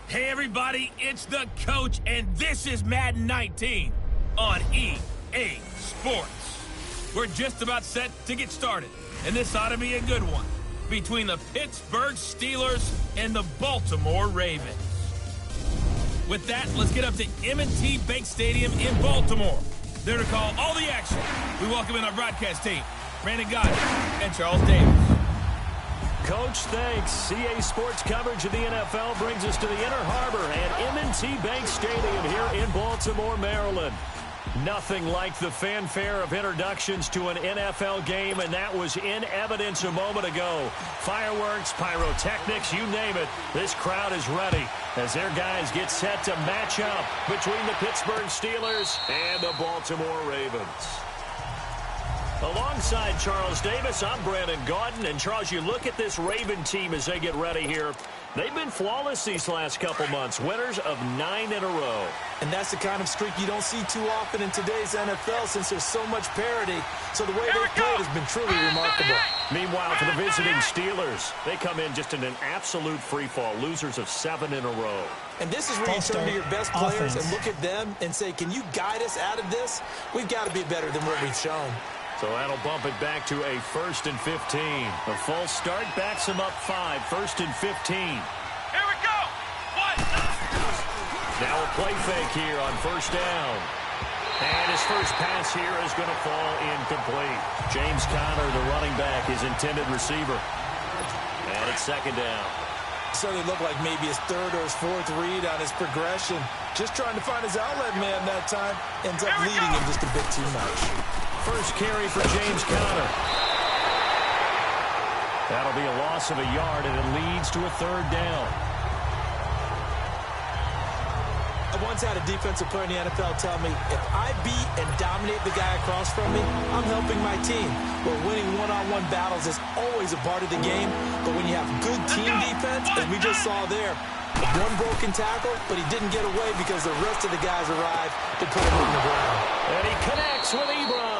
Hey everybody, it's the coach, and this is Madden 19 on EA Sports. We're just about set to get started, and this ought to be a good one between the Pittsburgh Steelers and the Baltimore Ravens. With that, let's get up to M&T Bank Stadium in Baltimore. There to call all the action. We welcome in our broadcast team, Brandon Godden and Charles Davis. Coach, thanks. CA Sports coverage of the NFL brings us to the Inner Harbor and M&T Bank Stadium here in Baltimore, Maryland. Nothing like the fanfare of introductions to an NFL game, and that was in evidence a moment ago. Fireworks, pyrotechnics, you name it. This crowd is ready as their guys get set to match up between the Pittsburgh Steelers and the Baltimore Ravens. Alongside Charles Davis, I'm Brandon Godden. And, Charles, you look at this Raven team as they get ready here. They've been flawless these last couple months, winners of 9 in a row. And that's the kind of streak you don't see too often in today's NFL since there's so much parity. So the way they played has been truly remarkable. Meanwhile, for the visiting Steelers, they come in just in an absolute free-fall, losers of 7 in a row. And this is where you turn to your best players and look at them and say, can you guide us out of this? We've got to be better than what we've shown. So that'll bump it back to a 1st and 15. The false start backs him up 5, 1st and 15. Here we go! What? Now a play fake here on 1st down. And his first pass here is going to fall incomplete. James Conner, the running back, his intended receiver. And it's 2nd down. Certainly looked like maybe his 3rd or his 4th read on his progression. Just trying to find his outlet man that time. Ends up leading him just a bit too much. First carry for James Conner. That'll be a loss of a yard, and it leads to a 3rd down. I once had a defensive player in the NFL tell me, if I beat and dominate the guy across from me, I'm helping my team. Well, winning one-on-one battles is always a part of the game, but when you have good team defense, as we just saw there, one broken tackle, but he didn't get away because the rest of the guys arrived to put him on the ground. And he connects with Ebron.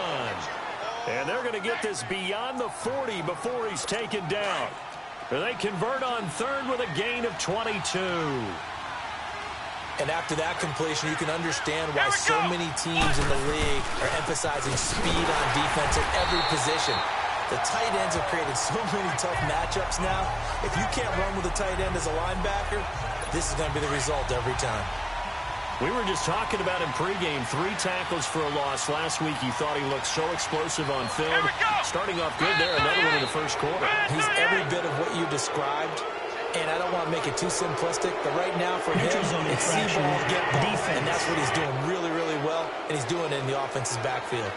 And they're going to get this beyond the 40 before he's taken down. They convert on 3rd with a gain of 22. And after that completion, you can understand why so many teams in the league are emphasizing speed on defense at every position. The tight ends have created so many tough matchups now. If you can't run with a tight end as a linebacker, this is going to be the result every time. We were just talking about him pregame. 3 tackles for a loss. Last week he thought he looked so explosive on film. Starting off good there. Another one in the 1st quarter. He's every bit of what you described. And I don't want to make it too simplistic, but right now for him, it's see ball, get ball. Defense. And that's what he's doing really, really well. And he's doing it in the offense's backfield.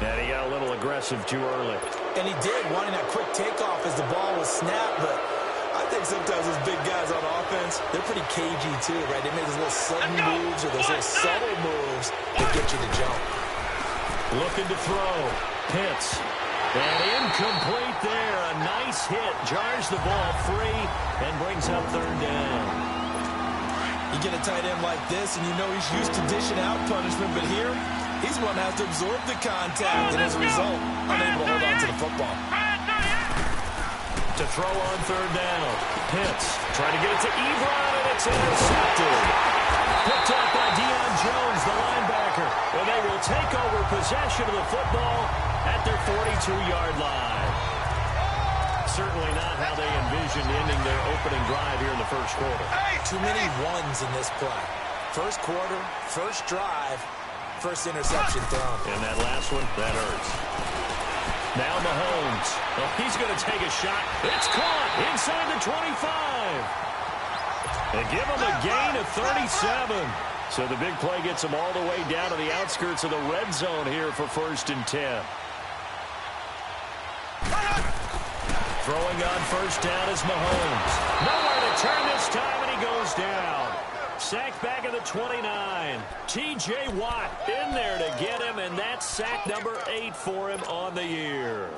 And he got a little aggressive too early. And he did, wanting that quick takeoff as the ball was snapped, but I think sometimes those big guys on offense, they're pretty cagey too, right? They make those little sudden moves or those little subtle moves that get you to jump. Looking to throw. Pitts. And incomplete there. A nice hit. Jars the ball free and brings up 3rd down. You get a tight end like this, and you know he's used to dishing out punishment, but here, he's the one that has to absorb the contact, and as a result, unable to hold on to the football. To throw on 3rd down. Pitts trying to get it to Ebron, and it's intercepted. Picked up by Deion Jones, the linebacker. And they will take over possession of the football at their 42-yard line. Certainly not how they envisioned ending their opening drive here in the 1st quarter. Too many ones in this play. 1st quarter, 1st drive, 1st interception thrown. And that last one, that hurts. Now Mahomes. Well, he's going to take a shot. It's caught inside the 25. They give him a gain of 37. So the big play gets him all the way down to the outskirts of the red zone here for 1st and 10. Throwing on 1st down is Mahomes. Nowhere to turn this time, and he goes down. Sacked back at the 29. T.J. Watt in there to get him, and that's sack number 8 for him on the year.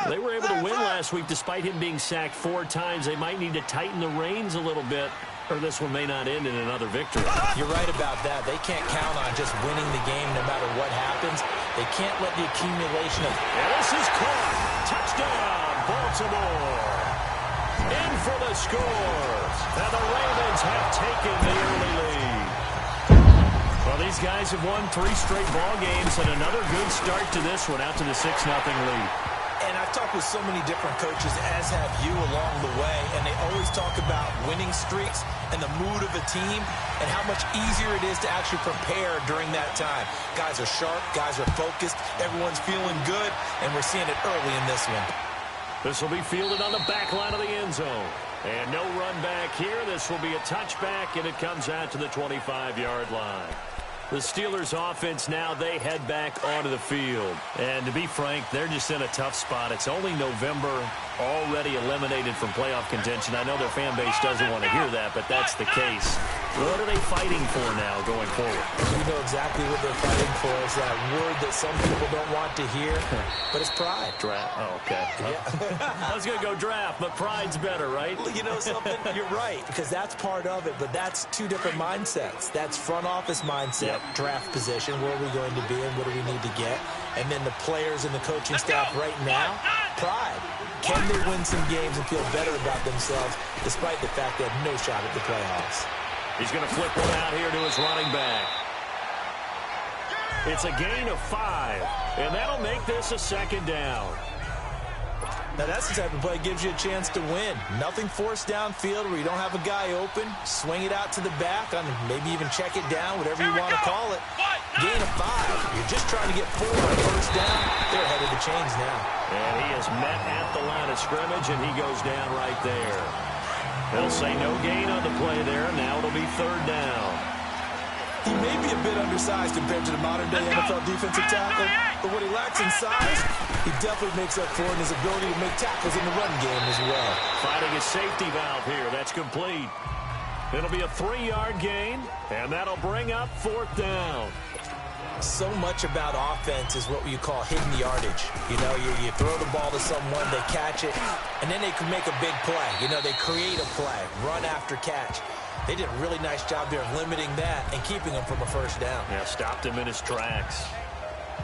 They were able to win last week despite him being sacked 4 times. They might need to tighten the reins a little bit, or this one may not end in another victory. You're right about that. They can't count on just winning the game no matter what happens. They can't let the accumulation of... And this is caught. Touchdown, Baltimore. in for the score. And the Ravens have taken the early lead. Well, these guys have won 3 straight ball games and another good start to this one out to the 6-0 lead. And I've talked with so many different coaches, as have you, along the way, and they always talk about winning streaks and the mood of a team and how much easier it is to actually prepare during that time. Guys are sharp, guys are focused, everyone's feeling good, and we're seeing it early in this one. This will be fielded on the back line of the end zone. And no run back here. This will be a touchback, and it comes out to the 25-yard line. The Steelers' offense now, they head back onto the field. And to be frank, they're just in a tough spot. It's only November, already eliminated from playoff contention. I know their fan base doesn't want to hear that, but that's the case. What are they fighting for now going forward? You know exactly what they're fighting for. It's that word that some people don't want to hear, but it's pride. Draft. Oh, okay. Yeah. I was going to go draft, but pride's better, right? Well, you know something? You're right, because that's part of it, but that's 2 different mindsets. That's front office mindset, draft position, where are we going to be and what do we need to get? And then the players and the coaching staff right now, pride. Can they win some games and feel better about themselves despite the fact they have no shot at the playoffs? He's going to flip one out here to his running back. It's a gain of 5, and that'll make this a 2nd down. Now, that's the type of play that gives you a chance to win. Nothing forced downfield where you don't have a guy open. Swing it out to the back, maybe even check it down, whatever you want to call it. Gain of 5. You're just trying to get 4 on 1st down. They're ahead of the chains now. And he is met at the line of scrimmage, and he goes down right there. They'll say no gain on the play there. Now it'll be 3rd down. He may be a bit undersized compared to the modern-day NFL defensive tackle, but what he lacks in size, he definitely makes up for in his ability to make tackles in the run game as well. Finding a safety valve here. That's complete. It'll be a 3-yard gain, and that'll bring up 4th down. So much about offense is what you call hidden yardage. You know, you throw the ball to someone, they catch it, and then they can make a big play. You know, they create a play, run after catch. They did a really nice job there of limiting that and keeping him from a 1st down. Yeah, stopped him in his tracks.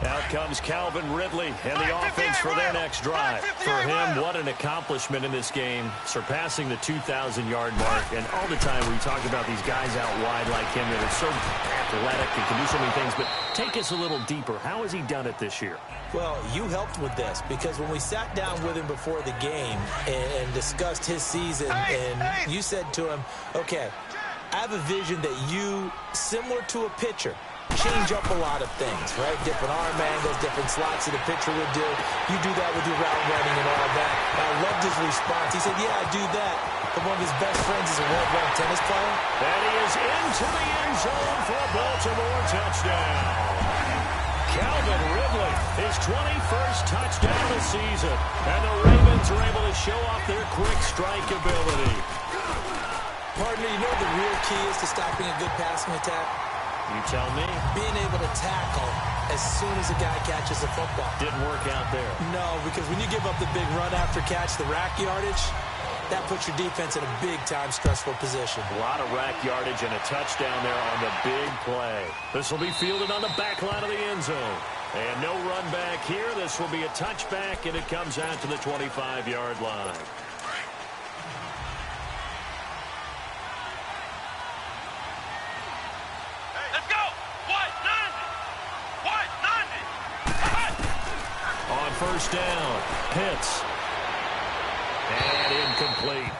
Out comes Calvin Ridley and the offense for their next drive. For him, what an accomplishment in this game, surpassing the 2,000-yard mark. And all the time we talk about these guys out wide like him that are so athletic and can do so many things. But take us a little deeper. How has he done it this year? Well, you helped with this because when we sat down with him before the game and discussed his season, and you said to him, okay, I have a vision that you, similar to a pitcher, change up a lot of things, right? Different arm angles, different slots that a pitcher would do. You do that with your route running and all that. I loved his response. He said, yeah, I do that. But one of his best friends is a world-ranked tennis player. And he is into the end zone for a Baltimore touchdown. Calvin Ridley, his 21st touchdown of the season. And the Ravens are able to show off their quick strike ability. Partner, you know the real key is to stopping a good passing attack? You tell me. Being able to tackle as soon as a guy catches the football. Didn't work out there. No, because when you give up the big run after catch, the rack yardage, that puts your defense in a big-time stressful position. A lot of rack yardage and a touchdown there on the big play. This will be fielded on the back line of the end zone. And no run back here. This will be a touchback, and it comes out to the 25-yard line. On 1st down, Pitts. And incomplete.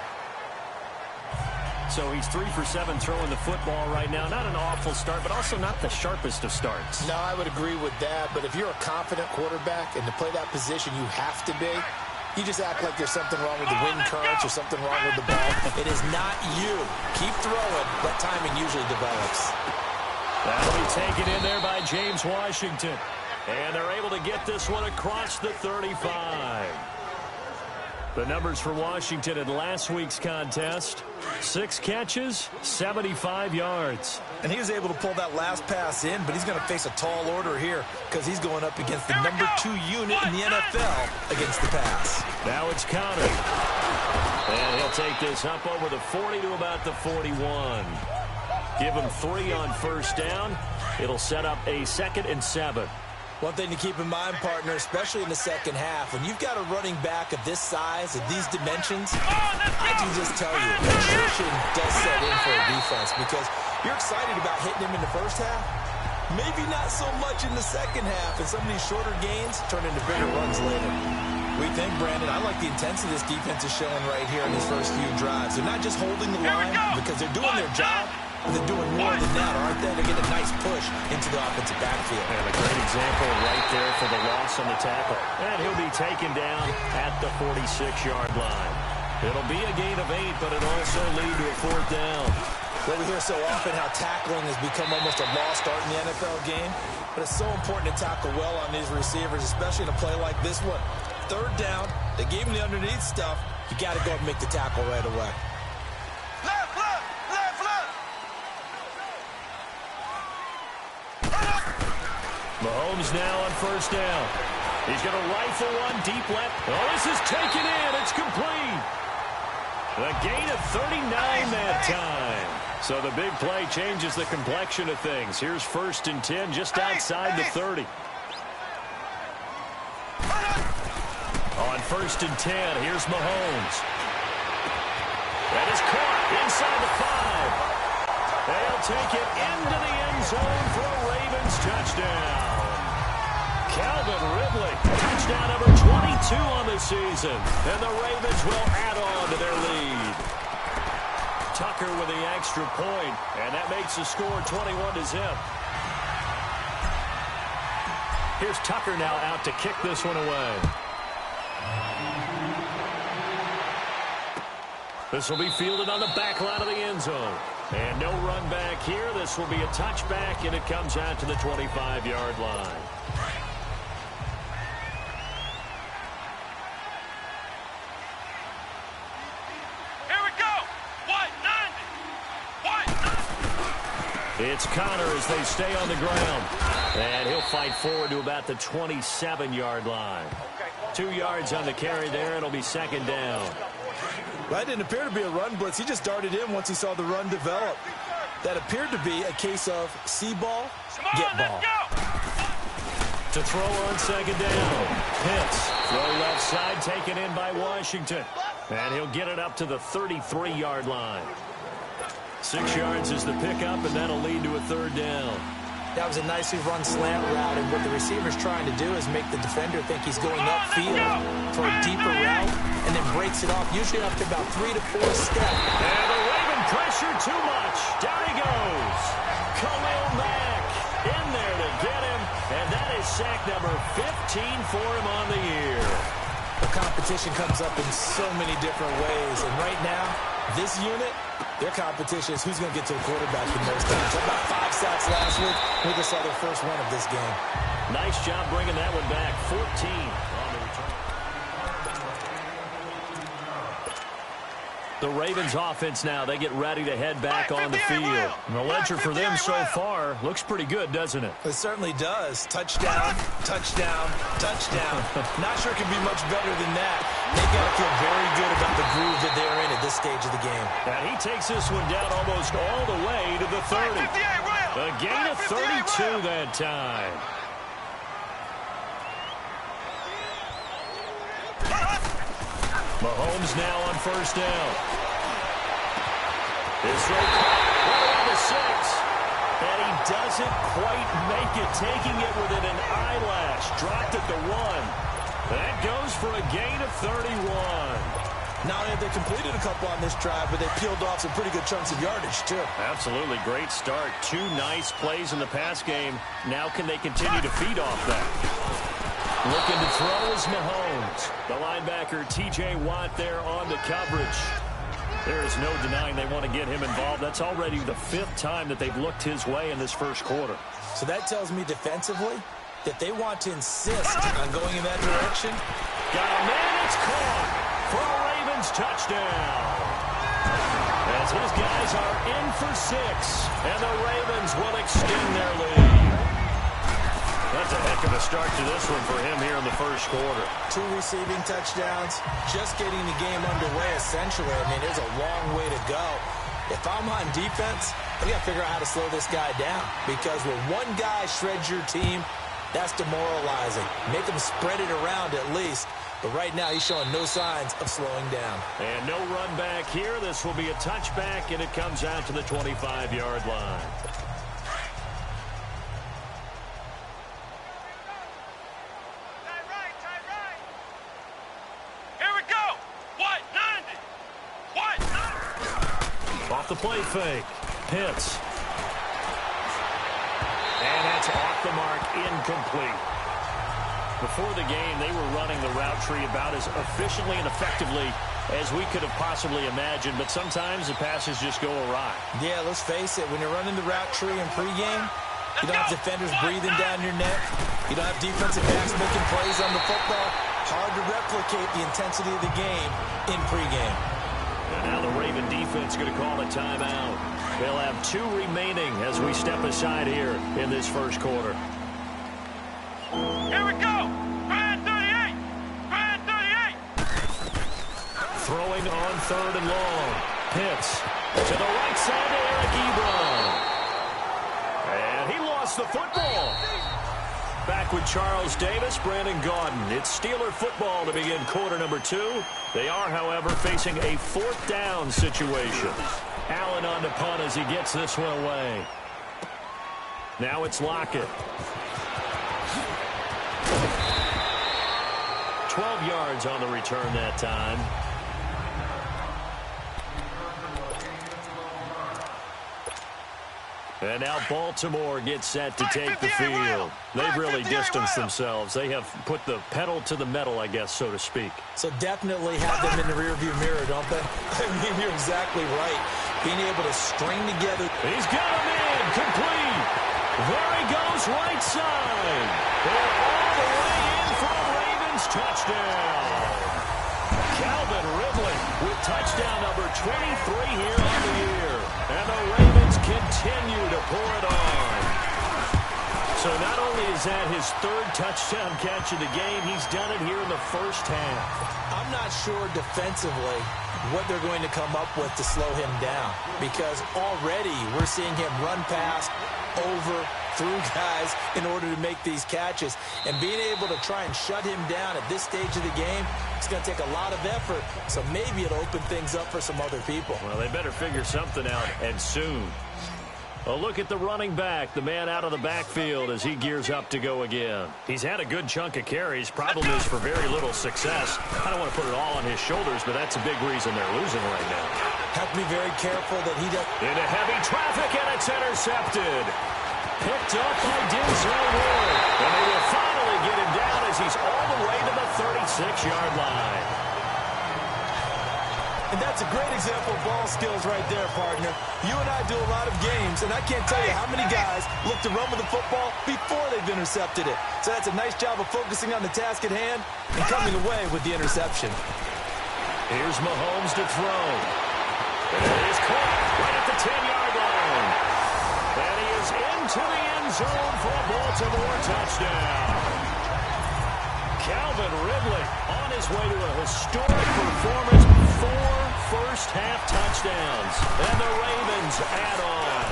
So he's 3 for 7 throwing the football right now. Not an awful start, but also not the sharpest of starts. No, I would agree with that. But if you're a confident quarterback and to play that position you have to be, you just act like there's something wrong with the wind currents or something wrong with the ball. It is not you. Keep throwing. That timing usually develops. That'll be taken in there by James Washington. And they're able to get this one across the 35. The numbers for Washington in last week's contest: 6 catches, 75 yards. And he was able to pull that last pass in, but he's going to face a tall order here because he's going up against the number 2 unit in the NFL against the pass. Now it's Conner. And he'll take this up over the 40 to about the 41. Give him 3 on 1st down. It'll set up a 2nd and 7. One thing to keep in mind, partner, especially in the second half, when you've got a running back of this size, of these dimensions, I can just tell you, attrition does set in for a defense because you're excited about hitting him in the first half. Maybe not so much in the second half, and some of these shorter gains turn into bigger runs later. We think, Brandon, I like the intensity this defense is showing right here in these first few drives. They're not just holding the line because they're doing their job, but they're doing more than that, aren't they? They get a nice push into the offensive backfield. And a great example right there for the loss on the tackle. And he'll be taken down at the 46-yard line. It'll be a gain of 8, but it'll also lead to a 4th down. Well, we hear so often how tackling has become almost a lost art in the NFL game, but it's so important to tackle well on these receivers, especially in a play like this one. 3rd down, they gave him the underneath stuff. You got to go and make the tackle right away. Mahomes now on 1st down. He's going to rifle one deep left. Oh, this is taken in. It's complete. A gain of 39 that time. So the big play changes the complexion of things. Here's 1st and 10 just outside the 30. On 1st and 10, here's Mahomes. That is caught inside the 5. They'll take it into the end zone for a Ravens touchdown. Calvin Ridley, touchdown number 22 on the season. And the Ravens will add on to their lead. Tucker with the extra point, and that makes the score 21-0. Here's Tucker now out to kick this one away. This will be fielded on the back line of the end zone. And no run back here. This will be a touchback, and it comes out to the 25-yard line. It's Connor as they stay on the ground. And he'll fight forward to about the 27-yard line. 2 yards on the carry there. It'll be 2nd down. That didn't appear to be a run blitz. He just darted in once he saw the run develop. That appeared to be a case of see ball, get ball. To throw on 2nd down. Pitts. Throw left side taken in by Washington. And he'll get it up to the 33-yard line. 6 yards is the pickup, and that'll lead to a 3rd down. That was a nicely run slant route, and what the receiver's trying to do is make the defender think he's going upfield for a deeper route, and then breaks it off, usually up to about 3 to 4 steps. And the Raven pressure too much. Down he goes. Khalil Mack in there to get him, and that is sack number 15 for him on the year. The competition comes up in so many different ways, and right now, this unit, their competition is who's going to get to the quarterback the most times. About 5 sacks last week. We just saw their first one of this game. Nice job bringing that one back. 14 on the return. The Ravens offense now, they get ready to head back on the field. And the ledger for them so far looks pretty good, doesn't it? It certainly does. Touchdown, touchdown, touchdown. Not sure it can be much better than that. They've got to feel very good about the groove that they're in at this stage of the game. And he takes this one down almost all the way to the 30. A gain of 32 that time. Mahomes now on 1st down. This throw right to 6. And he doesn't quite make it, taking it within an eyelash. Dropped at the 1. That goes for a gain of 31. Not only have they completed a couple on this drive, but they peeled off some pretty good chunks of yardage, too. Absolutely. Great start. 2 nice plays in the pass game. Now can they continue to feed off that? Looking to throw is Mahomes. The linebacker, T.J. Watt, there on the coverage. There is no denying they want to get him involved. That's already the 5th time that they've looked his way in this first quarter. So that tells me defensively that they want to insist on going in that direction. Got a man, it's caught for a Ravens touchdown. As his guys are in for 6, and the Ravens will extend their lead. That's a heck of a start to this one for him here in the first quarter. 2 receiving touchdowns, just getting the game underway, essentially. I mean, there's a long way to go. If I'm on defense, I got to figure out how to slow this guy down. Because when one guy shreds your team, That's demoralizing. Make him spread it around at least. But right now, he's showing no signs of slowing down. And no run back here. This will be a touchback, and it comes out to the 25-yard line. Here we go. What? 90. What? Off the play fake. Pitts. And that's off the mark, incomplete. Before the game, they were running the route tree about as efficiently and effectively as we could have possibly imagined, but sometimes the passes just go awry. Yeah, let's face it, when you're running the route tree in pregame, you don't have defenders breathing down your neck. You don't have defensive backs making plays on the football. Hard to replicate the intensity of the game in pregame. And now the Raven defense going to call a timeout. They'll have 2 remaining as we step aside here in this first quarter. Here we go. Brand 38. Brand 38. Throwing on 3rd and long. Pitts to the right side to Eric Ebron. And he lost the football. Back with Charles Davis, Brandon Gaudin. It's Steeler football to begin quarter number 2. They are, however, facing a 4th down situation. Allen on the punt as he gets this one away. Now it's Lockett. 12 yards on the return that time. And now Baltimore gets set to take the field. They've really distanced themselves. They have put the pedal to the metal, I guess, so to speak. So definitely have them in the rearview mirror, don't they? I mean, you're exactly right. Being able to string together. He's got him in. Complete. There he goes, right side. They're all the way in for a Ravens touchdown. Calvin Ridley with touchdown number 23 here on the year. And the Ravens continue to pour it on. So not only is that his 3rd touchdown catch of the game, he's done it here in the first half. I'm not sure defensively what they're going to come up with to slow him down, because already we're seeing him run past, over, through guys in order to make these catches. And being able to try and shut him down at this stage of the game, it's going to take a lot of effort. So maybe it'll open things up for some other people. Well, they better figure something out, and soon. A look at the running back, the man out of the backfield as he gears up to go again. He's had a good chunk of carries. Problem is for very little success. I don't want to put it all on his shoulders, but that's a big reason they're losing right now. Have to be very careful that he doesn't. Into heavy traffic, and it's intercepted. Picked up by Denzel Ward. And they will finally get him down as he's all the way to the 36-yard line. And that's a great example of ball skills right there, partner. You and I do a lot of games, and I can't tell you how many guys look to run with the football before they've intercepted it. So that's a nice job of focusing on the task at hand and coming away with the interception. Here's Mahomes to throw. And it is caught right at the 10-yard line. And he is into the end zone for a Baltimore touchdown. Calvin Ridley on his way to a historic performance. 4 first-half touchdowns. And the Ravens add on.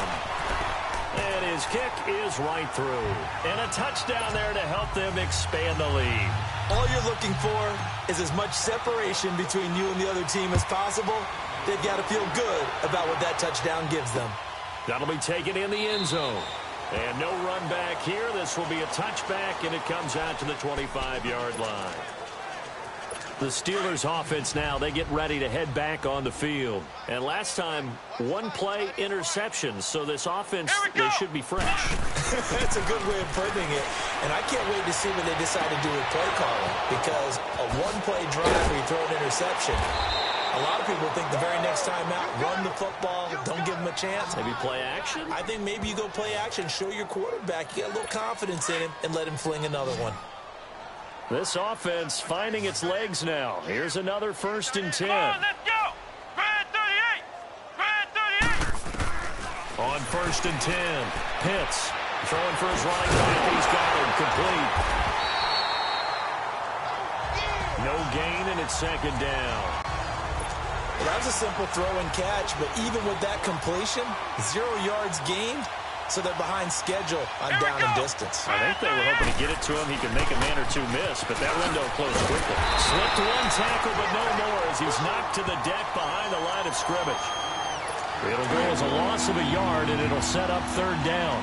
And his kick is right through. And a touchdown there to help them expand the lead. All you're looking for is as much separation between you and the other team as possible. They've got to feel good about what that touchdown gives them. That'll be taken in the end zone. And no run back here. This will be a touchback, and it comes out to the 25-yard line. The Steelers offense now, they get ready to head back on the field. And last time, 1-play interception. So this offense, they should be fresh. That's a good way of putting it. And I can't wait to see what they decide to do with play calling. Because a 1-play drive where you throw an interception, a lot of people think the very next time out, run the football, don't give them a chance. Maybe play action? I think maybe you go play action, show your quarterback, you got a little confidence in him, and let him fling another one. This offense finding its legs now. Here's another 1st and 10. Come on, let's go. Brand 38. Brand 38. On 1st and 10, Pitts throwing for his running back. He's got him complete. No gain, and it's 2nd down. Well, that was a simple throw and catch, but even with that completion, 0 yards gained, so they're behind schedule on down and distance. I think they were hoping to get it to him. He could make a man or two miss, but that window closed quickly. Slipped one tackle, but no more as he's knocked to the deck behind the line of scrimmage. It'll go as a loss of a yard, and it'll set up third down.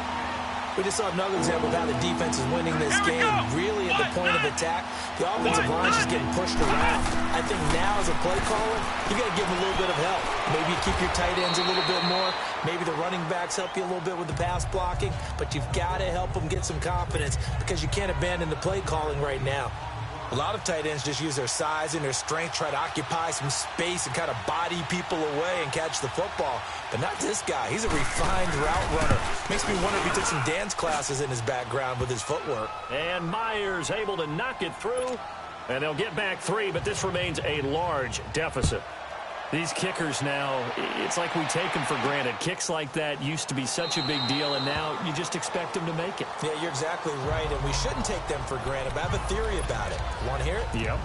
We just saw another example of how the defense is winning this game. Really at the point of attack, the offensive line is just getting pushed around. I think now as a play caller, you got to give them a little bit of help. Maybe you keep your tight ends a little bit more. Maybe the running backs help you a little bit with the pass blocking. But you've got to help them get some confidence because you can't abandon the play calling right now. A lot of tight ends just use their size and their strength, try to occupy some space and kind of body people away and catch the football. But not this guy. He's a refined route runner. Makes me wonder if he took some dance classes in his background with his footwork. And Myers able to knock it through. And they'll get back 3, but this remains a large deficit. These kickers now, it's like we take them for granted. Kicks like that used to be such a big deal, and now you just expect them to make it. Yeah, you're exactly right, and we shouldn't take them for granted, but I have a theory about it. Want to hear it? Yep.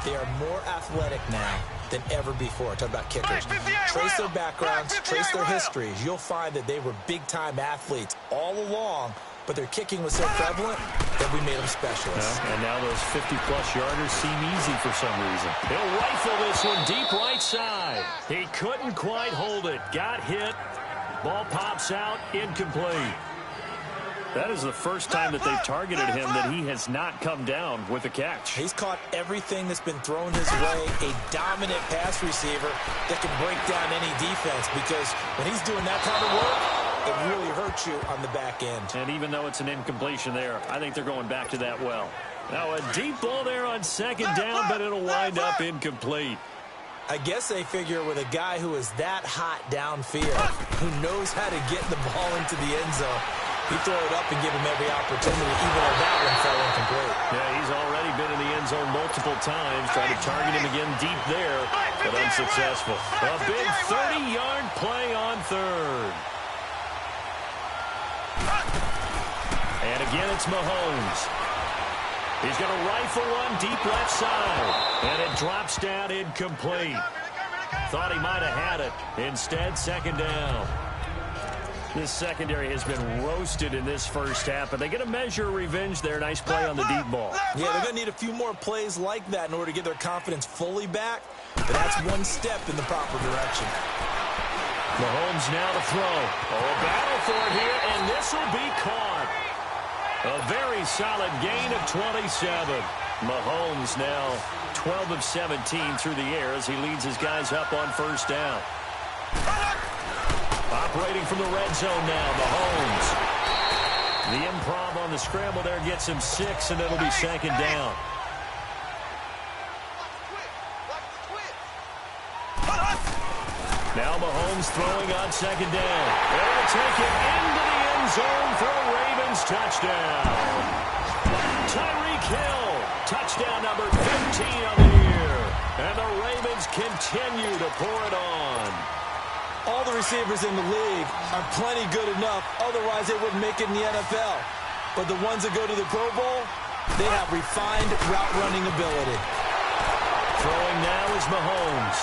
They are more athletic now than ever before. Talk about kickers. Trace their backgrounds, trace their histories. You'll find that they were big-time athletes all along, but their kicking was so prevalent that we made them specialists. And now those 50-plus yarders seem easy for some reason. He'll rifle this one deep right side. He couldn't quite hold it. Got hit. Ball pops out. Incomplete. That is the first time that they've targeted him that he has not come down with a catch. He's caught everything that's been thrown his way. A dominant pass receiver that can break down any defense because when he's doing that kind of work, it really hurts you on the back end. And even though it's an incompletion there, I think they're going back to that well. Now a deep ball there on second down, but it'll wind up incomplete. I guess they figure with a guy who is that hot downfield, who knows how to get the ball into the end zone, you throw it up and give him every opportunity, even though that one fell incomplete. Yeah, he's already been in the end zone multiple times, trying to target him again deep there, but unsuccessful. A big 30-yard play on third. And again, it's Mahomes. He's going to rifle one deep left side, and it drops down incomplete. Thought he might have had it. Instead, second down. This secondary has been roasted in this first half, but they get a measure of revenge there. Nice play on the deep ball. Yeah, they're going to need a few more plays like that in order to get their confidence fully back, but that's one step in the proper direction. Mahomes now to throw. Oh, a battle for it here, and this will be caught. A very solid gain of 27. Mahomes now 12 of 17 through the air as he leads his guys up on first down. Operating from the red zone now, Mahomes. The improv on the scramble there gets him 6, and it'll be second down. Now Mahomes throwing on second down. They'll take it into the end zone for a Ravens touchdown. Tyreek Hill, touchdown number 15 on the year. And the Ravens continue to pour it on. All the receivers in the league are plenty good enough, otherwise they wouldn't make it in the NFL. But the ones that go to the Pro Bowl, they have refined route running ability. Throwing now is Mahomes.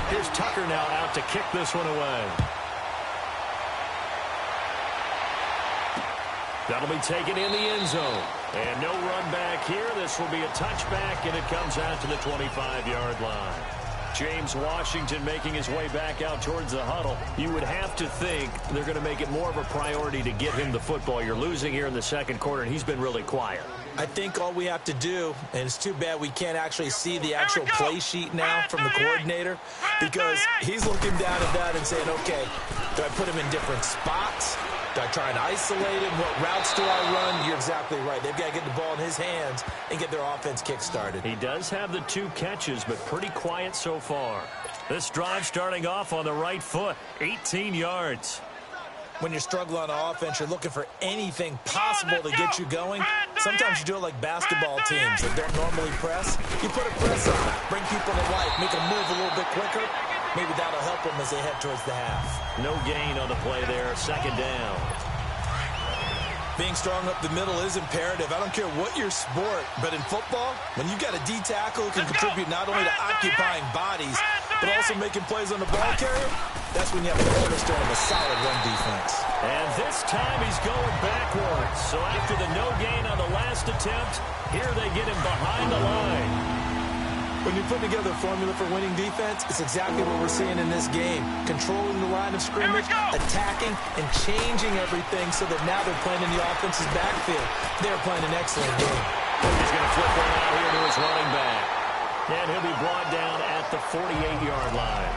Here's Tucker now out to kick this one away. That'll be taken in the end zone. And no run back here. This will be a touchback, and it comes out to the 25-yard line. James Washington making his way back out towards the huddle. You would have to think they're going to make it more of a priority to get him the football. You're losing here in the second quarter, and he's been really quiet. I think all we have to do, and it's too bad we can't actually see the actual play sheet now from the coordinator, because he's looking down at that and saying, okay, do I put him in different spots? Do I try and isolate him? What routes do I run? You're exactly right. They've got to get the ball in his hands and get their offense kick-started. He does have the 2 catches, but pretty quiet so far. This drive starting off on the right foot, 18 yards. When you're struggling on offense, you're looking for anything possible to get you going. Sometimes you do it like basketball teams that don't normally press. You put a press on it, bring people to life, make them move a little bit quicker. Maybe that'll help them as they head towards the half. No gain on the play there, second down. Being strong up the middle is imperative. I don't care what your sport, but in football, when you've got a D tackle who can contribute not only to occupying bodies, but also making plays on the ball carrier, that's when you have a cornerstone of a solid run defense. And this time he's going backwards. So after the no gain on the last attempt, here they get him behind the line. When you put together a formula for winning defense, it's exactly what we're seeing in this game. Controlling the line of scrimmage, attacking, and changing everything so that now they're playing in the offense's backfield. They're playing an excellent game. He's going to flip one out here to his running back. And he'll be brought down at the 48-yard line.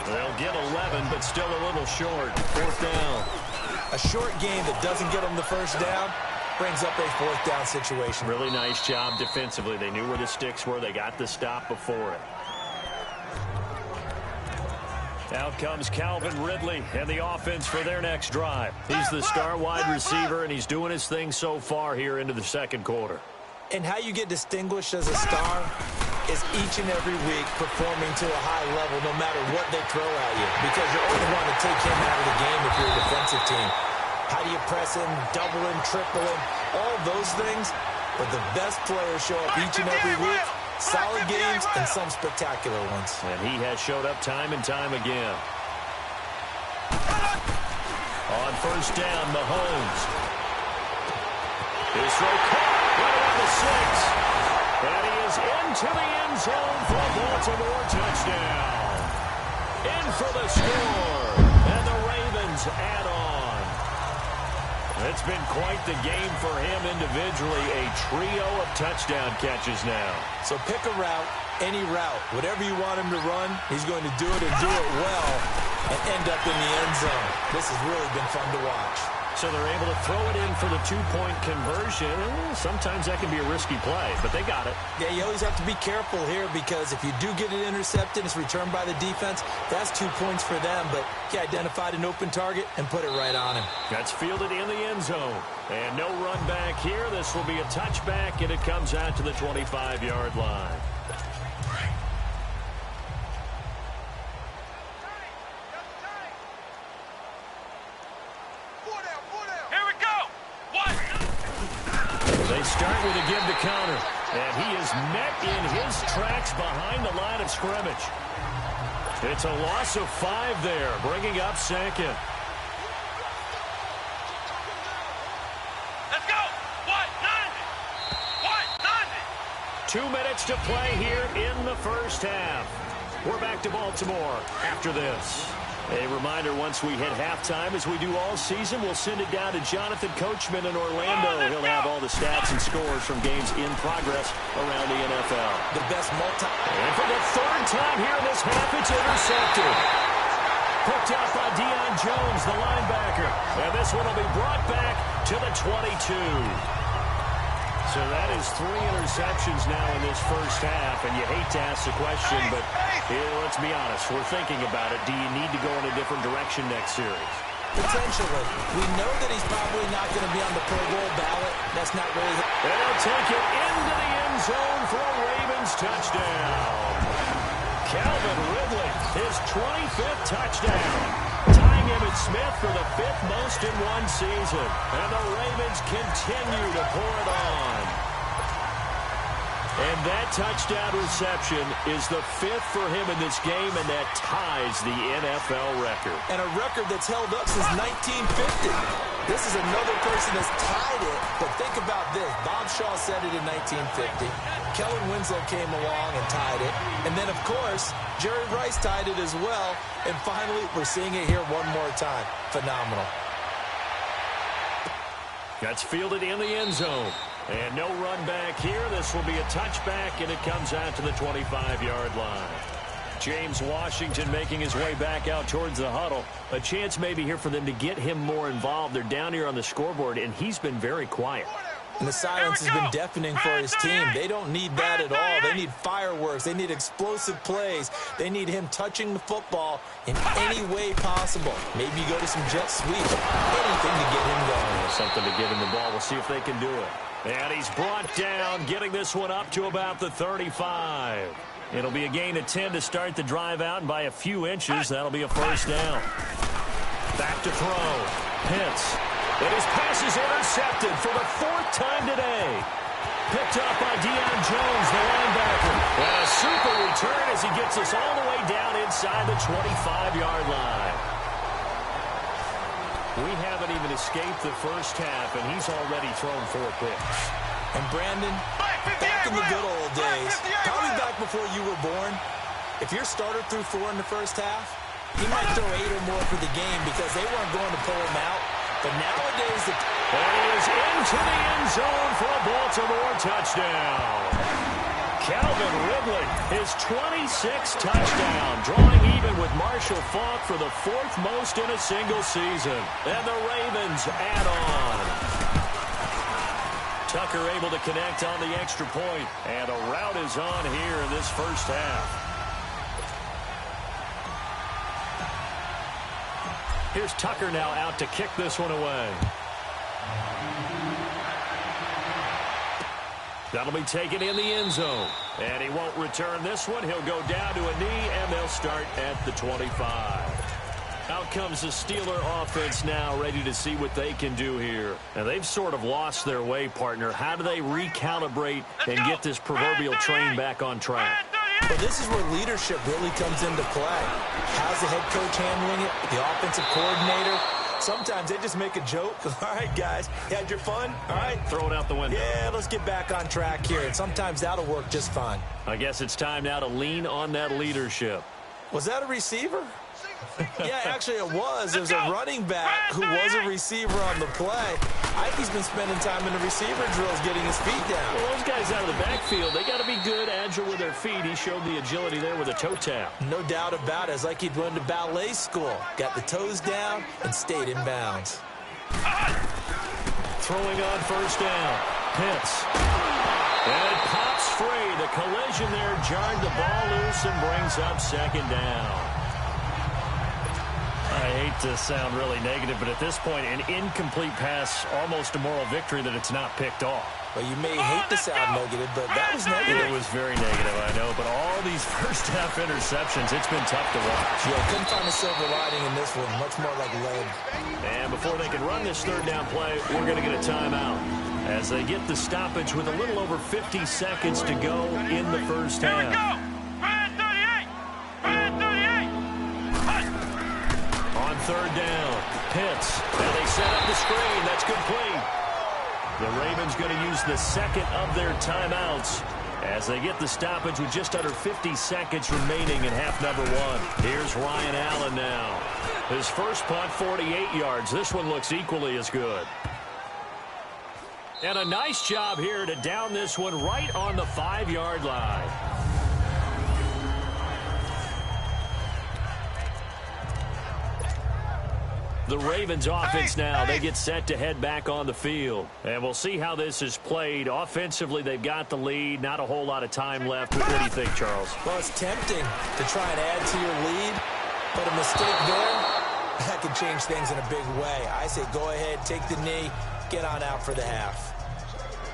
They'll get 11, but still a little short. Fourth down. A short game that doesn't get them the first down brings up a fourth down situation. Really nice job defensively. They knew where the sticks were. They got the stop before it. Out comes Calvin Ridley and the offense for their next drive. He's the star wide receiver, and he's doing his thing so far here into the second quarter. And how you get distinguished as a star is each and every week performing to a high level no matter what they throw at you, because you're always want to take him out of the game if you're a defensive team. How do you press him, double him, triple him, all those things? But the best players show up each and every week. Solid games and some spectacular ones. And he has showed up time and time again. On first down, Mahomes. His throw caught right around the 6. And he is into the end zone for a Baltimore touchdown. In for the score. And the Ravens add on. It's been quite the game for him individually. A trio of touchdown catches now. So pick a route, any route. Whatever you want him to run, he's going to do it and do it well and end up in the end zone. This has really been fun to watch. So they're able to throw it in for the two-point conversion. Sometimes that can be a risky play, but they got it. Yeah, you always have to be careful here because if you do get it intercepted, it's returned by the defense. That's 2 points for them, but he identified an open target and put it right on him. That's fielded in the end zone. And no run back here. This will be a touchback, and it comes out to the 25-yard line. They start with a give to counter, and he is met in his tracks behind the line of scrimmage. It's a loss of 5 there, bringing up second. Let's go! 2 minutes to play here in the first half. We're back to Baltimore after this. A reminder, once we hit halftime, as we do all season, we'll send it down to Jonathan Coachman in Orlando. He'll have all the stats and scores from games in progress around the NFL. The best And for the third time here in this half, it's intercepted. Picked out by Deion Jones, the linebacker. And this one will be brought back to the 22. So that is 3 interceptions now in this first half, and you hate to ask the question, but let's be honest, we're thinking about it. Do you need to go in a different direction next series? Potentially. We know that he's probably not going to be on the Pro Bowl ballot. That's not really... They'll take it into the end zone for a Ravens touchdown. Calvin Ridley, his 25th touchdown. Tying Emmitt Smith for the 5th most in one season. And the Ravens continue to pour it on. And that touchdown reception is the 5th for him in this game, and that ties the NFL record. And a record that's held up since 1950. This is another person that's tied it, but think about this. Bob Shaw said it in 1950. Kellen Winslow came along and tied it. And then, of course, Jerry Rice tied it as well. And finally, we're seeing it here one more time. Phenomenal. That's fielded in the end zone. And no run back here. This will be a touchback, and it comes out to the 25-yard line. James Washington making his way back out towards the huddle. A chance maybe here for them to get him more involved. They're down here on the scoreboard, and he's been very quiet. And the silence has been deafening for his team. They don't need that at all. They need fireworks. They need explosive plays. They need him touching the football in any way possible. Maybe go to some jet sweep. Anything to get him going. Something to get him the ball. We'll see if they can do it. And he's brought down, getting this one up to about the 35. It'll be a gain of 10 to start the drive out, and by a few inches, that'll be a first down. Back to throw. Pitts. And his pass is intercepted for the 4th time today. Picked up by Deion Jones, the linebacker. And a super return as as he gets us all the way down inside the 25-yard line. We haven't even escaped the first half, and he's already thrown 4 picks. And Brandon, back in the good old days, probably back before you were born, if your starter threw 4 in the first half, he might throw 8 or more for the game because they weren't going to pull him out. But nowadays, and he is into the end zone for a Baltimore touchdown. Calvin Ridley, his 26th touchdown, drawing even with Marshall Faulk for the 4th most in a single season. And the Ravens add on. Tucker able to connect on the extra point, and a rout is on here in this first half. Here's Tucker now out to kick this one away. That'll be taken in the end zone. And he won't return this one. He'll go down to a knee, and they'll start at the 25. Out comes the Steeler offense now, ready to see what they can do here. And they've sort of lost their way, partner. How do they recalibrate and get this proverbial train back on track? Well, this is where leadership really comes into play. How's the head coach handling it? The offensive coordinator? Sometimes they just make a joke. All right, guys, you had your fun? All right. Throw it out the window. Yeah, let's get back on track here. And sometimes that'll work just fine. I guess it's time now to lean on that leadership. Was that a receiver? Yeah, actually it was. There's a running back who was a receiver on the play. I think he's been spending time in the receiver drills getting his feet down. Well, those guys out of the backfield, they got to be good, agile with their feet. He showed the agility there with a toe tap. No doubt about it. It's like he'd run to ballet school. Got the toes down and stayed in bounds. Throwing on first down. Pitts. And it pops free. The collision there jarred the ball loose and brings up second down. I hate to sound really negative, but at this point, an incomplete pass, almost a moral victory that it's not picked off. Well, you may hate to sound negative, but that was negative. It was very negative, I know, but all these first-half interceptions, it's been tough to watch. Yeah, couldn't find a silver lining in this one. Much more like lead. And before they can run this third down play, we're going to get a timeout as they get the stoppage with a little over 50 seconds to go in the first half. Here we go! Red 38! Red 38! On third down, Pitts. And they set up the screen. That's complete. The Ravens going to use the second of their timeouts as they get the stoppage with just under 50 seconds remaining in half number 1. Here's Ryan Allen now. His first punt, 48 yards. This one looks equally as good. And a nice job here to down this one right on the 5-yard line. The Ravens offense now, they get set to head back on the field. And we'll see how this is played. Offensively, they've got the lead. Not a whole lot of time left. What do you think, Charles? Well, it's tempting to try and add to your lead, but a mistake there, that could change things in a big way. I say go ahead, take the knee, get on out for the half.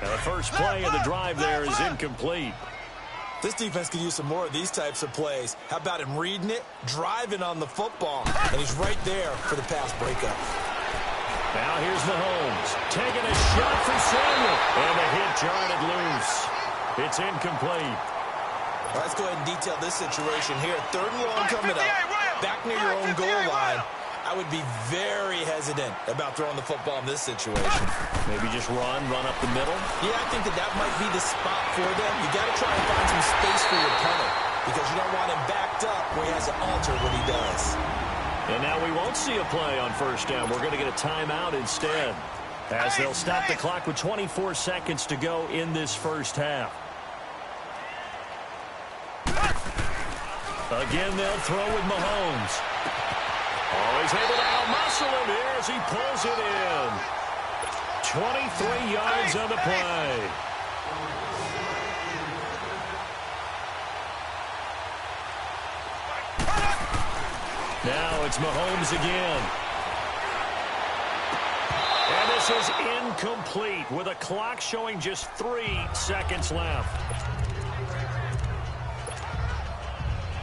Now, the first play of the drive there is incomplete. This defense could use some more of these types of plays. How about him reading it, driving on the football, and he's right there for the pass breakup. Now here's Mahomes, taking a shot for Samuel, and the hit jarred it loose. It's incomplete. Well, let's go ahead and detail this situation here. Third and long coming up, back near your own goal line. I would be very hesitant about throwing the football in this situation. Maybe just run up the middle? Yeah, I think that might be the spot for them. You got to try and find some space for your opponent because you don't want him backed up where he has to alter what he does. And now we won't see a play on first down. We're going to get a timeout instead as they'll stop the clock with 24 seconds to go in this first half. Again, they'll throw with Mahomes. Always able to out-muscle him here as he pulls it in. 23 yards on the play. Now it's Mahomes again. And this is incomplete with a clock showing just 3 seconds left.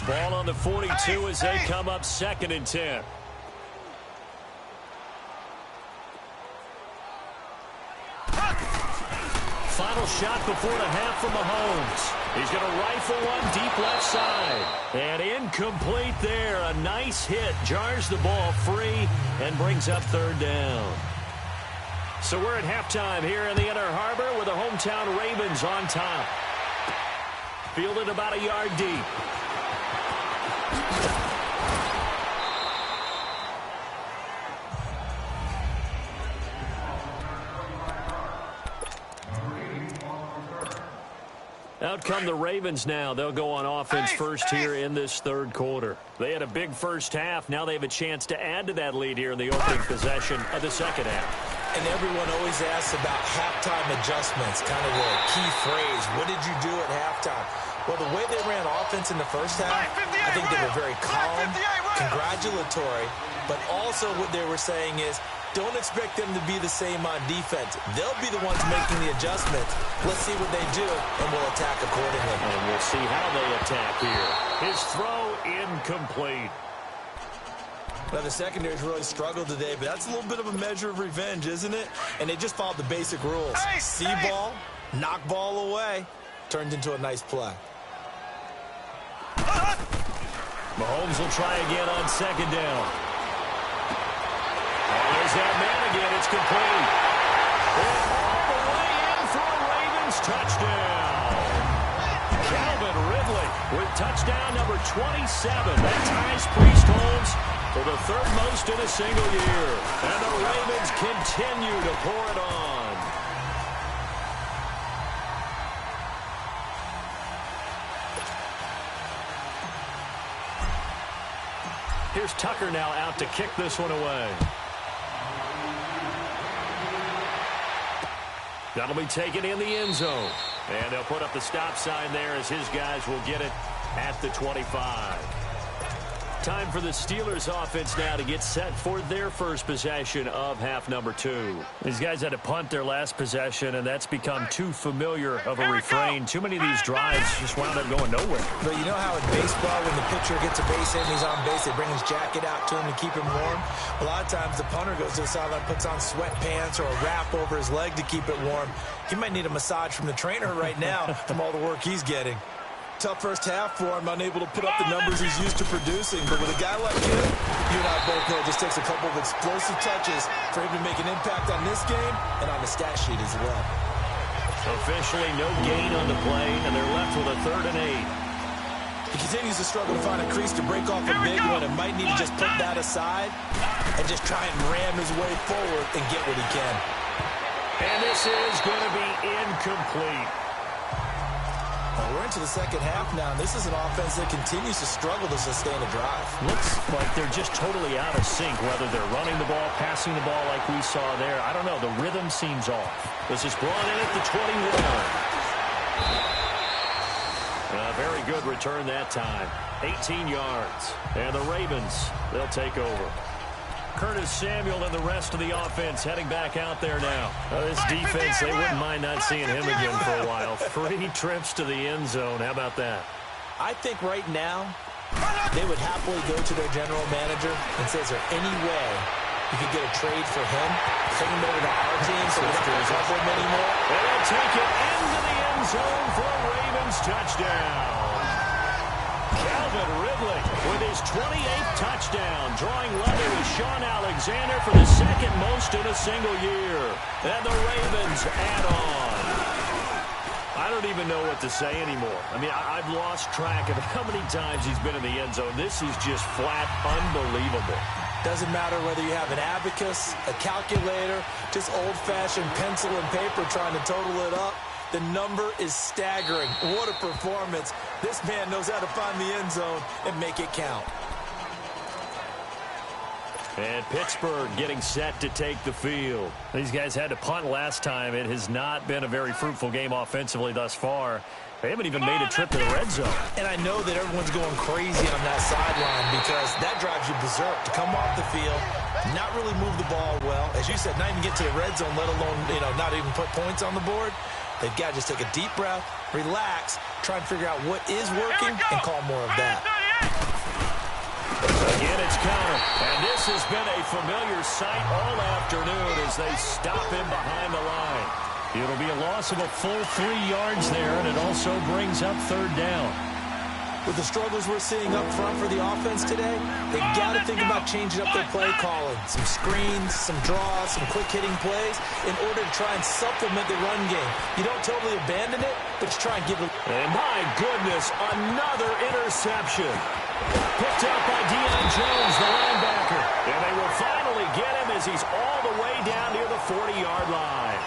Ball on the 42 as they come up 2nd and 10. final shot before the half from Mahomes. He's going to rifle one deep left side. And incomplete there. A nice hit. Jars the ball free and brings up third down. So we're at halftime here in the Inner Harbor with the hometown Ravens on top. Fielded about a yard deep. Out come the Ravens now. They'll go on offense first here in this third quarter. They had a big first half. Now they have a chance to add to that lead here in the opening possession of the second half. And everyone always asks about halftime adjustments, kind of the key phrase. What did you do at halftime? Well, the way they ran offense in the first half, I think they were very calm, congratulatory, but also what they were saying is, don't expect them to be the same on defense. They'll be the ones making the adjustments. Let's see what they do, and we'll attack accordingly. And we'll see how they attack here. His throw incomplete. Well, the secondary's really struggled today, but that's a little bit of a measure of revenge, isn't it? And they just followed the basic rules. See ball, knock ball away, turned into a nice play. Mahomes will try again on second down. There's that man again. It's complete. And all the way in for a Ravens touchdown. Calvin Ridley with touchdown number 27. That ties Priest Holmes for the third most in a single year. And the Ravens continue to pour it on. Here's Tucker now out to kick this one away. That'll be taken in the end zone. And they'll put up the stop sign there as his guys will get it at the 25. Time for the Steelers offense now to get set for their first possession of half number 2. These guys had to punt their last possession, and that's become too familiar of a refrain. Too many of these drives just wound up going nowhere. But you know how in baseball, when the pitcher gets a base hit and he's on base, they bring his jacket out to him to keep him warm? A lot of times the punter goes to the sideline, puts on sweatpants or a wrap over his leg to keep it warm. He might need a massage from the trainer right now from all the work he's getting. Tough first half for him, unable to put up the numbers he's used to producing. But with a guy like him, you and I both know it just takes a couple of explosive touches for him to make an impact on this game and on the stat sheet as well. Officially no gain on the play, and they're left with a 3rd and 8. He continues to struggle to find a crease to break off a big one and might need to just put that aside and just try and ram his way forward and get what he can. And this is going to be incomplete. Well, we're into the second half now, and this is an offense that continues to struggle to sustain a drive. Looks like they're just totally out of sync, whether they're running the ball, passing the ball like we saw there. I don't know. The rhythm seems off. This is brought in at the 21. Very good return that time. 18 yards. And the Ravens, they'll take over. Curtis Samuel and the rest of the offense heading back out there now. This defense, they wouldn't mind not seeing him again for a while. 3 trips to the end zone. How about that? I think right now they would happily go to their general manager and say, is there any way you could get a trade for him? Take him over to our team so we don't have to cover him anymore. And they'll take it into the end zone for a Ravens touchdown. Calvin Ridley with his 28th touchdown, drawing level with Sean Alexander for the 2nd most in a single year. And the Ravens add on. I don't even know what to say anymore. I mean, I've lost track of how many times he's been in the end zone. This is just flat unbelievable. Doesn't matter whether you have an abacus, a calculator, just old-fashioned pencil and paper trying to total it up. The number is staggering. What a performance. This man knows how to find the end zone and make it count. And Pittsburgh getting set to take the field. These guys had to punt last time. It has not been a very fruitful game offensively thus far. They haven't even made a trip to the red zone. And I know that everyone's going crazy on that sideline because that drives you berserk to come off the field, not really move the ball well. As you said, not even get to the red zone, let alone, not even put points on the board. They've got to just take a deep breath, relax, try and figure out what is working, and call more of that. Again, it's counter. And this has been a familiar sight all afternoon as they stop him behind the line. It'll be a loss of a full 3 yards there, and it also brings up third down. With the struggles we're seeing up front for the offense today, they've got to think about changing up their play calling. Some screens, some draws, some quick-hitting plays in order to try and supplement the run game. You don't totally abandon it, but you try and give it. And my goodness, another interception. Picked up by Deion Jones, the linebacker. And they will finally get him as he's all the way down near the 40-yard line.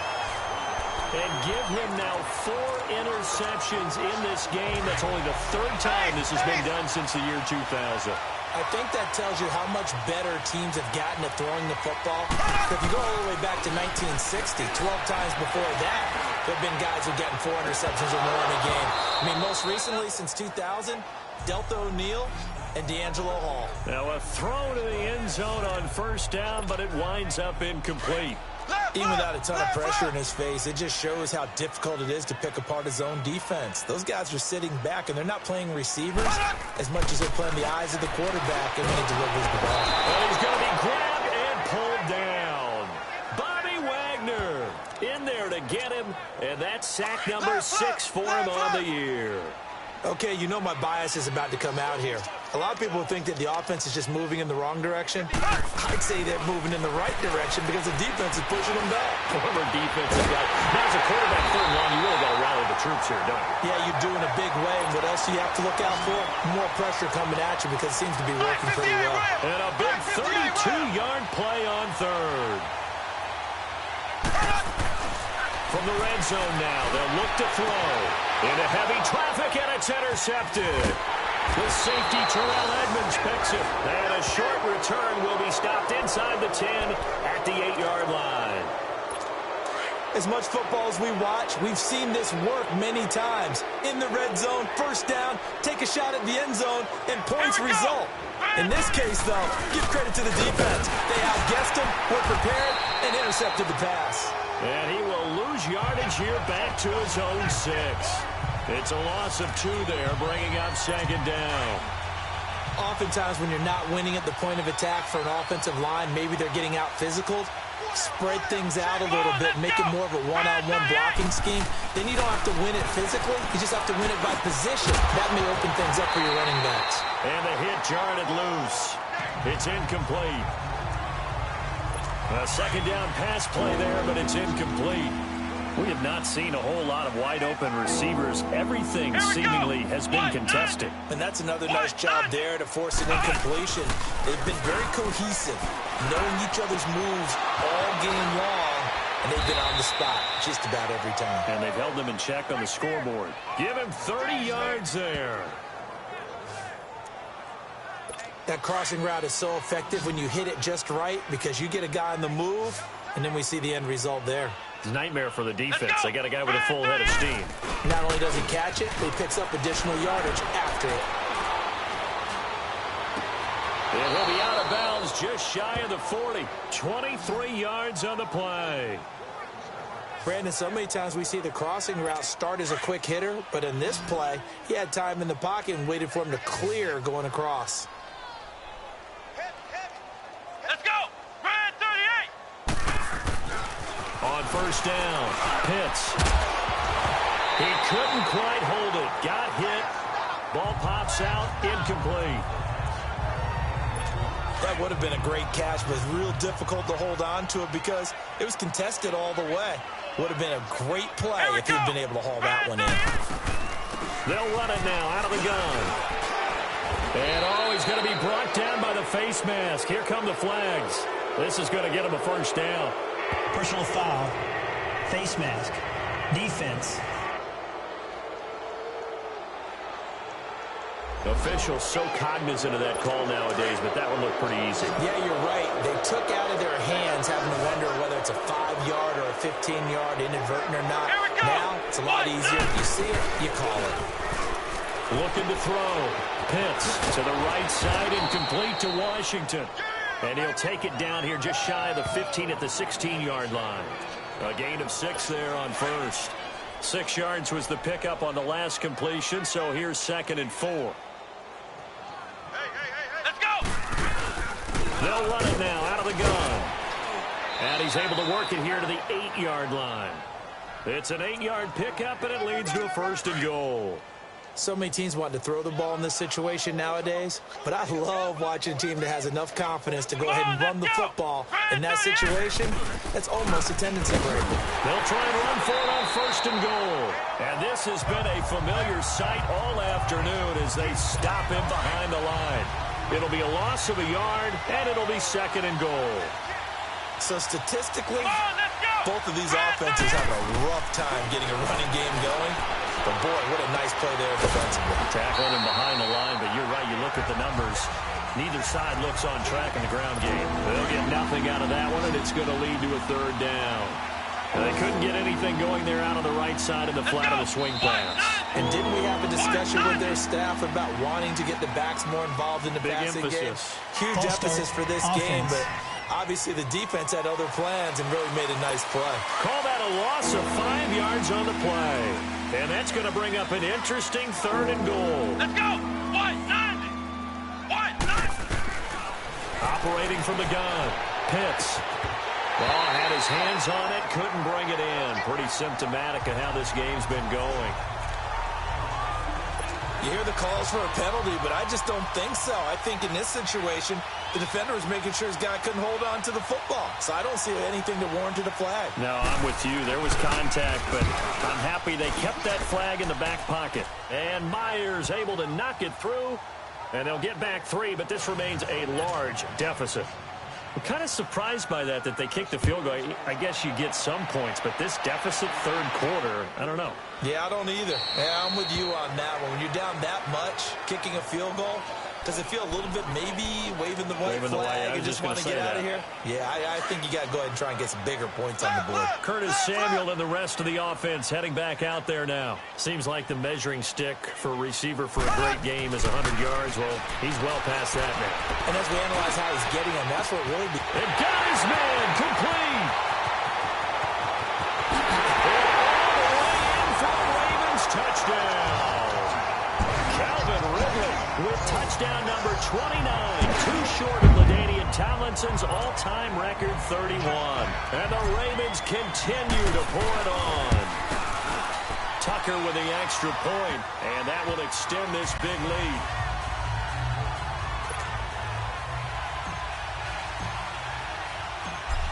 And give him now 4 interceptions in this game. That's only the 3rd time this has been done since the year 2000. I think that tells you how much better teams have gotten at throwing the football. If you go all the way back to 1960, 12 times before that, there have been guys who've gotten 4 interceptions or more in a game. I mean, most recently, since 2000, Delta O'Neal and D'Angelo Hall. Now a throw to the end zone on first down, but it winds up incomplete. Even without a ton of pressure in his face, it just shows how difficult it is to pick apart his own defense. Those guys are sitting back, and they're not playing receivers as much as they're playing the eyes of the quarterback and when he delivers the ball. And he's going to be grabbed and pulled down. Bobby Wagner in there to get him, and that's sack number 6 for him on the year. Okay, you know my bias is about to come out here. A lot of people think that the offense is just moving in the wrong direction. I'd say they're moving in the right direction because the defense is pushing them back. Former defensive guy. Now, as a quarterback, third and long, you really got to rally the troops here, don't you? Yeah, you do in a big way. And what else do you have to look out for? More pressure coming at you because it seems to be working pretty well. And a big 32-yard play on third. From the red zone now, they'll look to throw. Into heavy traffic, and it's intercepted. The safety, Terrell Edmonds, picks it. And a short return will be stopped inside the 10 at the 8-yard line. As much football as we watch, we've seen this work many times. In the red zone, first down, take a shot at the end zone, and points result. In this case, though, give credit to the defense. They outguessed him, were prepared, and intercepted the pass. And he will lose yardage here back to his own 6. It's a loss of 2 there, bringing up second down. Oftentimes when you're not winning at the point of attack for an offensive line, maybe they're getting out physical. Spread things out a little bit, make it more of a one-on-one blocking scheme. Then you don't have to win it physically. You just have to win it by position. That may open things up for your running backs. And the hit jarred it loose. It's incomplete. A second down pass play there, but it's incomplete. We have not seen a whole lot of wide-open receivers. Everything seemingly has been contested. And that's another nice job there to force an incompletion. They've been very cohesive, knowing each other's moves all game long, and they've been on the spot just about every time. And they've held them in check on the scoreboard. Give him 30 yards there. That crossing route is so effective when you hit it just right because you get a guy on the move, and then we see the end result there. It's a nightmare for the defense. They got a guy with a full head of steam. Not only does he catch it, but he picks up additional yardage after it. And he'll be out of bounds just shy of the 40. 23 yards on the play. Brandon, so many times we see the crossing route start as a quick hitter, but in this play, he had time in the pocket and waited for him to clear going across. Let's go! Ryan 38! On first down, Pitts. He couldn't quite hold it. Got hit. Ball pops out, incomplete. That would have been a great catch, but real difficult to hold on to it because it was contested all the way. Would have been a great play if he'd been able to haul that one in. They'll run it now out of the gun. And he's going to be brought down by the face mask. Here come the flags. This is going to get him a first down. Personal foul, face mask, defense. Officials so cognizant of that call nowadays, but that one looked pretty easy. Yeah, you're right. They took out of their hands having to wonder whether it's a 5-yard or a 15-yard inadvertent or not. Now, it's a lot easier. You see it, you call it. Looking to throw. Pitts to the right side, incomplete to Washington. And he'll take it down here just shy of the 15 at the 16-yard line. A gain of 6 there on first. 6 yards was the pickup on the last completion, so here's 2nd and 4. Let's go! They'll run it now out of the gun. And he's able to work it here to the 8-yard line. It's an 8-yard pickup, and it leads to a 1st and goal. So many teams want to throw the ball in this situation nowadays, but I love watching a team that has enough confidence to go ahead and run the football. In that situation, that's almost a tendency breaker. They'll try and run for it on 1st and goal. And this has been a familiar sight all afternoon as they stop him behind the line. It'll be a loss of a yard, and it'll be 2nd and goal. So statistically, both of these offenses have a rough time getting a running game going. But, boy, what a nice play there defensively. Tackling him behind the line, but you're right. You look at the numbers. Neither side looks on track in the ground game. They'll get nothing out of that one, and it's going to lead to a 3rd down. And they couldn't get anything going there out on the right side of the flat of the swing pass. And didn't we have a discussion with their staff about wanting to get the backs more involved in the passing game? Huge emphasis for this game, but obviously the defense had other plans and really made a nice play. Call that a loss of 5 yards on the play. And that's going to bring up an interesting 3rd and goal. Let's go! 190! 190! Operating from the gun. Pitts. Well, had his hands on it, couldn't bring it in. Pretty symptomatic of how this game's been going. You hear the calls for a penalty, but I just don't think so. I think in this situation, the defender was making sure his guy couldn't hold on to the football. So I don't see anything that warranted a flag. No, I'm with you. There was contact, but I'm happy they kept that flag in the back pocket. And Myers able to knock it through, and they'll get back 3, but this remains a large deficit. I'm kind of surprised by that they kicked the field goal. I guess you get some points, but this deficit 3rd quarter, I don't know. Yeah, I don't either. Yeah, I'm with you on that one. When you're down that much, kicking a field goal, does it feel a little bit maybe waving the white flag and just want to get out of here? Yeah, I think you got to go ahead and try and get some bigger points on the board. Curtis Samuel and the rest of the offense heading back out there now. Seems like the measuring stick for a receiver for a great game is 100 yards. Well, he's well past that now. And as we analyze how he's getting them, that's what really... And got his man complete. Touchdown. Calvin Ridley with touchdown number 29. Too short of LaDainian Tomlinson's all-time record 31. And the Ravens continue to pour it on. Tucker with the extra point, and that will extend this big lead.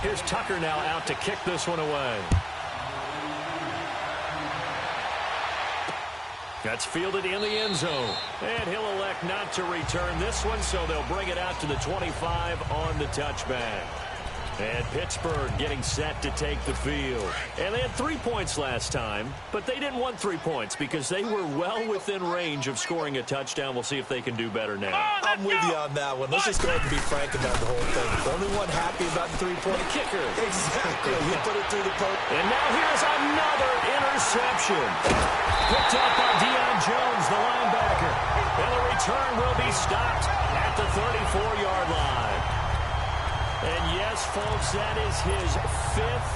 Here's Tucker now out to kick this one away. That's fielded in the end zone. And he'll elect not to return this one, so they'll bring it out to the 25 on the touchback. And Pittsburgh getting set to take the field. And they had 3 points last time, but they didn't want 3 points because they were well within range of scoring a touchdown. We'll see if they can do better now. I'm with you on that one. Let's just go ahead and be frank about the whole thing. The only one happy about the 3-point kicker. Exactly. He put it through the post. And now here's another interception. Picked up by Deion Jones, the linebacker. And the return will be stopped at the 34-yard line. And yes, folks, that is his 5th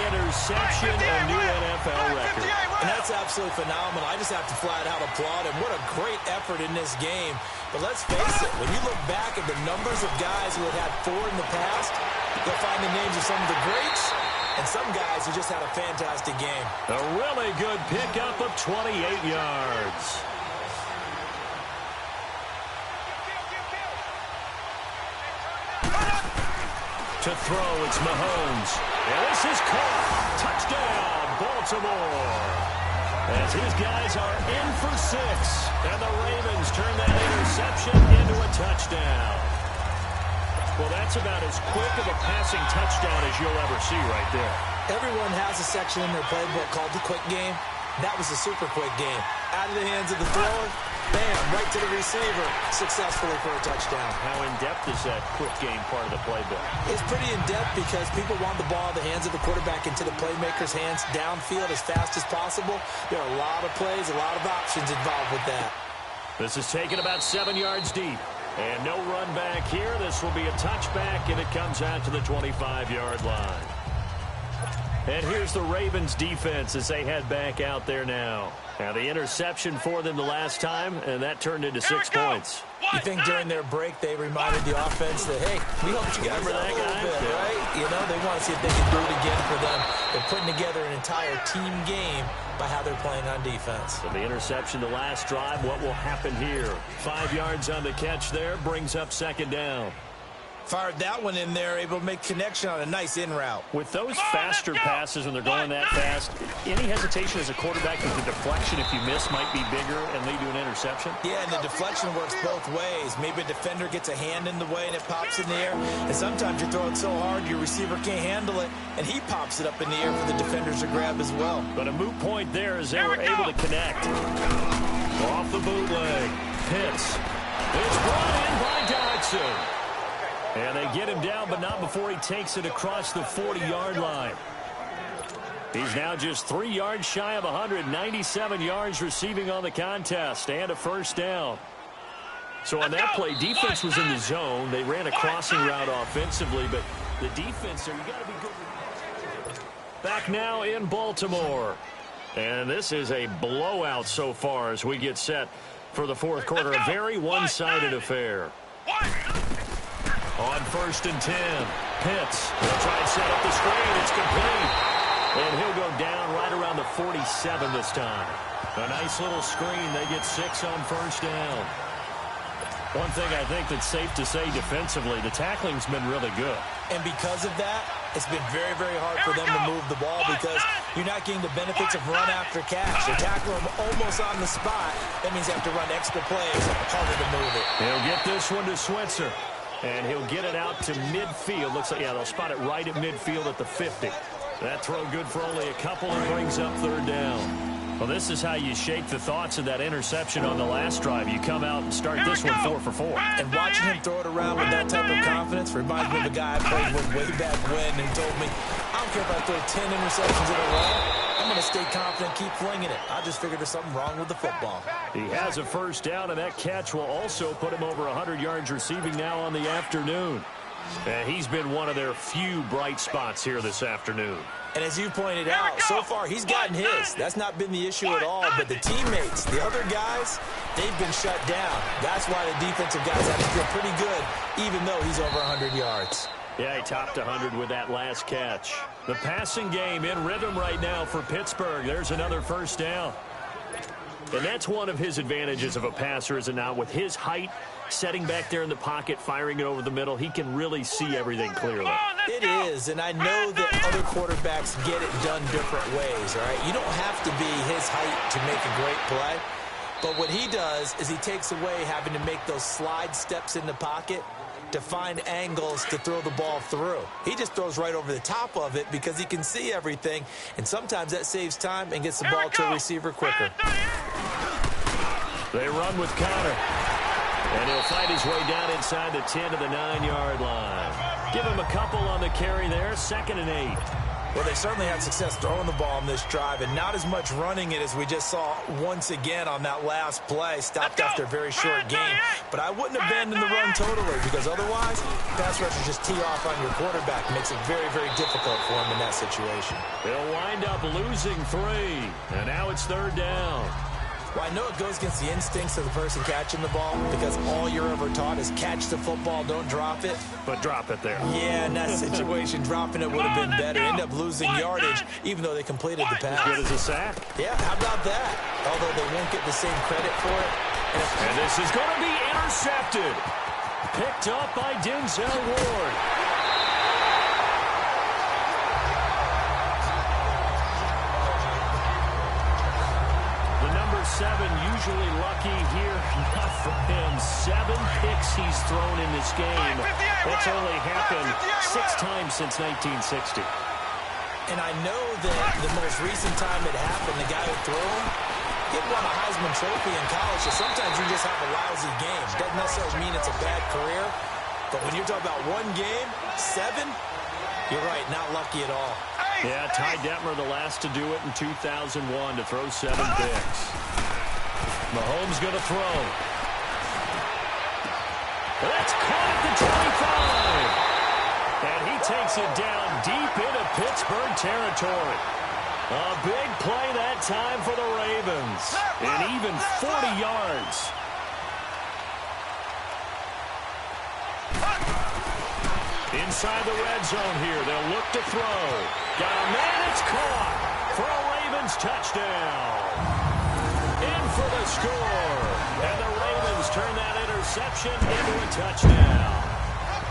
interception, a new NFL record. And that's absolutely phenomenal. I just have to flat out applaud him. What a great effort in this game. But let's face it, when you look back at the numbers of guys who have had 4 in the past, you'll find the names of some of the greats and some guys who just had a fantastic game. A really good pickup of 28 yards. To throw, it's Mahomes. And this is caught. Touchdown, Baltimore. As his guys are in for 6. And the Ravens turn that interception into a touchdown. Well, that's about as quick of a passing touchdown as you'll ever see right there. Everyone has a section in their playbook called the quick game. That was a super quick game. Out of the hands of the thrower, bam, right to the receiver, successfully for a touchdown. How in-depth is that quick game part of the playbook? It's pretty in-depth because people want the ball in the hands of the quarterback into the playmaker's hands downfield as fast as possible. There are a lot of plays, a lot of options involved with that. This is taken about 7 yards deep. And no run back here. This will be a touchback, and it comes out to the 25-yard line. And here's the Ravens defense as they head back out there now. Now the interception for them the last time, and that turned into 6 points. You think during their break they reminded the offense that, hey, we helped you guys out a little bit, right? You know, they want to see if they can do it again for them. They're putting together an entire team game by how they're playing on defense. So the interception the last drive, what will happen here? 5 yards on the catch there, brings up 2nd down. Fired that one in there, able to make connection on a nice in route. With those faster passes when they're going that fast, any hesitation as a quarterback that the deflection, if you miss, might be bigger and lead to an interception? Yeah, and the deflection works both ways. Maybe a defender gets a hand in the way and it pops in the air. And sometimes you're throwing so hard your receiver can't handle it, and he pops it up in the air for the defenders to grab as well. But a moot point there as they were able to connect. Off the bootleg. Pitts. It's brought in by Dodson. And they get him down, but not before he takes it across the 40-yard line. He's now just 3 yards shy of 197 yards receiving on the contest and a 1st down. So on that play, defense was in the zone. They ran a crossing route offensively, but the defense there, you got to be good. Back now in Baltimore. And this is a blowout so far as we get set for the 4th quarter. A very one-sided affair. On 1st and 10, Pitts will try and set up the screen. It's complete. And he'll go down right around the 47 this time. A nice little screen. They get 6 on 1st down. One thing I think that's safe to say defensively, the tackling's been really good. And because of that, it's been very, very hard for them to move the ball because you're not getting the benefits of run after catch. They tackle him almost on the spot. That means you have to run extra plays, harder to move it. He'll get this one to Switzer. And he'll get it out to midfield. Looks like, yeah, they'll spot it right at midfield at the 50. That throw good for only a couple and brings up 3rd down. Well, this is how you shake the thoughts of that interception on the last drive. You come out and start this one 4 for 4. And watching him throw it around with that type of confidence reminds me of a guy I played with way back when and told me, I don't care if I throw 10 interceptions in a row. I'm going to stay confident, keep flinging it. I just figured there's something wrong with the football. He has a 1st down, and that catch will also put him over 100 yards receiving now on the afternoon. And he's been one of their few bright spots here this afternoon. And as you pointed out, so far he's gotten his. That's not been the issue at all. But the teammates, the other guys, they've been shut down. That's why the defensive guys have to feel pretty good, even though he's over 100 yards. Yeah, he topped 100 with that last catch. The passing game in rhythm right now for Pittsburgh. There's another 1st down. And that's one of his advantages of a passer, is it not? With his height, setting back there in the pocket, firing it over the middle, he can really see everything clearly. It is, and I know that other quarterbacks get it done different ways, all right? You don't have to be his height to make a great play. But what he does is he takes away having to make those slide steps in the pocket to find angles to throw the ball through. He just throws right over the top of it because he can see everything, and sometimes that saves time and gets the ball to a receiver quicker. They run with Connor, and he'll fight his way down inside the 10 to the 9-yard line. Give him a couple on the carry there, 2nd and 8. Well, they certainly had success throwing the ball on this drive, and not as much running it as we just saw once again on that last play. Stopped after a very short game. But I wouldn't abandon the run totally, because otherwise, pass rushers just tee off on your quarterback. It makes it very, very difficult for him in that situation. They'll wind up losing 3, and now it's 3rd down. Well, I know it goes against the instincts of the person catching the ball because all you're ever taught is catch the football, don't drop it. But drop it there. Yeah, in that situation, dropping it would have been better. End up losing yardage, even though they completed the pass. As good as a sack. Yeah, how about that? Although they won't get the same credit for it. And this is going to be intercepted. Picked up by Denzel Ward. Seven, usually lucky here, not for him. 7 picks he's thrown in this game. That's only happened 6 times since 1960. And I know that the most recent time it happened, the guy who threw him, he won a Heisman Trophy in college, so sometimes you just have a lousy game. Doesn't necessarily mean it's a bad career, but when you're talking about one game, 7, you're right, not lucky at all. Yeah, Ty Detmer, the last to do it in 2001 to throw 7 picks. Mahomes going to throw. That's caught at the 25. And he takes it down deep into Pittsburgh territory. A big play that time for the Ravens. And even 40 yards. Inside the red zone here. They'll look to throw. Got a man. It's caught for a Ravens touchdown. In for the score. And the Ravens turn that interception into a touchdown.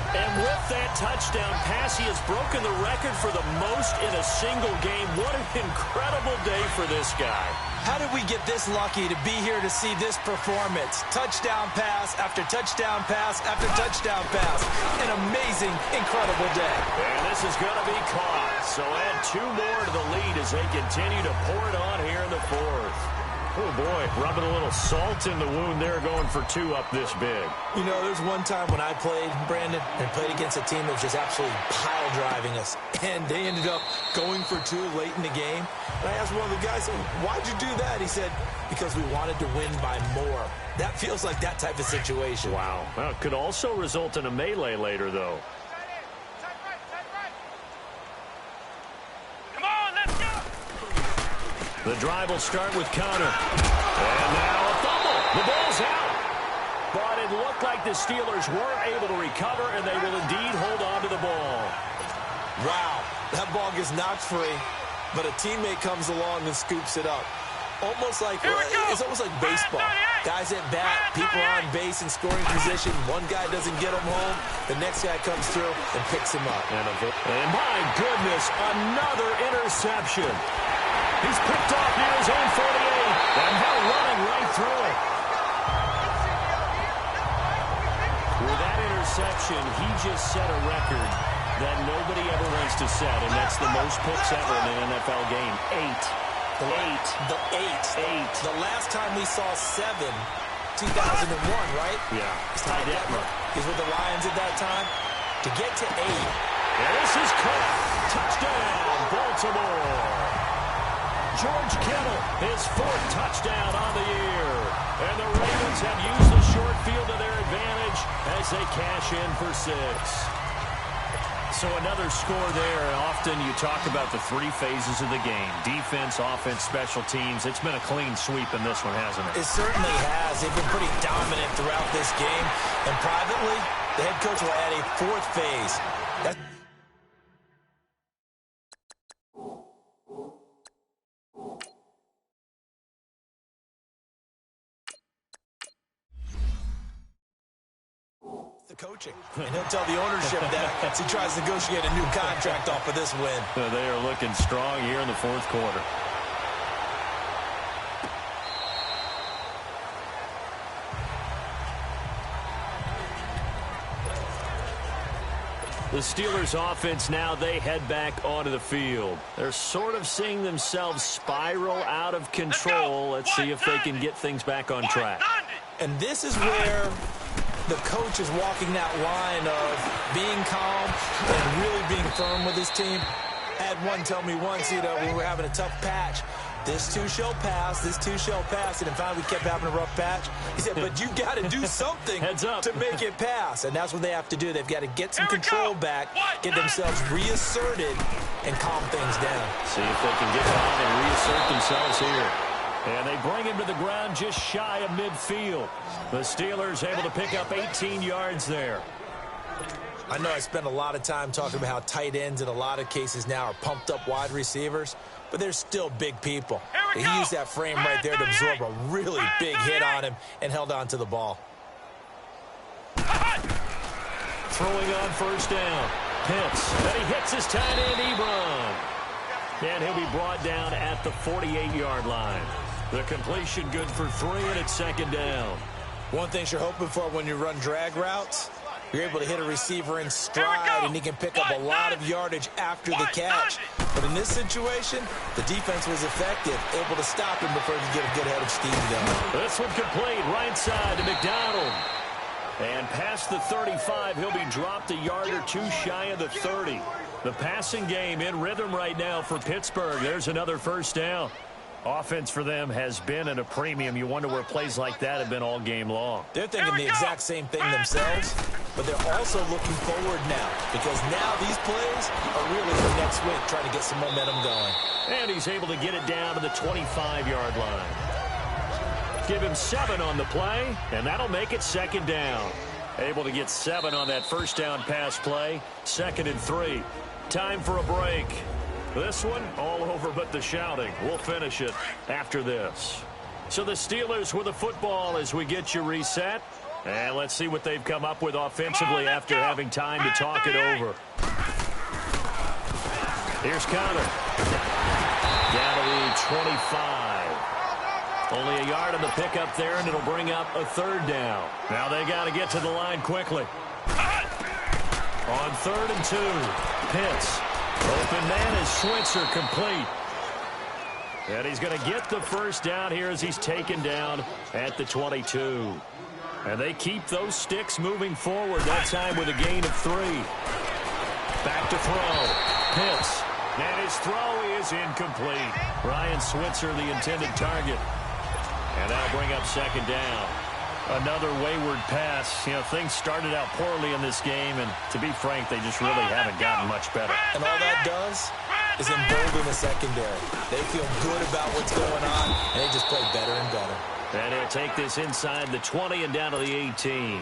And with that touchdown pass, he has broken the record for the most in a single game. What an incredible day for this guy. How did we get this lucky to be here to see this performance? Touchdown pass after touchdown pass after touchdown pass. An amazing, incredible day. And this is going to be caught. So add 2 more to the lead as they continue to pour it on here in the fourth. Oh, boy, rubbing a little salt in the wound there, going for 2 up this big. You know, there's one time when I played, Brandon, and played against a team that was just absolutely pile driving us. And they ended up going for 2 late in the game. And I asked one of the guys, why'd you do that? He said, because we wanted to win by more. That feels like that type of situation. Wow. Well, it could also result in a melee later, though. The drive will start with Connor. And now a fumble. The ball's out. But it looked like the Steelers weren't able to recover, and they will indeed hold on to the ball. Wow, that ball gets knocked free, but a teammate comes along and scoops it up. Almost like, it's almost like baseball. Guys at bat, people on base in scoring position. One guy doesn't get him home. The next guy comes through and picks him up. And my goodness, another interception. He's picked off near his own 48, and they're running right through it. With that interception, he just set a record that nobody ever wants to set, and that's the most picks ever in an NFL game. 8. 8. The last time we saw 7, 2001, right? Yeah. Ty Detmer. He's with the Lions at that time. To get to 8. And this is caught. Touchdown, Baltimore. George Kittle, his 4th touchdown on the year. And the Ravens have used the short field to their advantage as they cash in for 6. So another score there. Often you talk about the 3 phases of the game. Defense, offense, special teams. It's been a clean sweep in this one, hasn't it? It certainly has. They've been pretty dominant throughout this game. And privately, the head coach will add a 4th phase. The coaching. And he'll tell the ownership that as he tries to negotiate a new contract off of this win. They are looking strong here in the 4th quarter. The Steelers offense now, they head back onto the field. They're sort of seeing themselves spiral out of control. Let's see if they can get things back on track. And this is where the coach is walking that line of being calm and really being firm with his team. I had one tell me once, you know, when we were having a tough patch, this too shall pass, this too shall pass. And finally we kept having a rough patch. He said, but you got to do something to make it pass. And that's what they have to do. They've got to get some control back, get themselves reasserted, and calm things down. See if they can get on and reassert themselves here. And they bring him to the ground just shy of midfield. The Steelers able to pick up 18 yards there. I know I spend a lot of time talking about how tight ends in a lot of cases now are pumped up wide receivers, but they're still big people. He used that frame right there to absorb a really big hit on him and held on to the ball. Throwing on 1st down. Pitts. And he hits his tight end, Ebron. And he'll be brought down at the 48-yard line. The completion good for 3, and it's 2nd down. One thing you're hoping for when you run drag routes, you're able to hit a receiver in stride, and he can pick up a lot of yardage after the catch. But in this situation, the defense was effective, able to stop him before he could get a good head of steam going. This one complete, right side to McDonald. And past the 35, he'll be dropped a yard or 2 shy of the 30. The passing game in rhythm right now for Pittsburgh. There's another 1st down. Offense for them has been at a premium. You wonder where plays like that have been all game long. They're thinking the exact same thing themselves. but they're also looking forward now because now these plays are really for next week, trying to get some momentum going. And he's able to get it down to the 25-yard line. Give him 7 on the play, and that'll make it second down. Able to get 7 on that first down pass play. 2nd and 3. Time for a break. This one all over but the shouting. We'll finish it after this. So the Steelers with the football as we get you reset. And let's see what they've come up with offensively after having time to talk it over. Here's Connor. Down to the 25. Only a yard on the pickup there, and it'll bring up a 3rd down. Now they got to get to the line quickly. On 3rd and 2. Pitts. Open man is Switzer, complete. And he's going to get the first down here as he's taken down at the 22. And they keep those sticks moving forward, that time with a gain of 3. Back to throw. Pitts. And his throw is incomplete. Ryan Switzer, the intended target. And that'll bring up 2nd down. Another wayward pass. You know, things started out poorly in this game, and to be frank, they just really haven't gotten much better. And all that does is embolden the secondary. They feel good about what's going on, and they just play better and better. And he'll take this inside the 20 and down to the 18.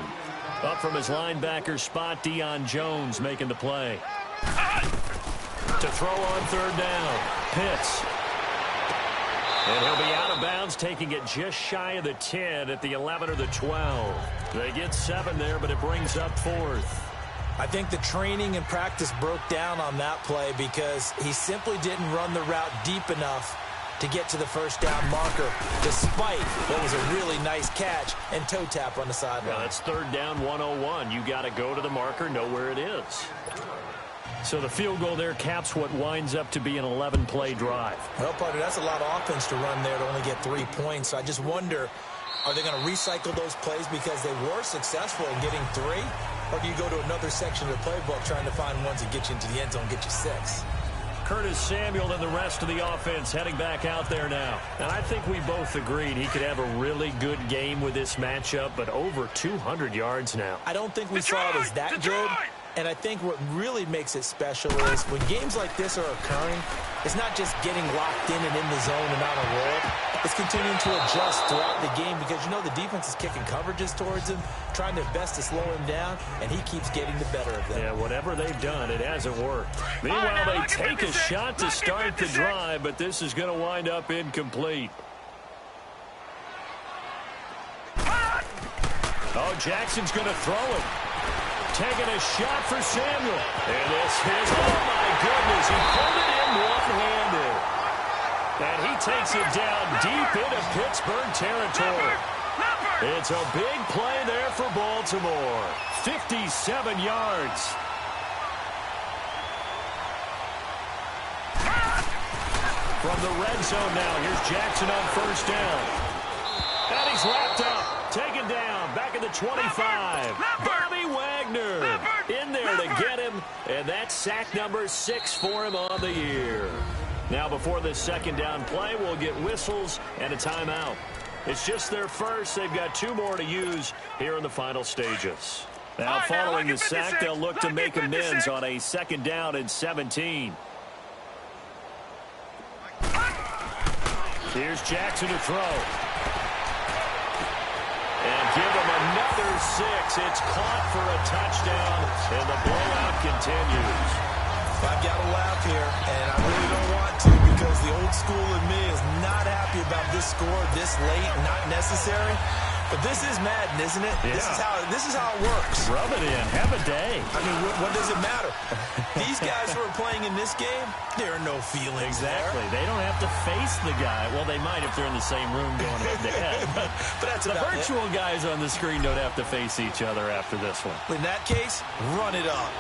Up from his linebacker spot, Deion Jones making the play. To throw on 3rd down. Pitts. And he'll be out of bounds, taking it just shy of the 10 at the 11 or the 12. They get 7 there, but it brings up 4th. I think the training and practice broke down on that play because he simply didn't run the route deep enough to get to the first down marker, despite what was a really nice catch and toe tap on the sideline. Now that's 3rd down 101. You got to go to the marker, know where it is. So the field goal there caps what winds up to be an 11-play drive. Well, partner, that's a lot of offense to run there to only get 3 points. So I just wonder, are they going to recycle those plays because they were successful in getting 3? Or do you go to another section of the playbook trying to find ones that get you into the end zone, get you 6? Curtis Samuel and the rest of the offense heading back out there now. And I think we both agreed he could have a really good game with this matchup, but over 200 yards now. I don't think we saw it as that good. And I think what really makes it special is when games like this are occurring, it's not just getting locked in and in the zone and on a roll. It's continuing to adjust throughout the game because, you know, the defense is kicking coverages towards him, trying their best to slow him down, and he keeps getting the better of them. Yeah, whatever they've done, it hasn't worked. Meanwhile, they take a shot to start the drive, but this is going to wind up incomplete. Oh, Jackson's going to throw it. Taking a shot for Samuel. And this is, oh my goodness, he pulled it in one-handed. And he takes it down deep into Pittsburgh territory. It's a big play there for Baltimore. 57 yards. From the red zone now, here's Jackson on 1st down. And he's wrapped up. Taken down, back at the 25. Bobby Wagner in there to get him, and that's sack number 6 for him on the year. Now before this 2nd down play, we'll get whistles and a timeout. It's just their first. They've got 2 more to use here in the final stages. Now following the sack, they'll look to make amends on a 2nd down and 17. Here's Jackson to throw. And give him another 6. It's caught for a touchdown, and the blowout continues. I've got to laugh here, and I really don't want to because the old school in me is not happy about this score this late, not necessary. But this is Madden, isn't it? Yeah. This is how it works. Rub it in. Have a day. I mean, what does it matter? These guys who are playing in this game, there are no feelings Exactly. there. They don't have to face the guy. Well, they might if they're in the same room going head to head. But that's the about virtual guys on the screen don't have to face each other after this one. In that case, run it up.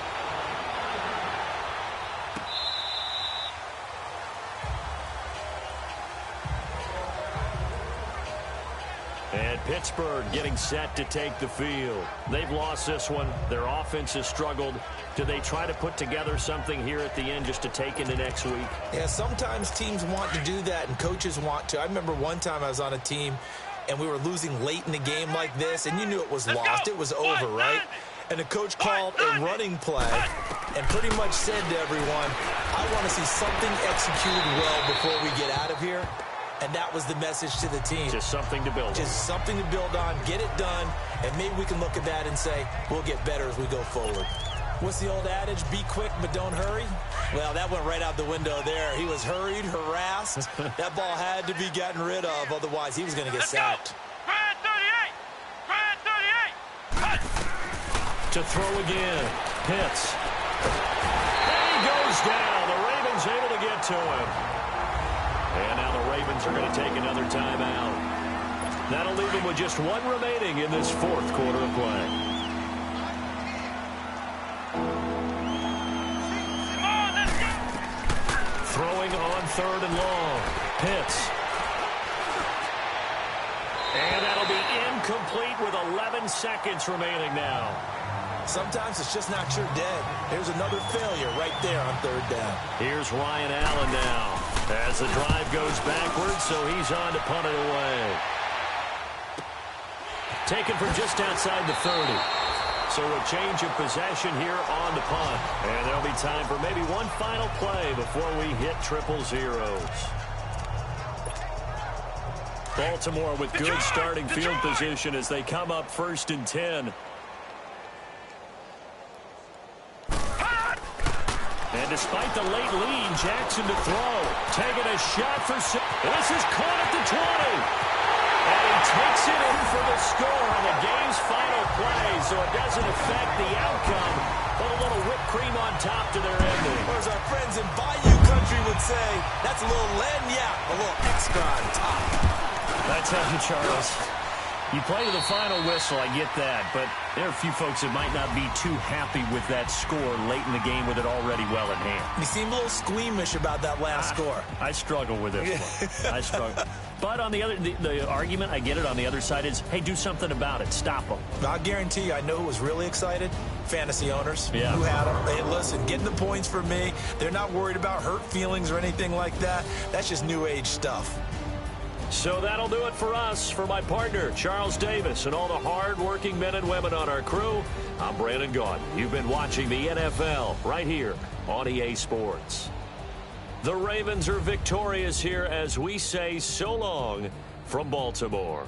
And Pittsburgh getting set to take the field. They've lost this one. Their offense has struggled. Do they try to put together something here at the end just to take into next week? Yeah, sometimes teams want to do that and coaches want to. I remember one time I was on a team and we were losing late in the game like this, and you knew it was lost. It was over, right? And the coach called a running play and pretty much said to everyone, I want to see something executed well before we get out of here. And that was the message to the team. Just something to build on. Just something to build on, get it done, and maybe we can look at that and say, we'll get better as we go forward. What's the old adage? Be quick, but don't hurry? Well, that went right out the window there. He was hurried, harassed. That ball had to be gotten rid of, otherwise he was going to get sacked. To throw again. Pitts. And he goes down. The Ravens able to get to him. And now the Ravens are going to take another timeout. That'll leave them with just one remaining in this fourth quarter of play. Throwing on 3rd and long. Pitts. And that'll be incomplete with 11 seconds remaining now. Sometimes it's just not your day. Here's another failure right there on 3rd down. Here's Ryan Allen now. As the drive goes backwards, so he's on to punt it away. Taken from just outside the 30. So a change of possession here on the punt. And there'll be time for maybe one final play before we hit 000. Baltimore with good starting field position as they come up 1st and 10. And despite the late lead, Jackson to throw. Taking a shot for six. This is caught at the 20. And he takes it in for the score on the game's final play, so it doesn't affect the outcome, but a little whipped cream on top to their ending. Or as our friends in Bayou Country would say, that's a little lagniappe, a little extra on top. That's how you, Charles. You play to the final whistle, I get that, but there are a few folks that might not be too happy with that score late in the game with it already well in hand. You seem a little squeamish about that last score. I struggle with this one. I struggle. But on the other, the argument, I get it, on the other side is, hey, do something about it. Stop them. I guarantee you, I know who was really excited. Fantasy owners who had them. Hey, listen, getting the points for me. They're not worried about hurt feelings or anything like that. That's just new age stuff. So that'll do it for us. For my partner, Charles Davis, and all the hard-working men and women on our crew, I'm Brandon Gaudin. You've been watching the NFL right here on EA Sports. The Ravens are victorious here as we say so long from Baltimore.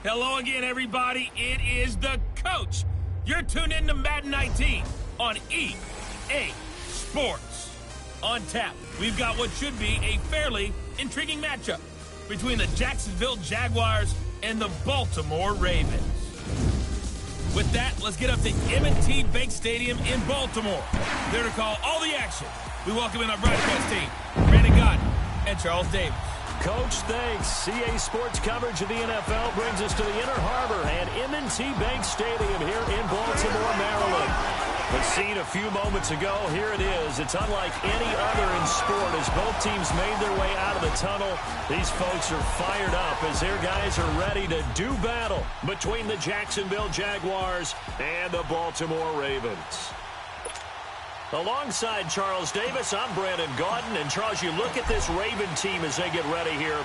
Hello again, everybody. It is the coach. You're tuned in to Madden 19 on EA Sports. On tap, we've got what should be a fairly intriguing matchup between the Jacksonville Jaguars and the Baltimore Ravens. With that, let's get up to M&T Bank Stadium in Baltimore. There to call all the action, we welcome in our broadcast team, Brandon Gott and Charles Davis. Coach, thanks. CA Sports coverage of the NFL brings us to the Inner Harbor and M&T Bank Stadium here in Baltimore, Maryland. The scene a few moments ago, here it is. It's unlike any other in sport as both teams made their way out of the tunnel. These folks are fired up as their guys are ready to do battle between the Jacksonville Jaguars and the Baltimore Ravens. Alongside Charles Davis, I'm Brandon Gaudin. And Charles, you look at this Raven team as they get ready here.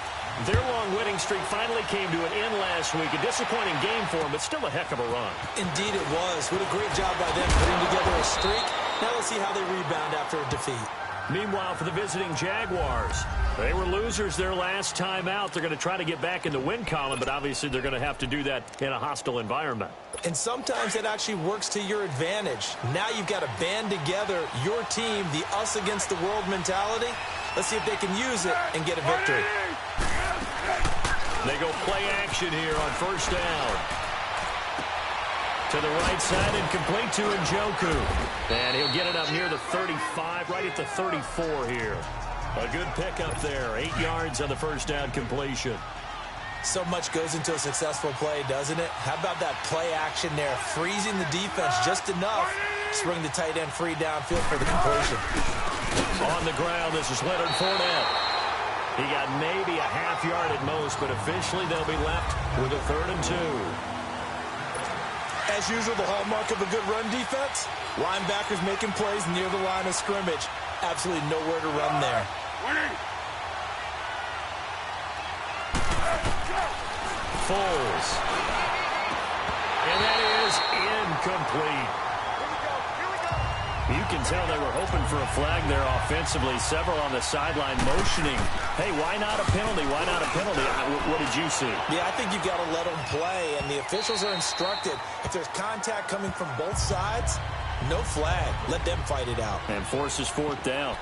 Their long winning streak finally came to an end last week. A disappointing game for them, but still a heck of a run. Indeed it was. What a great job by them putting together a streak. Now let's see how they rebound after a defeat. Meanwhile, for the visiting Jaguars, they were losers their last time out. They're going to try to get back in the win column, but obviously they're going to have to do that in a hostile environment. And sometimes it actually works to your advantage. Now you've got to band together your team, the us against the world mentality. Let's see if they can use it and get a victory. They go play action here on first down. To the right side and complete to Njoku. And he'll get it up near the 35, right at the 34 here. A good pickup there. 8 yards on the first down completion. So much goes into a successful play, doesn't it? How about that play action there? Freezing the defense just enough to bring the tight end free downfield for the completion. On the ground, this is Leonard Fournette. He got maybe a half yard at most, but officially they'll be left with a 3rd and 2. As usual, the hallmark of a good run defense, linebackers making plays near the line of scrimmage. Absolutely nowhere to run there. Foles. And that is incomplete. You can tell they were hoping for a flag there offensively. Several on the sideline motioning. Hey, why not a penalty? Why not a penalty? What did you see? Yeah, I think you've got to let them play, and the officials are instructed. If there's contact coming from both sides, no flag. Let them fight it out. And forces 4th down.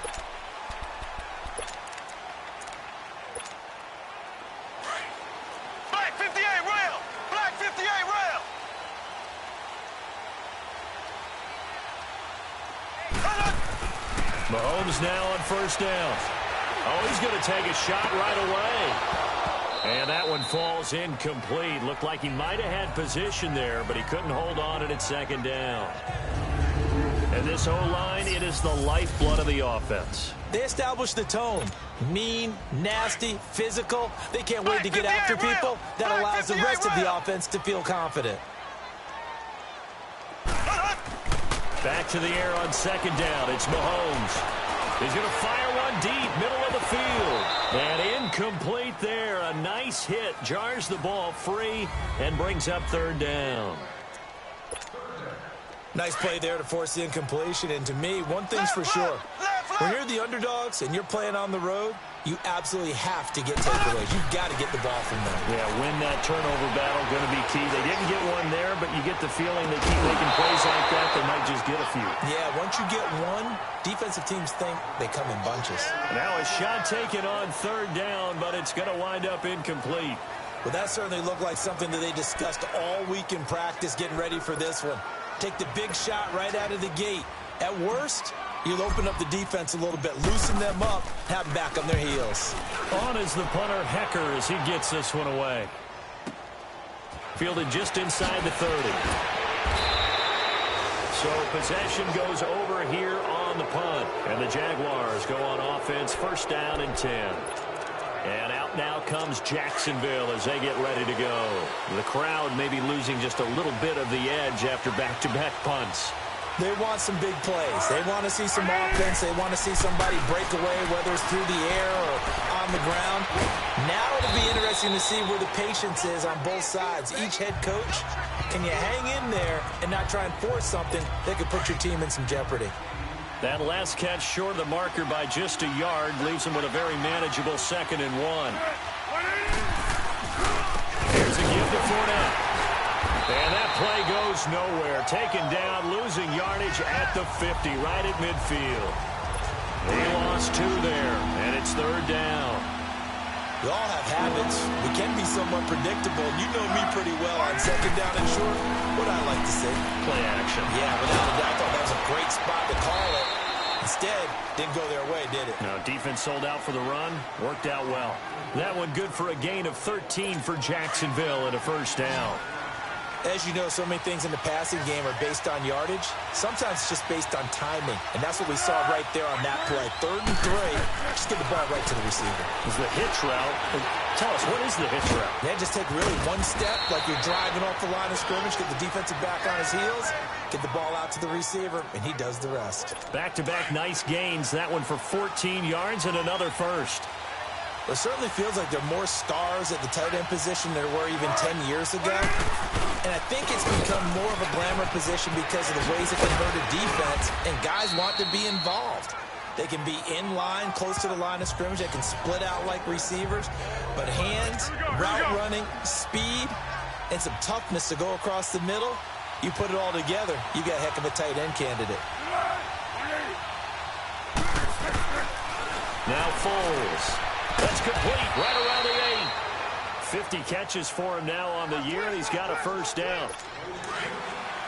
Black 58 rail! Black 58 rail! Mahomes now on first down. Oh, he's going to take a shot right away. And that one falls incomplete. Looked like he might have had position there, but he couldn't hold on it at 2nd down. And this O-line, it is the lifeblood of the offense. They establish the tone. Mean, nasty, physical. They can't wait to get after people. That allows the rest of the offense to feel confident. Back to the air on 2nd down. It's Mahomes. He's going to fire one deep, middle of the field. And incomplete there. A nice hit. Jars the ball free and brings up 3rd down. Nice play there to force the incompletion. And to me, one thing's for sure. When you're the underdogs and you're playing on the road, you absolutely have to get takeaways. You've got to get the ball from them. Yeah, win that turnover battle, going to be key. They didn't get one there, but you get the feeling they keep making plays like that, they might just get a few. Yeah, once you get one, defensive teams think they come in bunches. Now a shot taken on 3rd down, but it's going to wind up incomplete. Well, that certainly looked like something that they discussed all week in practice getting ready for this one. Take the big shot right out of the gate. At worst, you'll open up the defense a little bit, loosen them up, have them back on their heels. On is the punter, Hecker, as he gets this one away. Fielded just inside the 30. So possession goes over here on the punt. And the Jaguars go on offense, 1st down and 10. And out now comes Jacksonville as they get ready to go. The crowd maybe losing just a little bit of the edge after back-to-back punts. They want some big plays. They want to see some offense. They want to see somebody break away, whether it's through the air or on the ground. Now it'll be interesting to see where the patience is on both sides. Each head coach, can you hang in there and not try and force something that could put your team in some jeopardy? That last catch short of the marker by just a yard leaves him with a very manageable 2nd and 1. Here's a give to Fournette. And that play goes nowhere. Taken down, losing yardage at the 50, right at midfield. He lost 2 there, and it's 3rd down. We all have habits. We can be somewhat predictable. You know me pretty well on 2nd down and short. What I like to say? Play action. Yeah, without a doubt, I thought that was a great spot to call it. Instead, didn't go their way, did it? No, defense sold out for the run. Worked out well. That one good for a gain of 13 for Jacksonville and a 1st down. As you know, so many things in the passing game are based on yardage. Sometimes it's just based on timing. And that's what we saw right there on that play. 3rd and 3. Just get the ball right to the receiver. It was the hitch route. Tell us, what is the hitch route? Yeah, just take really one step like you're driving off the line of scrimmage, get the defensive back on his heels, get the ball out to the receiver, and he does the rest. Back-to-back nice gains. That one for 14 yards and another 1st. It certainly feels like there are more stars at the tight end position than there were even 10 years ago. And I think it's become more of a glamour position because of the ways it can hurt a defense, and guys want to be involved. They can be in line, close to the line of scrimmage. They can split out like receivers. But hands, route running, speed, and some toughness to go across the middle, you put it all together, you got a heck of a tight end candidate. Now Foles. That's complete right around the 8. 50 catches for him now on the year, and he's got a 1st down.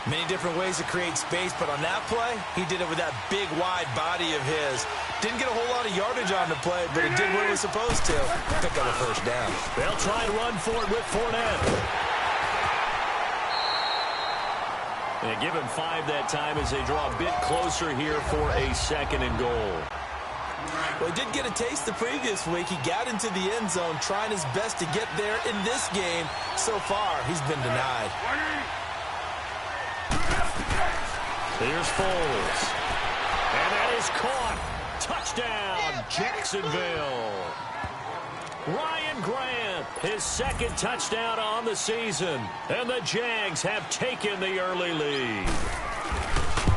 Many different ways to create space, but on that play, he did it with that big, wide body of his. Didn't get a whole lot of yardage on the play, but it did what it was supposed to. Pick up a 1st down. They'll try and run for it with Fournette. They give him 5 that time as they draw a bit closer here for a 2nd and goal. Well, he did get a taste the previous week. He got into the end zone, trying his best to get there in this game. So far, he's been denied. Here's Foles. And that is caught. Touchdown, Jacksonville. Ryan Grant, his 2nd touchdown on the season. And the Jags have taken the early lead.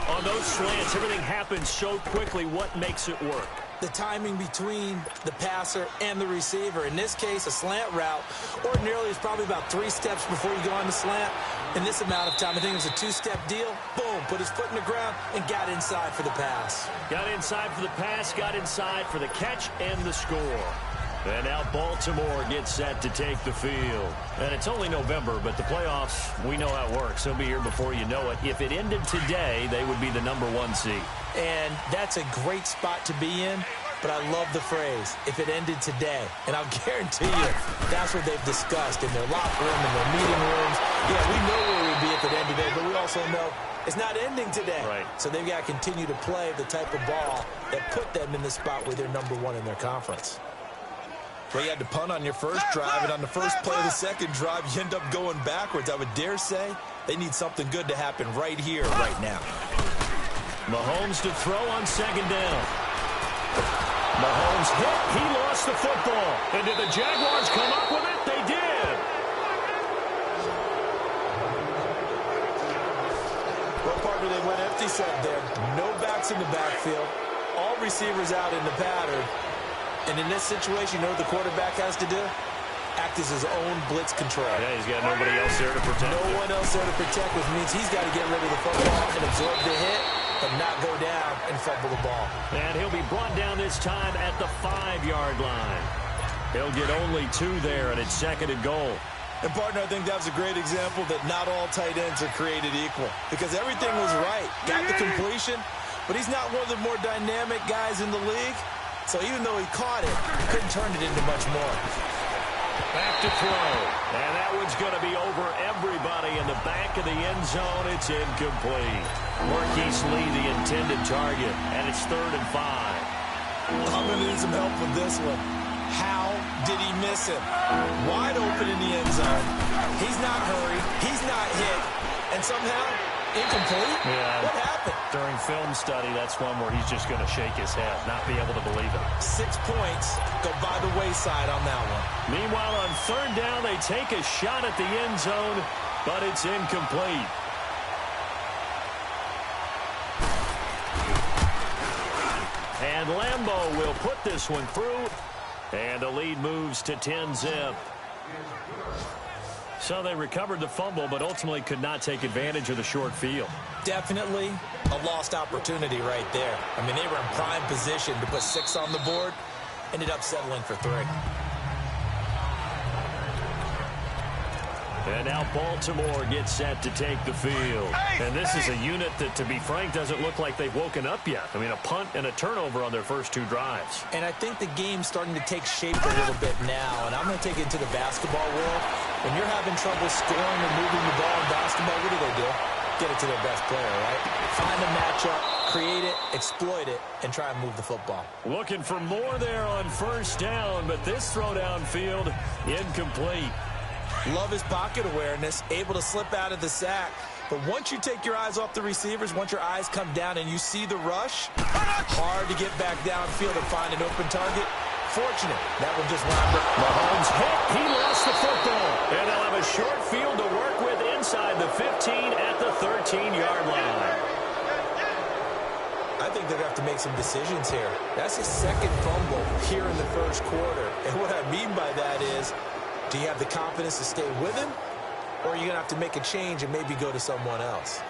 On those slants, everything happens so quickly. What makes it work? The timing between the passer and the receiver. In this case, a slant route ordinarily is probably about 3 steps before you go on the slant. In this amount of time, I think it was a 2-step deal. Boom, put his foot in the ground and got inside for the pass. Got inside for the pass, got inside for the catch and the score. And now Baltimore gets set to take the field. And it's only November, but the playoffs, we know how it works. They'll be here before you know it. If it ended today, they would be the #1 seed. And that's a great spot to be in, but I love the phrase, if it ended today. And I'll guarantee you, that's what they've discussed in their locker room, in their meeting rooms. Yeah, we know where we'd be if it ended today, but we also know it's not ending today. Right. So they've got to continue to play the type of ball that put them in the spot where they're #1 in their conference. Well, you had to punt on your first drive, and on the first play of the second drive, you end up going backwards. I would dare say they need something good to happen right here, right now. Mahomes to throw on 2nd down. Mahomes hit. He lost the football. And did the Jaguars come up with it? They did. Well, partner, they went empty set there. No backs in the backfield. All receivers out in the pattern. And in this situation, you know what the quarterback has to do? Act as his own blitz control. Yeah, he's got nobody else there to protect. No one else there to protect, which means he's got to get rid of the football and absorb the hit, but not go down and fumble the ball. And he'll be brought down this time at the 5-yard line. He'll get only 2 there, and it's 2nd and goal. And, partner, I think that was a great example that not all tight ends are created equal, because everything was right. Got the completion, but he's not one of the more dynamic guys in the league. So even though he caught it, couldn't turn it into much more. Back to throw. And that one's going to be over everybody in the back of the end zone. It's incomplete. Marquise Lee, the intended target, and it's 3rd and 5. I'm going to need some help with this one. How did he miss it? Wide open in the end zone. He's not hurried. He's not hit. And somehow, incomplete? Yeah. What happened? During film study, that's one where he's just going to shake his head, not be able to believe it. 6 points go by the wayside on that one. Meanwhile, on 3rd down, they take a shot at the end zone, but it's incomplete. And Lambeau will put this one through, and the lead moves to 10-zip. So they recovered the fumble, but ultimately could not take advantage of the short field. Definitely a lost opportunity right there. I mean, they were in prime position to put 6 on the board. Ended up settling for 3. And now Baltimore gets set to take the field. And this is a unit that, to be frank, doesn't look like they've woken up yet. I mean, a punt and a turnover on their first 2 drives. And I think the game's starting to take shape a little bit now. And I'm going to take it to the basketball world. When you're having trouble scoring or moving the ball in basketball, what do? Get it to their best player, right? Find a matchup, create it, exploit it, and try and move the football. Looking for more there on first down, but this throw downfield, incomplete. Love his pocket awareness, able to slip out of the sack. But once you take your eyes off the receivers, once your eyes come down and you see the rush, hard to get back downfield and find an open target. Fortunate, that one just wound up. Mahomes hit, he lost the football. And they'll have a short field to work with inside the 15 at the 13-yard line. I think they're going to have to make some decisions here. That's his second fumble here in the first quarter. And what I mean by that is, do you have the confidence to stay with him? Or are you going to have to make a change and maybe go to someone else?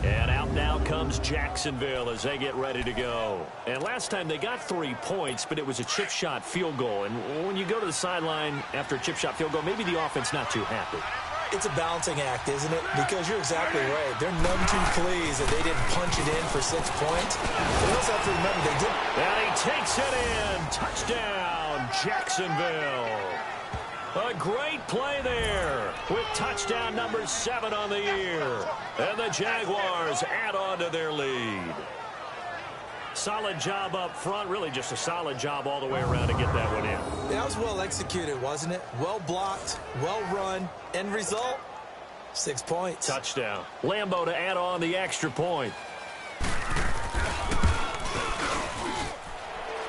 And out now comes Jacksonville as they get ready to go. And last time they got 3 points, but it was a chip shot field goal. And when you go to the sideline after a chip shot field goal, maybe the offense not too happy. It's a balancing act, isn't it? Because you're exactly right. They're none too pleased that they didn't punch it in for 6 points. They also have to remember they did. And he takes it in. Touchdown, Jacksonville. A great play there with touchdown number 7 on the year. And the Jaguars add on to their lead. Solid job up front, really just a solid job all the way around to get that one in. That was well executed, wasn't it? Well blocked, well run. End result, 6 points. Touchdown. Lambeau to add on the extra point.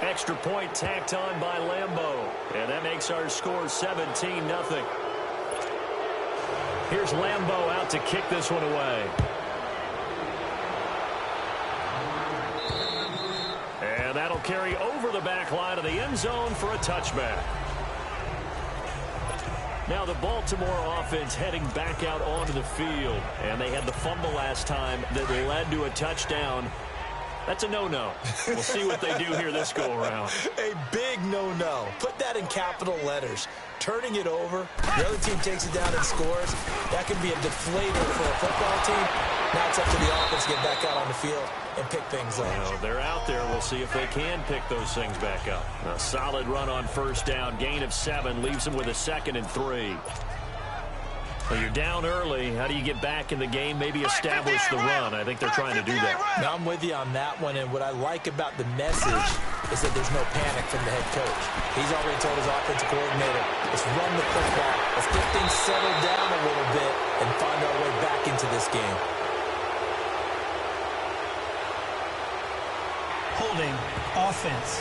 Extra point tacked on by Lambeau. And that makes our score 17-0. Here's Lambeau out to kick this one away. And that'll carry over the back line of the end zone for a touchback. Now the Baltimore offense heading back out onto the field. And they had the fumble last time that led to a touchdown. That's a no-no. We'll see what they do here this go-around. A big no-no. Put that in capital letters. Turning it over, the other team takes it down and scores. That can be a deflator for a football team. Now it's up to the offense to get back out on the field and pick things up. Well, they're out there. We'll see if they can pick those things back up. A solid run on first down. Gain of 7 leaves them with a 2nd and 3. Well, you're down early. How do you get back in the game? Maybe establish the run. I think they're trying to do that. Now, I'm with you on that one, and what I like about the message is that there's no panic from the head coach. He's already told his offensive coordinator, let's run the football. Let's get things settled down a little bit and find our way back into this game. Holding offense.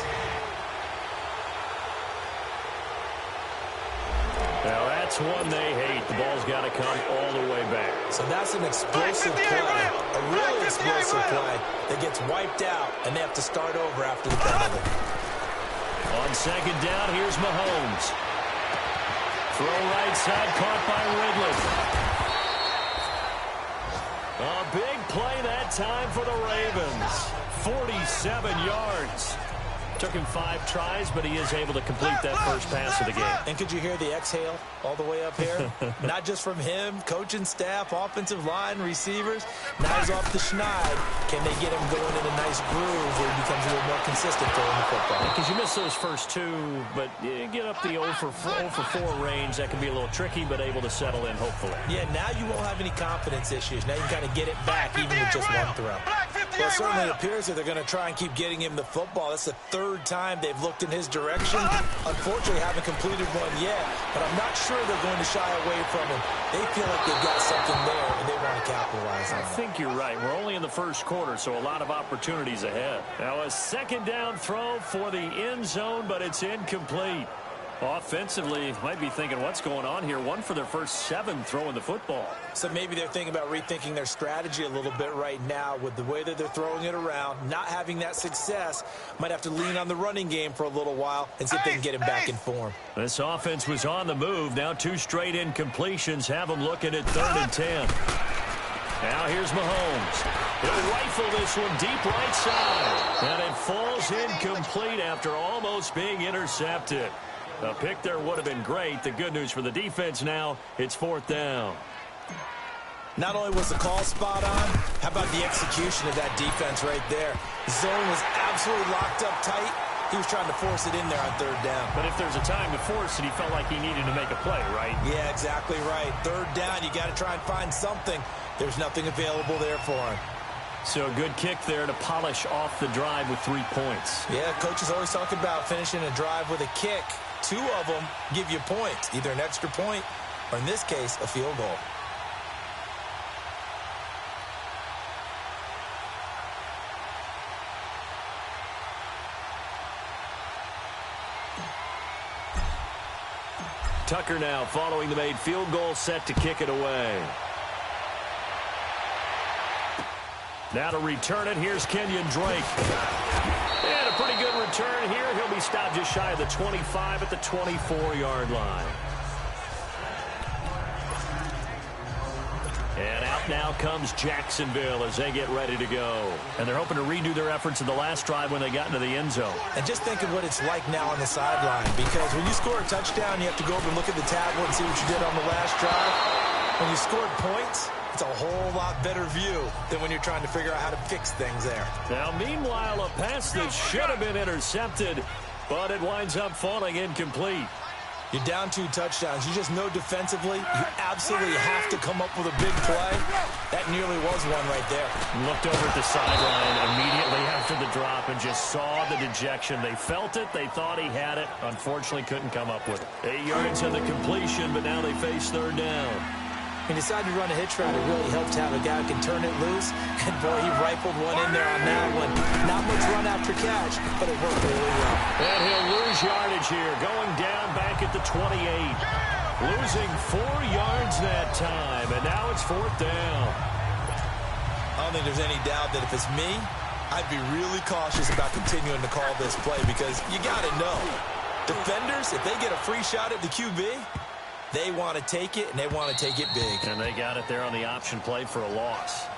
Now, that's one they hate. The ball's got to come all the way back. So that's an explosive play, a really explosive play that gets wiped out, and they have to start over after the penalty. On second down, here's Mahomes. Throw right side, caught by Ridley. A big play that time for the Ravens. 47 yards. Took him 5 tries, but he is able to complete that first pass of the game. And could you hear the exhale all the way up here? Not just from him, coaching staff, offensive line, receivers. Now he's off the schneid. Can they get him going in a nice groove where he becomes a little more consistent throwing the football? Because you miss those first 2, but you get up the 0 for 4 range. That can be a little tricky, but able to settle in, hopefully. Yeah, now you won't have any confidence issues. Now you can kind of get it back even with just one throw. Well, it certainly appears that they're going to try and keep getting him the football. That's the 3rd time they've looked in his direction. Unfortunately, haven't completed one yet, but I'm not sure they're going to shy away from him. They feel like they've got something there, and they want to capitalize on it. I think you're right. We're only in the first quarter, so a lot of opportunities ahead. Now, a second down throw for the end zone, but it's incomplete. Offensively, you might be thinking, what's going on here? 1 for their first 7 throwing the football. So maybe they're thinking about rethinking their strategy a little bit right now with the way that they're throwing it around. Not having that success, might have to lean on the running game for a little while and see if they can get him back in form. This offense was on the move. Now 2 straight incompletions have them looking at 3rd and 10. Now here's Mahomes. He'll rifle this one deep right side. And it falls incomplete after almost being intercepted. A pick there would have been great. The good news for the defense now, it's 4th down. Not only was the call spot on, how about the execution of that defense right there? The zone was absolutely locked up tight. He was trying to force it in there on 3rd down. But if there's a time to force it, he felt like he needed to make a play, right? Yeah, exactly right. 3rd down, you got to try and find something. There's nothing available there for him. So a good kick there to polish off the drive with 3 points. Yeah, coaches always talk about finishing a drive with a kick. 2 of them give you points, either an extra point or, in this case, a field goal. Tucker now following the made field goal, set to kick it away. Now to return it, here's Kenyon Drake. And a pretty good return here. He'll be stopped just shy of the 25 at the 24-yard line. And out now comes Jacksonville as they get ready to go. And they're hoping to redo their efforts in the last drive when they got into the end zone. And just think of what it's like now on the sideline, because when you score a touchdown, you have to go over and look at the tablet and see what you did on the last drive. When you scored points, it's a whole lot better view than when you're trying to figure out how to fix things there. Now, meanwhile, a pass that should have been intercepted, but it winds up falling incomplete. You're down 2 touchdowns. You just know defensively you absolutely have to come up with a big play. That nearly was one right there. Looked over at the sideline immediately after the drop and just saw the dejection. They felt it. They thought he had it. Unfortunately, couldn't come up with it. 8 yards on the completion, but now they face 3rd down. He decided to run a hitch route. It really helped to have a guy who can turn it loose. And, boy, he rifled one in there on that one. Not much run after catch, but it worked really well. And he'll lose yardage here, going down back at the 28. Losing 4 yards that time, and now it's 4th down. I don't think there's any doubt that if it's me, I'd be really cautious about continuing to call this play because you got to know. Defenders, if they get a free shot at the QB, they want to take it, and they want to take it big. And they got it there on the option play for a loss.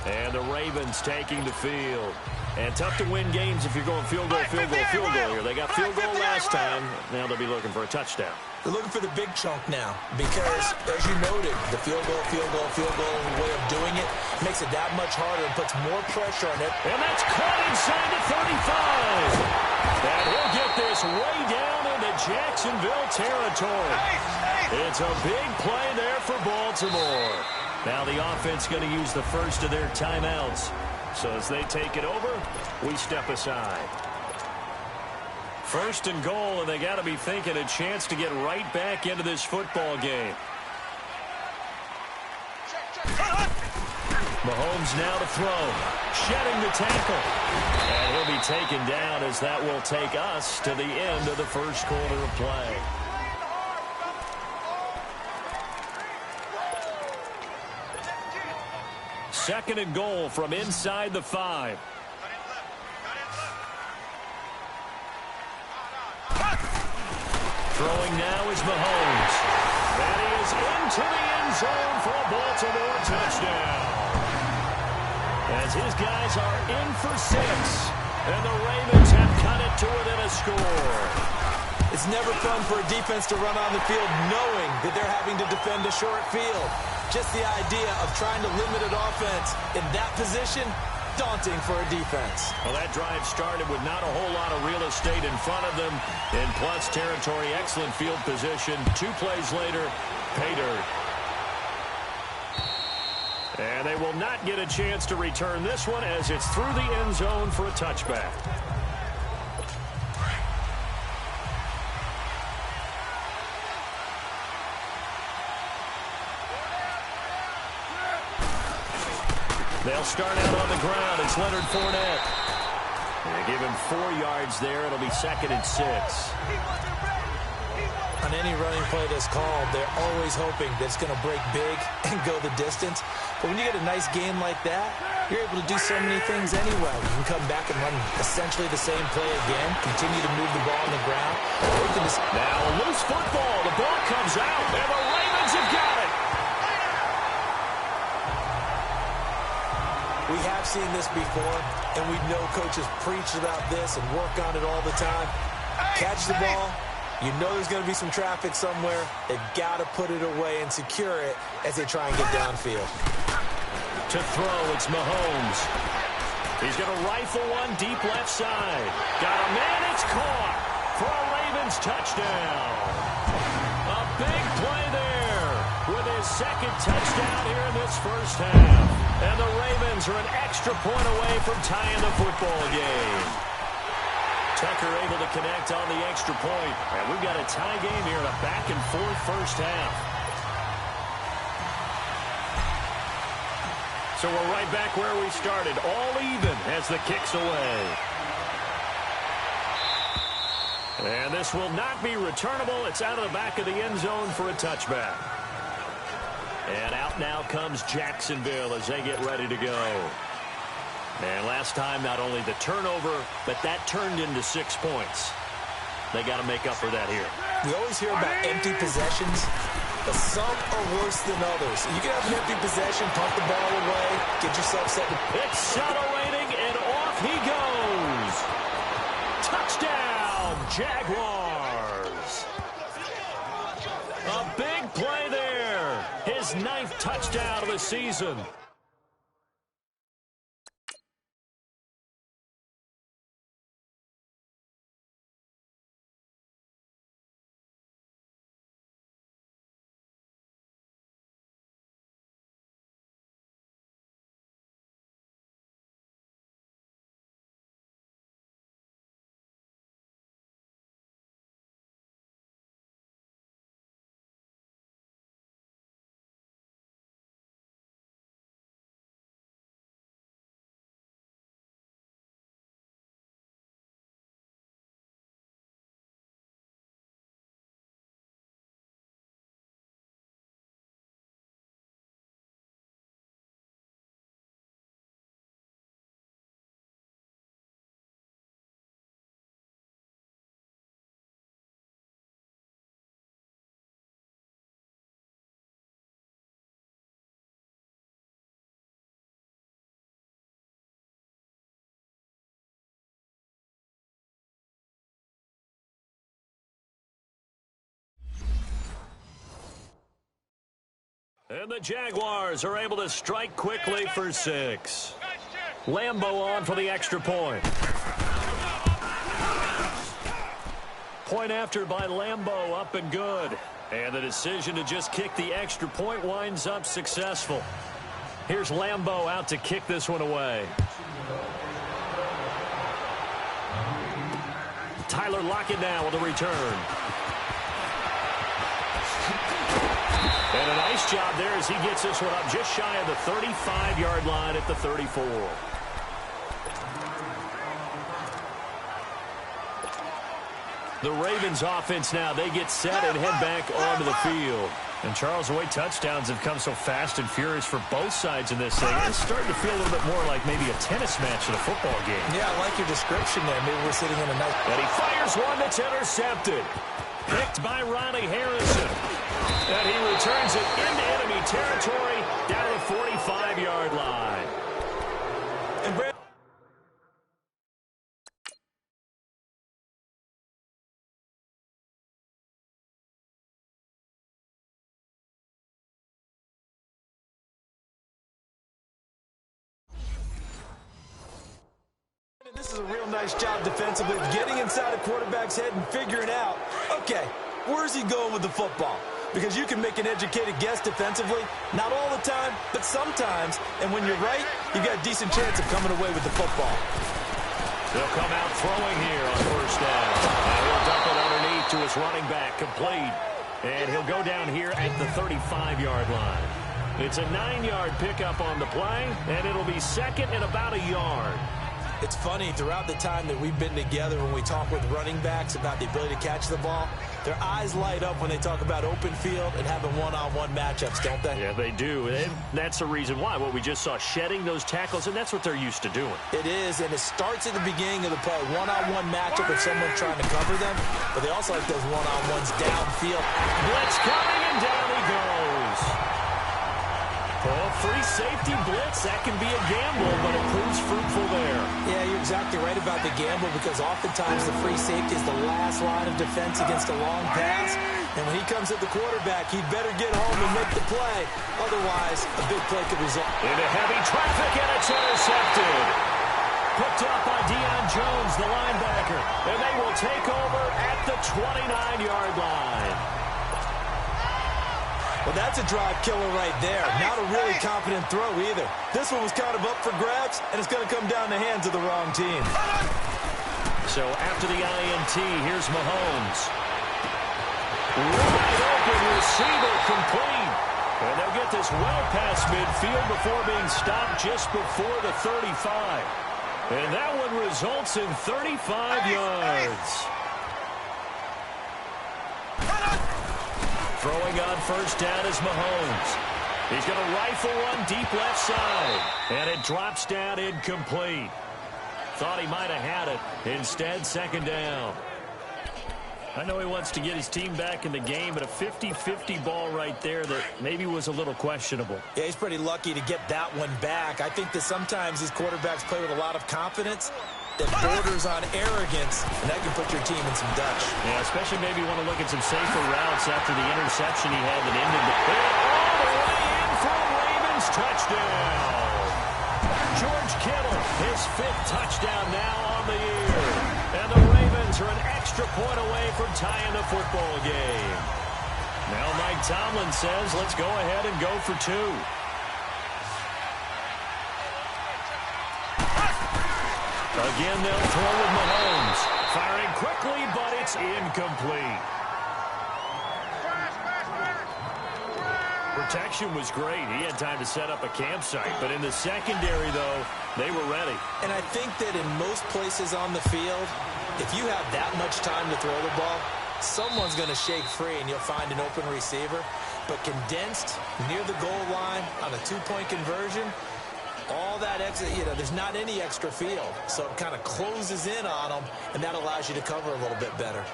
And the Ravens taking the field. And tough to win games if you're going field goal, field goal, field goal here. They got field goal last time. Now they'll be looking for a touchdown. They're looking for the big chunk now because, as you noted, the field goal way of doing it makes it that much harder and puts more pressure on it. And that's caught inside the 35. And he'll get this way down into Jacksonville territory. It's a big play there for Baltimore. Now the offense going to use the first of their timeouts. So as they take it over, we step aside. 1st and goal, and they got to be thinking a chance to get right back into this football game. Mahomes now to throw. Shedding the tackle. And he'll be taken down as that will take us to the end of the first quarter of play. Second and goal from inside the 5. Throwing now is Mahomes. And he is into the end zone for a Baltimore touchdown. As his guys are in for 6. And the Ravens have cut it to within a score. It's never fun for a defense to run on the field knowing that they're having to defend a short field. Just the idea of trying to limit an offense in that position, daunting for a defense. Well, that drive started with not a whole lot of real estate in front of them. In plus territory, excellent field position. 2 plays later, pay dirt. And they will not get a chance to return this one as it's through the end zone for a touchback. They'll start out on the ground. It's Leonard Fournette. They give him 4 yards there. It'll be 2nd and 6. On any running play that's called, they're always hoping that it's going to break big and go the distance. But when you get a nice game like that, you're able to do so many things anyway. You can come back and run essentially the same play again, continue to move the ball on the ground. Now a loose football. The ball comes out, and the Ravens have got it. We have seen this before, and we know coaches preach about this and work on it all the time. Catch the ball. You know there's going to be some traffic somewhere. They've got to put it away and secure it as they try and get downfield. To throw, it's Mahomes. He's going to rifle one deep left side. Got a man, it's caught for a Ravens touchdown. A big play there with his 2nd touchdown here in this first half. And the Ravens are an extra point away from tying the football game. Tucker able to connect on the extra point. And we've got a tie game here in a back-and-forth first half. So we're right back where we started, all even as the kick's away. And this will not be returnable. It's out of the back of the end zone for a touchback. And out now comes Jacksonville as they get ready to go. And last time, not only the turnover, but that turned into 6 points. They got to make up for that here. We always hear about empty possessions, but some are worse than others. You can have an empty possession, pump the ball away, get yourself set to... Accelerating, and off he goes. Touchdown, Jaguars. A big play there. His 9th touchdown of the season. And the Jaguars are able to strike quickly for 6. Lambeau on for the extra point. Point after by Lambeau, up and good. And the decision to just kick the extra point winds up successful. Here's Lambeau out to kick this one away. Tyler Lockett now with a return. And a nice job there as he gets this one up just shy of the 35-yard line at the 34. The Ravens offense now, they get set and head back onto the field. And Charles, the way touchdowns have come so fast and furious for both sides in this thing, it's starting to feel a little bit more like maybe a tennis match than a football game. Yeah, I like your description there. Maybe we're sitting in a nice... And he fires one that's intercepted. Picked by Ronnie Harrison. And he returns it into enemy territory down the 45-yard line. And Brad, this is a real nice job defensively, getting inside a quarterback's head and figuring out, okay, where's he going with the football? Because you can make an educated guess defensively, not all the time, but sometimes. And when you're right, you've got a decent chance of coming away with the football. They'll come out throwing here on first down. And he'll dump it underneath to his running back, complete. And he'll go down here at the 35-yard line. It's a 9-yard pickup on the play, and it'll be second and about a yard. It's funny, throughout the time that we've been together, when we talk with running backs about the ability to catch the ball, their eyes light up when they talk about open field and having one-on-one matchups, don't they? Yeah, they do. And that's the reason why. What we just saw, shedding those tackles, and that's what they're used to doing. It is, and it starts at the beginning of the play. One-on-one matchup if someone's trying to cover them, but they also like those one-on-ones downfield. Blitz coming, and down he goes. Oh, free safety blitz. That can be a gamble, but it proves fruitful there. Yeah, you're exactly right about the gamble, because oftentimes the free safety is the last line of defense against a long pass. And when he comes at the quarterback, he'd better get home and make the play. Otherwise, a big play could result. Into heavy traffic, and it's intercepted. Picked up by Deion Jones, the linebacker. And they will take over at the 29-yard line. Well, that's a drive killer right there. Not a really confident throw either. This one was kind of up for grabs, and it's going to come down the hands of the wrong team. So after the INT, here's Mahomes. Wide open receiver, complete. And they'll get this well past midfield before being stopped just before the 35. And that one results in 35 yards. Throwing on first down is Mahomes. He's going to rifle one deep left side. And it drops down incomplete. Thought he might have had it. Instead, second down. I know he wants to get his team back in the game, but a 50-50 ball right there that maybe was a little questionable. Yeah, he's pretty lucky to get that one back. I think that sometimes these quarterbacks play with a lot of confidence that borders on arrogance, and that can put your team in some Dutch. Yeah, especially maybe want to look at some safer routes after the interception he had that ended the play. All the way in for a Ravens touchdown. George Kittle, his 5th touchdown now on the year. And the Ravens are an extra point away from tying the football game. Now Mike Tomlin says, let's go ahead and go for 2. Again, they'll throw with Mahomes. Firing quickly, but it's incomplete. Protection was great. He had time to set up a campsite. But in the secondary, though, they were ready. And I think that in most places on the field, if you have that much time to throw the ball, someone's going to shake free and you'll find an open receiver. But condensed near the goal line on a 2-point conversion, all that extra, there's not any extra field. So it kind of closes in on them, and that allows you to cover a little bit better.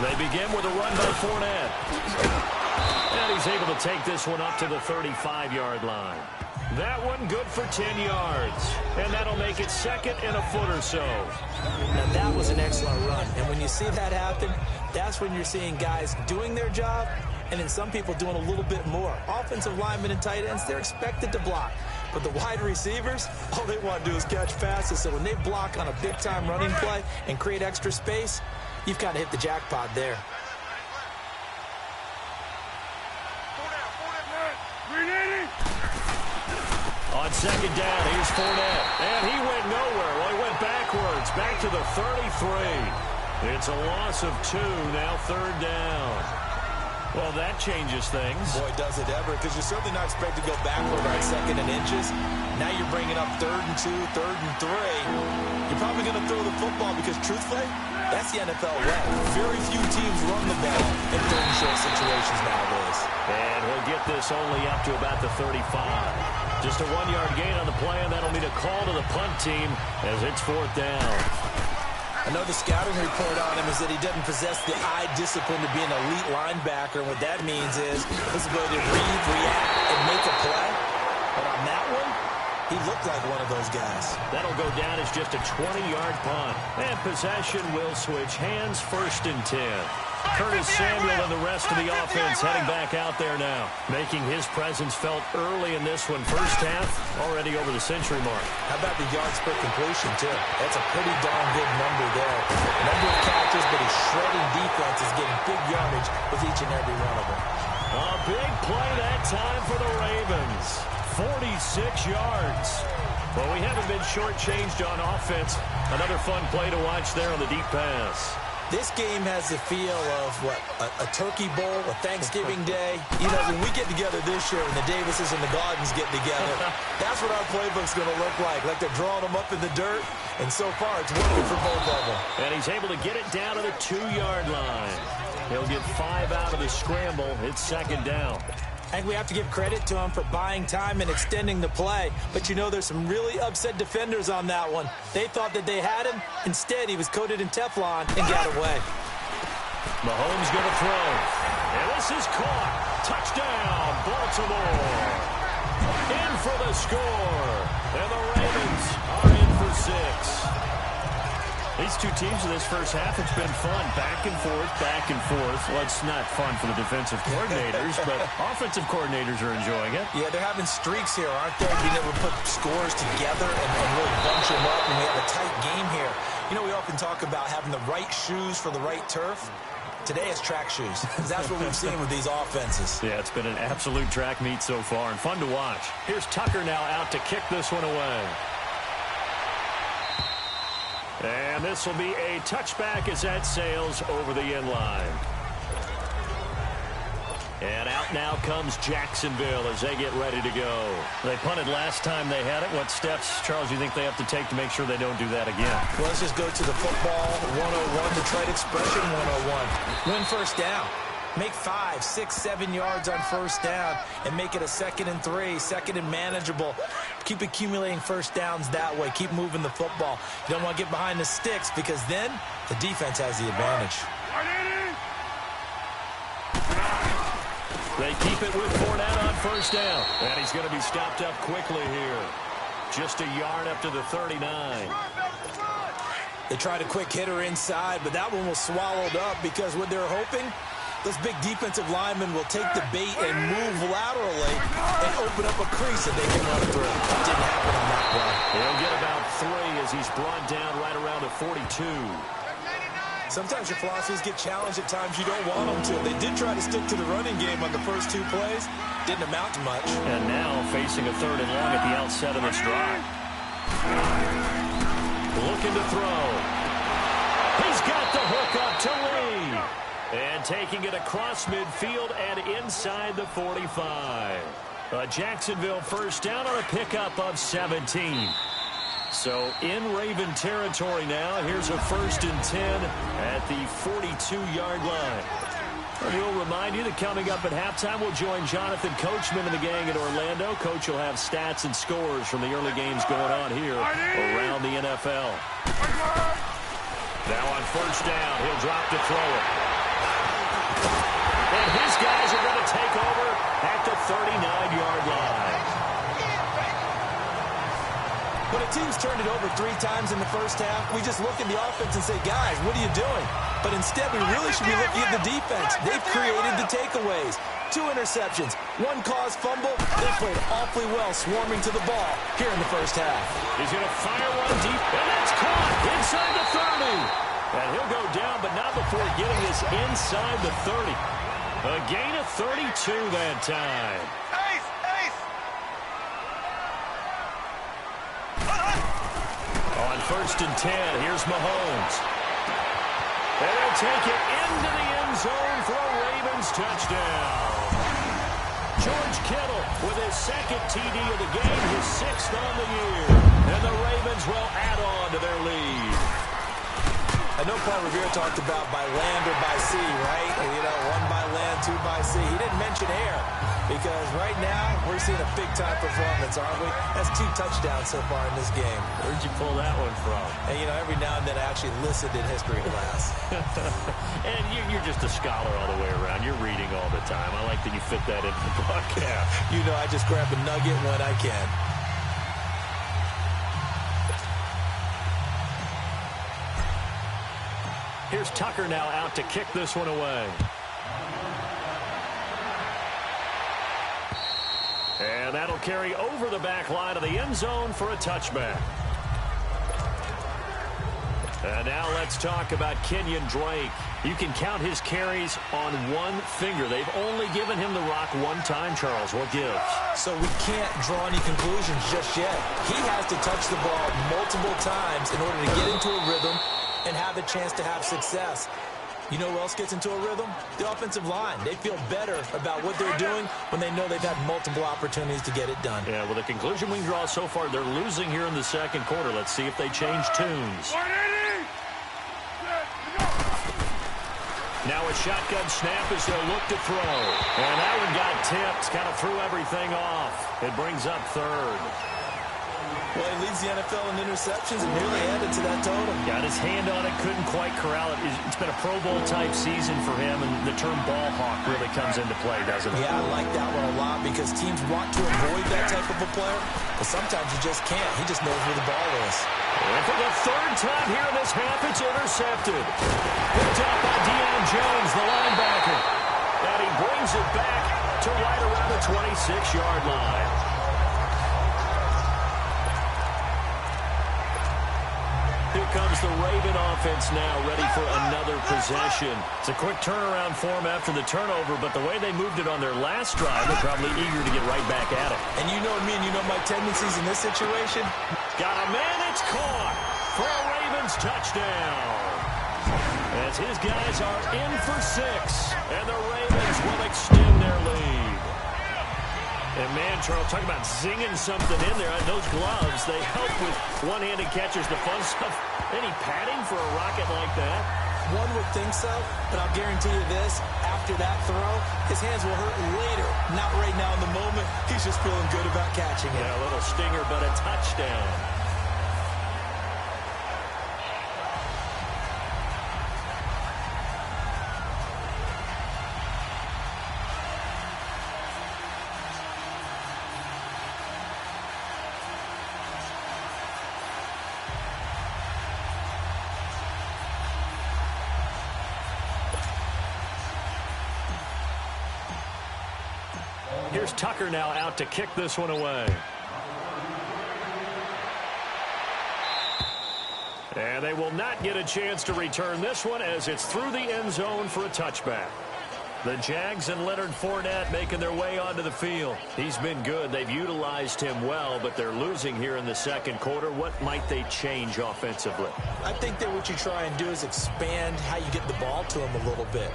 They begin with a run by Fournette. And he's able to take this one up to the 35-yard line. That one good for 10 yards. And that'll make it 2nd and a foot or so. Now, that was an excellent run. And when you see that happen, that's when you're seeing guys doing their job and then some people doing a little bit more. Offensive linemen and tight ends, they're expected to block. But the wide receivers, all they want to do is catch passes. So when they block on a big-time running play and create extra space, you've kind of hit the jackpot there. On second down, here's Fournette. And he went nowhere. Well, he went backwards, back to the 33. It's a loss of 2, now 3rd down. Well, that changes things. Boy, does it ever, because you're certainly not expected to go backward on 2nd and inches. Now you're bringing up 3rd and 2, 3rd and 3. You're probably going to throw the football because, truthfully, that's the NFL way. Very few teams run the ball in 3rd and short situations nowadays. And he'll get this only up to about the 35. Just a 1-yard gain on the play, and that'll mean a call to the punt team as it's 4th down. I know the scouting report on him is that he doesn't possess the eye discipline to be an elite linebacker. And what that means is his ability to read, react, and make a play. But on that one, he looked like one of those guys. That'll go down as just a 20-yard punt. And possession will switch hands, 1st and 10. Curtis Samuel and the rest of the offense heading back out there now, making his presence felt early in this one. First half, already over the century mark. How about the yards per completion, too? That's a pretty darn good number there. Number of catches, but he's shredding defenses, getting big yardage with each and every one of them. A big play that time for the Ravens. 46 yards. Well, we haven't been shortchanged on offense. Another fun play to watch there on the deep pass. This game has the feel of, a Turkey Bowl, a Thanksgiving Day. You know, when we get together this year and the Davises and the Gardens get together, that's what our playbook's going to look like they're drawing them up in the dirt. And so far, it's working for both of them. And he's able to get it down to the 2-yard line. He'll get 5 out of the scramble. It's second down. I think we have to give credit to him for buying time and extending the play. But, you know, there's some really upset defenders on that one. They thought that they had him. Instead, he was coated in Teflon and got away. Mahomes going to throw. And this is caught. Touchdown, Baltimore. In for the score. And the Ravens are in for 6. These two teams in this first half, it's been fun. Back and forth, back and forth. Well, it's not fun for the defensive coordinators, but offensive coordinators are enjoying it. Yeah, they're having streaks here, aren't they? Being able to put scores together and really bunch them up, and we have a tight game here. You know, we often talk about having the right shoes for the right turf. Today it's track shoes. That's what we've seen with these offenses. Yeah, it's been an absolute track meet so far and fun to watch. Here's Tucker now out to kick this one away. And this will be a touchback as that sails over the end line. And out now comes Jacksonville as they get ready to go. They punted last time they had it. What steps, Charles, do you think they have to take to make sure they don't do that again? Well, let's just go to the football 101, Detroit expression 101. Win first down. Make 5, 6, 7 yards on first down and make it a 2nd and 3, 2nd and manageable. Keep accumulating first downs that way. Keep moving the football. You don't want to get behind the sticks because then the defense has the advantage. They keep it with Fournette on first down. And he's going to be stopped up quickly here. Just a yard up to the 39. They tried a quick hitter inside, but that one was swallowed up because what they're hoping, those big defensive linemen will take the bait and move laterally and open up a crease that they can run through. It didn't happen on that one. He'll get about 3 as he's brought down right around the 42. Sometimes your philosophies get challenged at times you don't want them to. They did try to stick to the running game on the first 2 plays. Didn't amount to much. And now facing a 3rd and long at the outset of this drive. Looking to throw. He's got the hook up to Lee. And taking it across midfield and inside the 45. A Jacksonville first down on a pickup of 17. So in Raven territory now. Here's a 1st and 10 at the 42-yard line. And we'll remind you that coming up at halftime, we'll join Jonathan Coachman and the gang in Orlando. Coach will have stats and scores from the early games going on here around the NFL. Now on first down, he'll drop to throw it. And his guys are going to take over at the 39-yard line. When a team's turned it over 3 times in the first half, we just look at the offense and say, guys, what are you doing? But instead, we really should be looking at the defense. They've created the takeaways. 2 interceptions, 1 caused fumble. They played awfully well swarming to the ball here in the first half. He's going to fire one deep, and that's caught inside the 30. And he'll go down, but not before getting this inside the 30. A gain of 32 that time. Ace! Ace! On 1st and 10, here's Mahomes. And he'll take it into the end zone for a Ravens touchdown. George Kittle with his 2nd TD of the game, his 6th on the year. And the Ravens will add on to their lead. I know Paul Revere talked about by land or by sea, right? You know, 1 by land, 2 by sea. He didn't mention air because right now we're seeing a big-time performance, aren't we? That's 2 touchdowns so far in this game. Where'd you pull that one from? And, you know, every now and then I actually listened in history class. And you're just a scholar all the way around. You're reading all the time. I like that you fit that into the broadcast. You know, I just grab a nugget when I can. Here's Tucker now out to kick this one away. And that'll carry over the back line of the end zone for a touchback. And now let's talk about Kenyon Drake. You can count his carries on one finger. They've only given him the rock one time, Charles. What gives? So we can't draw any conclusions just yet. He has to touch the ball multiple times in order to get into a rhythm and have a chance to have success. You know who else gets into a rhythm? The offensive line. They feel better about what they're doing when they know they've had multiple opportunities to get it done. Yeah, well, the conclusion we can draw so far, they're losing here in the second quarter. Let's see if they change tunes. Now a shotgun snap as they'll look to throw. And that one got tipped, kind of threw everything off. It brings up third. Well, he leads the NFL in interceptions and nearly added to that total. Got his hand on it, couldn't quite corral it. It's been a Pro Bowl-type season for him, and the term ball hawk really comes into play, doesn't it? Yeah, I like that one a lot because teams want to avoid that type of a player, but sometimes you just can't. He just knows where the ball is. And for the third time here in this half, it's intercepted. Picked up by Deion Jones, the linebacker. And he brings it back to right around the 26-yard line. Here comes the Raven offense now, ready for another possession. It's a quick turnaround for them after the turnover, but the way they moved it on their last drive, they're probably eager to get right back at it. And you know me and you know my tendencies in this situation. Got a man, it's caught for a Ravens touchdown. As his guys are in for 6, and the Ravens will extend their lead. And, man, Charles, talk about zinging something in there. Those gloves, they help with one-handed catchers, the fun stuff. Any padding for a rocket like that? One would think so, but I'll guarantee you this. After that throw, his hands will hurt later. Not right now in the moment. He's just feeling good about catching it. Yeah, a little stinger, but a touchdown. Here's Tucker now out to kick this one away. And they will not get a chance to return this one as it's through the end zone for a touchback. The Jags and Leonard Fournette making their way onto the field. He's been good. They've utilized him well, but they're losing here in the second quarter. What might they change offensively? I think that what you try and do is expand how you get the ball to him a little bit.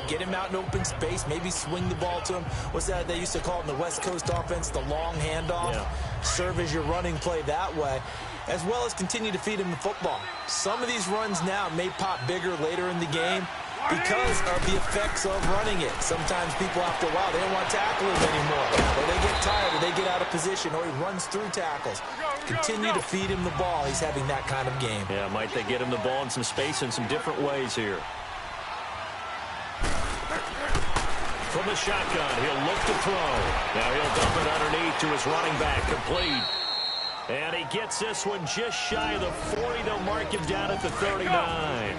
Get him out in open space, maybe swing the ball to him. What's that they used to call it in the West Coast offense, the long handoff? Yeah. Serve as your running play that way, as well as continue to feed him the football. Some of these runs now may pop bigger later in the game because of the effects of running it. Sometimes people, after a while, they don't want to tackle him anymore. Or they get tired, or they get out of position, or he runs through tackles. Continue to feed him the ball. He's having that kind of game. Yeah, might they get him the ball in some space in some different ways here. From the shotgun, he'll look to throw. Now he'll dump it underneath to his running back, complete. And he gets this one just shy of the 40. They'll mark him down at the 39.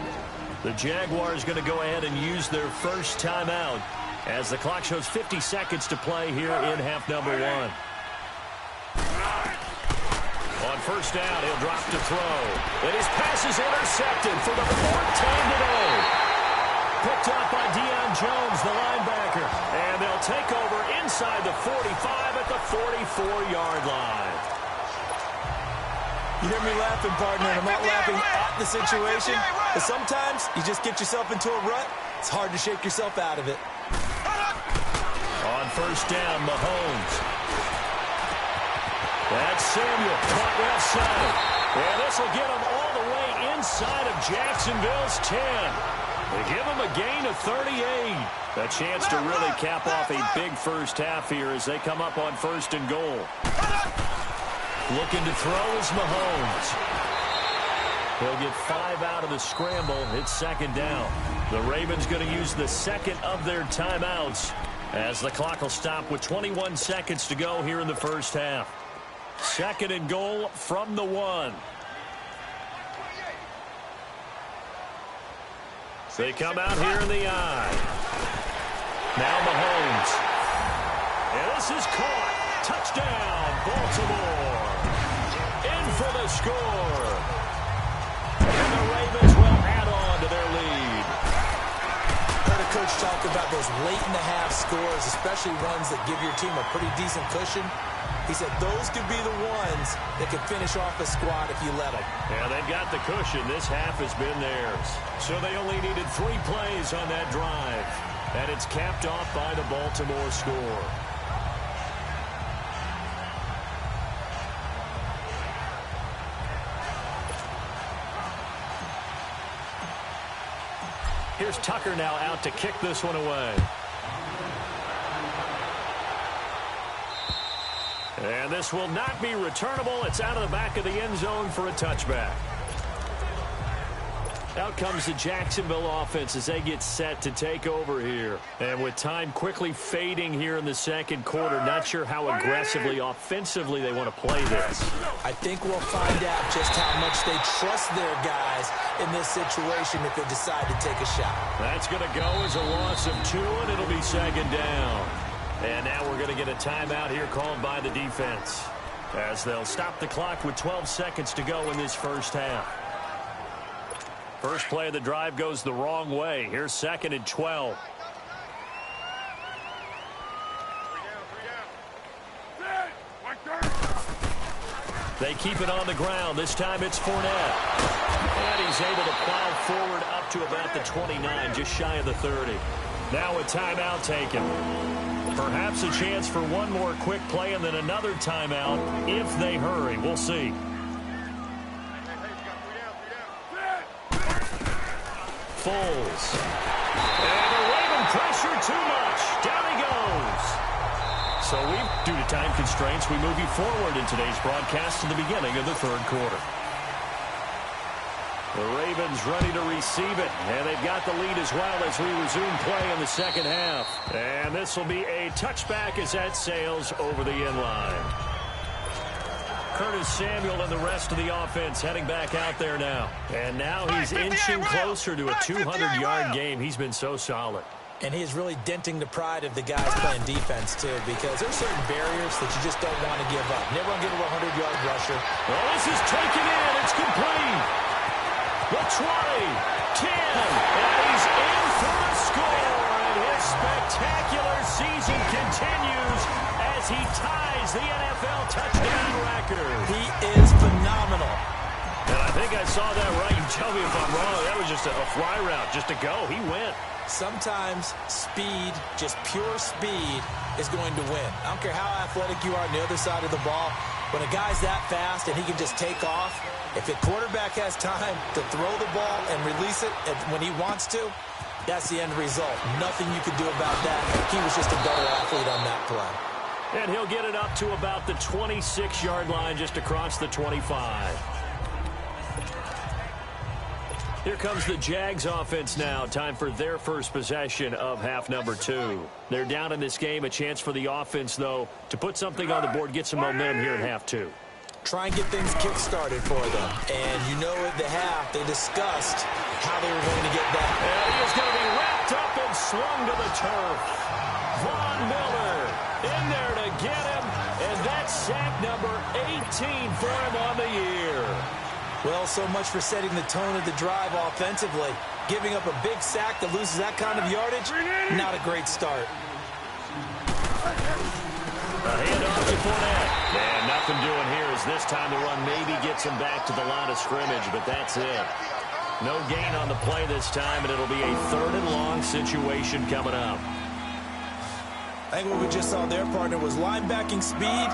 The Jaguars going to go ahead and use their first timeout as the clock shows 50 seconds to play here in half number 1. On first down, he'll drop to throw. And his pass is intercepted for the 4th time today. Picked up by Deion Jones, the linebacker. And they'll take over inside the 45 at the 44-yard line. You hear me laughing, partner, and I'm not laughing at the situation. But sometimes you just get yourself into a rut. It's hard to shake yourself out of it. On first down, Mahomes. That's Samuel, caught left side. And this will get him all the way inside of Jacksonville's 10. They give him a gain of 38. A chance to really cap off a big first half here as they come up on 1st and goal. Looking to throw is Mahomes. He'll get 5 out of the scramble. It's 2nd down. The Ravens going to use the second of their timeouts as the clock will stop with 21 seconds to go here in the first half. 2nd and goal from the 1. They come out here in the eye. Now Mahomes. And this is caught. Touchdown, Baltimore. In for the score. And the Ravens will add on to their lead. Heard a coach talk about those late-in-the-half scores, especially ones that give your team a pretty decent cushion. He said those could be the ones that can finish off a squad if you let them. Yeah, they've got the cushion. This half has been theirs. So they only needed 3 plays on that drive. And it's capped off by the Baltimore score. Here's Tucker now out to kick this one away. And this will not be returnable. It's out of the back of the end zone for a touchback. Out comes the Jacksonville offense as they get set to take over here. And with time quickly fading here in the second quarter, not sure how aggressively, offensively they want to play this. I think we'll find out just how much they trust their guys in this situation if they decide to take a shot. That's going to go as a loss of 2, and it'll be second down. And now we're going to get a timeout here called by the defense as they'll stop the clock with 12 seconds to go in this first half. First play of the drive goes the wrong way. Here's 2nd and 12. They keep it on the ground. This time it's Fournette. And he's able to plow forward up to about the 29, just shy of the 30. Now a timeout taken. Perhaps a chance for one more quick play and then another timeout if they hurry. We'll see. Foles. And the Raven pressure too much. Down he goes. So due to time constraints, we move you forward in today's broadcast to the beginning of the third quarter. The Ravens ready to receive it, and they've got the lead as well as we resume play in the second half. And this will be a touchback as that sails over the end line. Curtis Samuel and the rest of the offense heading back out there now. And now he's inching closer to a 200-yard game. He's been so solid. And he is really denting the pride of the guys playing defense, too, because there's certain barriers that you just don't want to give up. Never want to give up a 100-yard rusher. Well, this is taken in. It's complete. The 20, 10, and he's in for the score. And his spectacular season continues as he ties the NFL touchdown record. He is phenomenal. And I think I saw that right. You tell me if I'm wrong. That was just a fly route, just to go. He went. Sometimes speed, just pure speed, is going to win. I don't care how athletic you are on the other side of the ball. When a guy's that fast and he can just take off, if the quarterback has time to throw the ball and release it when he wants to, that's the end result. Nothing you can do about that. He was just a better athlete on that play. And he'll get it up to about the 26-yard line just across the 25. Here comes the Jags offense now. Time for their first possession of half number 2. They're down in this game. A chance for the offense, though, to put something on the board, get some momentum here in half 2. Try and get things kick-started for them. And you know at the half, they discussed how they were going to get that. And he is going to be wrapped up and swung to the turf. Von Miller in there to get him. And that's sack number 18 for him on the year. Well, so much for setting the tone of the drive offensively. Giving up a big sack that loses that kind of yardage, not a great start. A handoff to Fournette. And nothing doing here as this time the run maybe gets him back to the line of scrimmage, but that's it. No gain on the play this time, and it'll be a 3rd and long situation coming up. I think what we just saw there, partner, was linebacking speed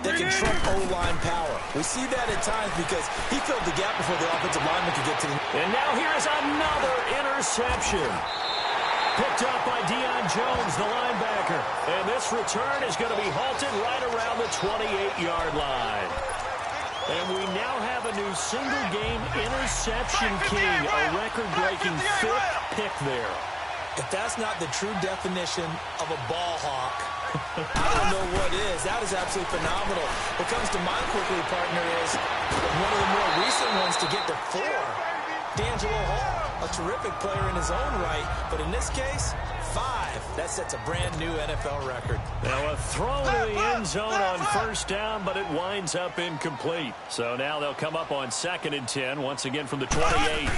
that can trump O-line power. We see that at times because he filled the gap before the offensive lineman could get to him. And now here is another interception. Picked up by Deion Jones, the linebacker. And this return is going to be halted right around the 28-yard line. And we now have a new single-game interception king, a record-breaking 5th pick there. If that's not the true definition of a ball hawk, I don't know what is. That is absolutely phenomenal. What comes to mind quickly, partner, is one of the more recent ones to get to 4, D'Angelo Hall. a terrific player in his own right, but in this case, 5. That sets a brand-new NFL record. Now a throw to the end zone on first down, but it winds up incomplete. So now they'll come up on 2nd and 10, once again from the 28.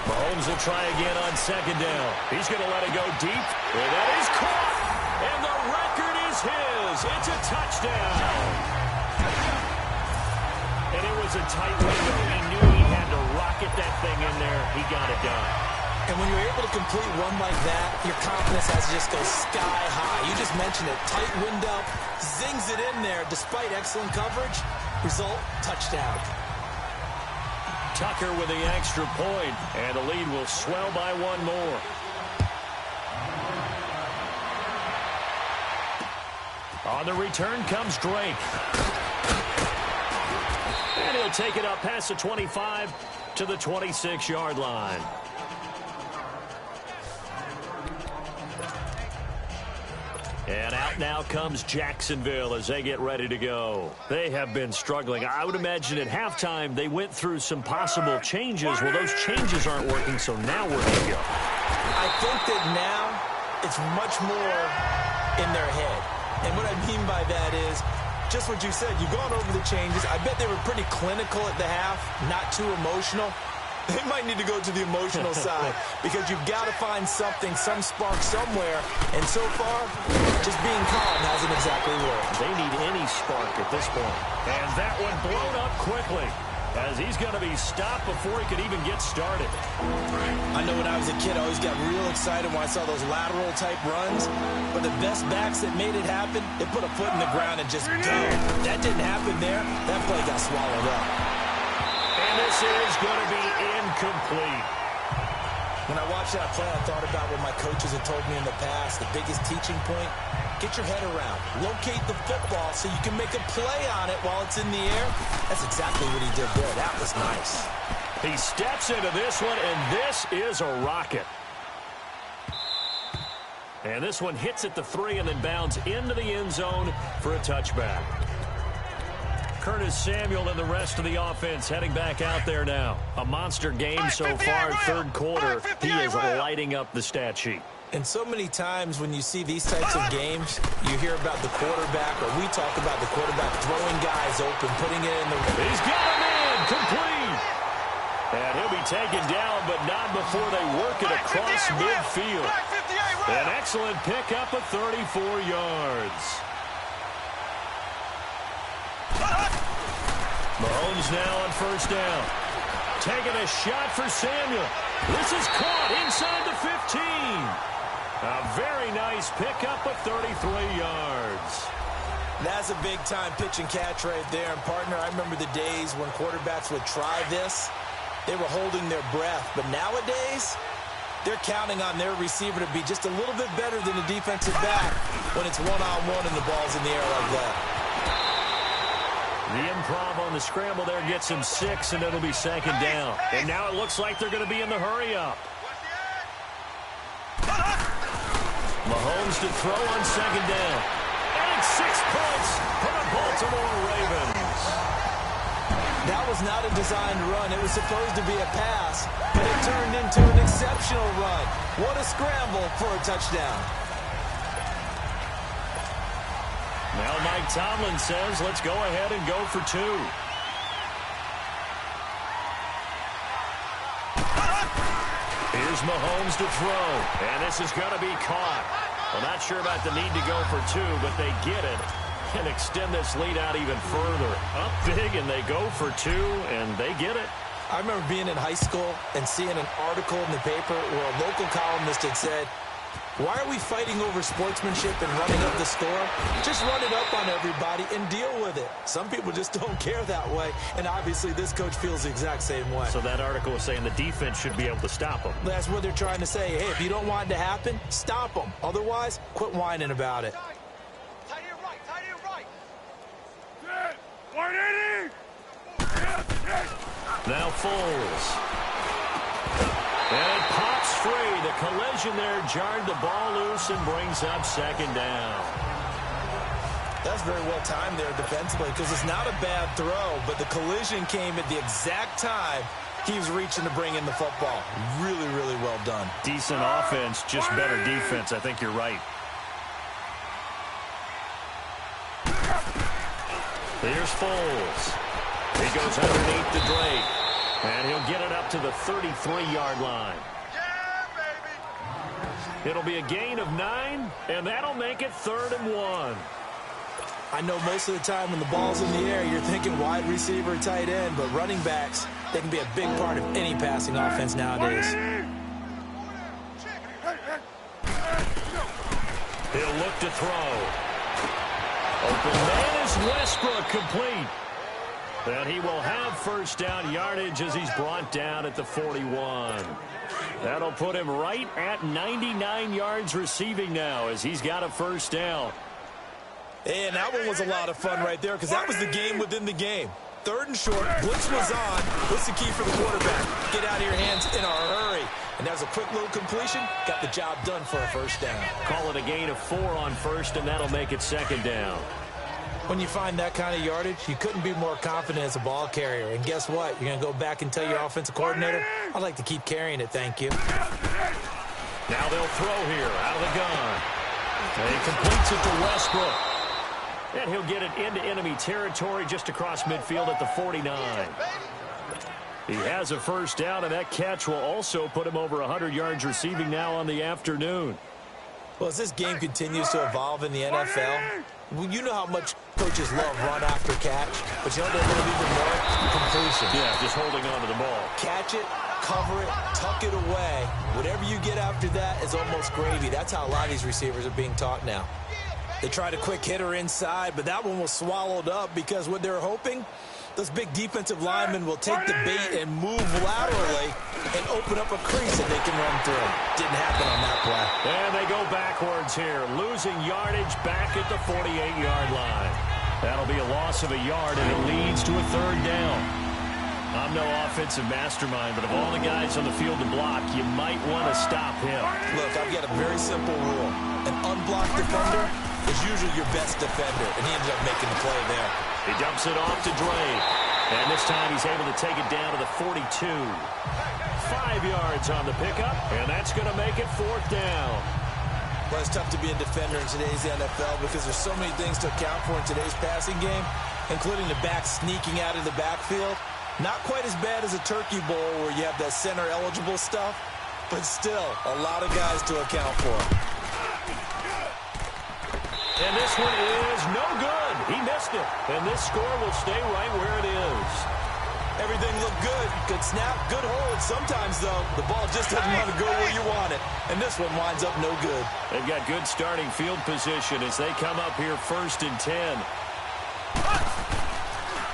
Mahomes will try again on 2nd down. He's going to let it go deep, and that is caught. And the record is his. It's a touchdown. And it was a tight window. He knew he had to rocket that thing in there. He got it done. And when you're able to complete one like that, your confidence has to just go sky high. You just mentioned it. Tight window, zings it in there despite excellent coverage. Result, touchdown. Tucker with the extra point, and the lead will swell by 1 more. On the return comes Drake. And he'll take it up past the 25 to the 26-yard line. And out now comes Jacksonville as they get ready to go. They have been struggling. I would imagine at halftime they went through some possible changes. Well, those changes aren't working, so now where do you go? I think that now it's much more in their head. And what I mean by that is just what you said. You've gone over the changes. I bet they were pretty clinical at the half, not too emotional. They might need to go to the emotional side because you've got to find something, some spark somewhere. And so far, just being calm hasn't exactly worked. They need any spark at this point. And that one blown up quickly as he's going to be stopped before he could even get started. I know when I was a kid, I always got real excited when I saw those lateral-type runs. But the best backs that made it happen, they put a foot in the ground and just go. That didn't happen there. That play got swallowed up. And this is going to be incomplete. When I watched that play, I thought about what my coaches had told me in the past. The biggest teaching point, get your head around. Locate the football so you can make a play on it while it's in the air. That's exactly what he did there. That was nice. He steps into this one, and this is a rocket. And this one hits at the 3 and then bounds into the end zone for a touchback. Curtis Samuel and the rest of the offense heading back out there now. A monster game so far, 3rd quarter. He is lighting up the stat sheet. And so many times when you see these types of games, you hear about the quarterback, or we talk about the quarterback throwing guys open, putting it in the... He's got a man, complete. And he'll be taken down, but not before they work it across midfield. An excellent pickup of 34 yards. Mahomes now on first down. Taking a shot for Samuel. This is caught inside the 15. A very nice pickup of 33 yards. That's a big-time pitch and catch right there. And, partner, I remember the days when quarterbacks would try this. They were holding their breath. But nowadays, they're counting on their receiver to be just a little bit better than the defensive back when it's one-on-one and the ball's in the air like that. The improv on the scramble there gets him 6, and it'll be 2nd down. And now it looks like they're going to be in the hurry-up. Mahomes to throw on 2nd down. And 6 points for the Baltimore Ravens. That was not a designed run. It was supposed to be a pass, but it turned into an exceptional run. What a scramble for a touchdown. Now Mike Tomlin says, let's go ahead and go for 2. Here's Mahomes to throw, and this is going to be caught. Well, not sure about the need to go for 2, but they get it and extend this lead out even further. Up big, and they go for 2, and they get it. I remember being in high school and seeing an article in the paper where a local columnist had said, why are we fighting over sportsmanship and running up the score? Just run it up on everybody and deal with it. Some people just don't care that way, and obviously this coach feels the exact same way. So that article was saying the defense should be able to stop them. That's what they're trying to say. Hey, if you don't want it to happen, stop them. Otherwise, quit whining about it. Tight end right, tight end right. 180. Now Foles. And it pops free. The collision there jarred the ball loose and brings up 2nd down. That's very well timed there defensively because it's not a bad throw, but the collision came at the exact time He was reaching to bring in the football. Really, really well done. Decent offense, just better defense. I think you're right. Here's Foles. He goes underneath the Drake. And he'll get it up to the 33-yard line. It'll be a gain of 9, and that'll make it 3rd and 1. I know most of the time when the ball's in the air, you're thinking wide receiver, tight end, but running backs, they can be a big part of any passing offense nowadays. He'll look to throw. Open man is Westbrook, complete. And he will have first down yardage as he's brought down at the 41. That'll put him right at 99 yards receiving now as he's got a first down. And that one was a lot of fun right there because that was the game within the game. 3rd and short, blitz was on. What's the key for the quarterback? Get out of your hands in a hurry. And that was a quick little completion. Got the job done for a first down. Call it a gain of 4 on first, and that'll make it 2nd down. When you find that kind of yardage, you couldn't be more confident as a ball carrier. And guess what? You're going to go back and tell your offensive coordinator, I'd like to keep carrying it, thank you. Now they'll throw here out of the gun. And he completes it to Westbrook. And he'll get it into enemy territory just across midfield at the 49. He has a first down, and that catch will also put him over 100 yards receiving now on the afternoon. Well, as this game continues to evolve in the NFL, you know how much coaches love run after catch, but you know they love even more completion. Yeah, just holding on to the ball. Catch it, cover it, tuck it away. Whatever you get after that is almost gravy. That's how a lot of these receivers are being taught now. They tried a quick hitter inside, but that one was swallowed up because what they're hoping, those big defensive linemen will take the bait and move laterally and open up a crease that they can run through. Didn't happen on that play. And they go backwards here, losing yardage back at the 48-yard line. That'll be a loss of a yard, and it leads to a 3rd down. I'm no offensive mastermind, but of all the guys on the field to block, you might want to stop him. Look, I've got a very simple rule. An unblocked defender is usually your best defender, and he ended up making the play there. He dumps it off to Drake, and this time he's able to take it down to the 42. 5 yards on the pickup, and that's going to make it 4th down. Well, it's tough to be a defender in today's NFL because there's so many things to account for in today's passing game, including the back sneaking out of the backfield. Not quite as bad as a turkey bowl where you have that center-eligible stuff, but still a lot of guys to account for. And this one is no good. He missed it. And this score will stay right where it is. Everything looked good. Good snap, good hold. Sometimes, though, the ball just doesn't want to go where you want it. And this one winds up no good. They've got good starting field position as they come up here 1st and 10.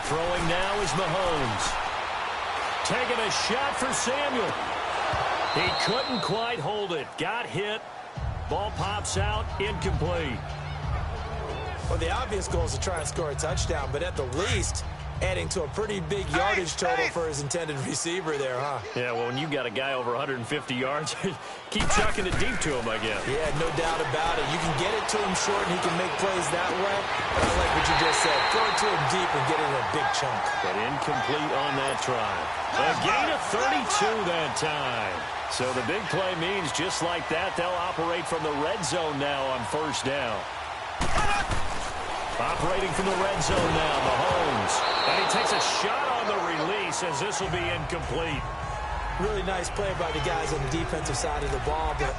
Throwing now is Mahomes. Taking a shot for Samuel. He couldn't quite hold it. Got hit. Ball pops out. Incomplete. Well, the obvious goal is to try and score a touchdown, but at the least, adding to a pretty big yardage total for his intended receiver there, huh? Yeah, well, when you got a guy over 150 yards, keep chucking it deep to him, I guess. Yeah, no doubt about it. You can get it to him short, and he can make plays that way. But I like what you just said. Throw it to him deep and get it in a big chunk. But incomplete on that try. A gain of 32 that time. So the big play means just like that, they'll operate from the red zone now on 1st down. Operating from the red zone now, Mahomes. And he takes a shot on the release as this will be incomplete. Really nice play by the guys on the defensive side of the ball, but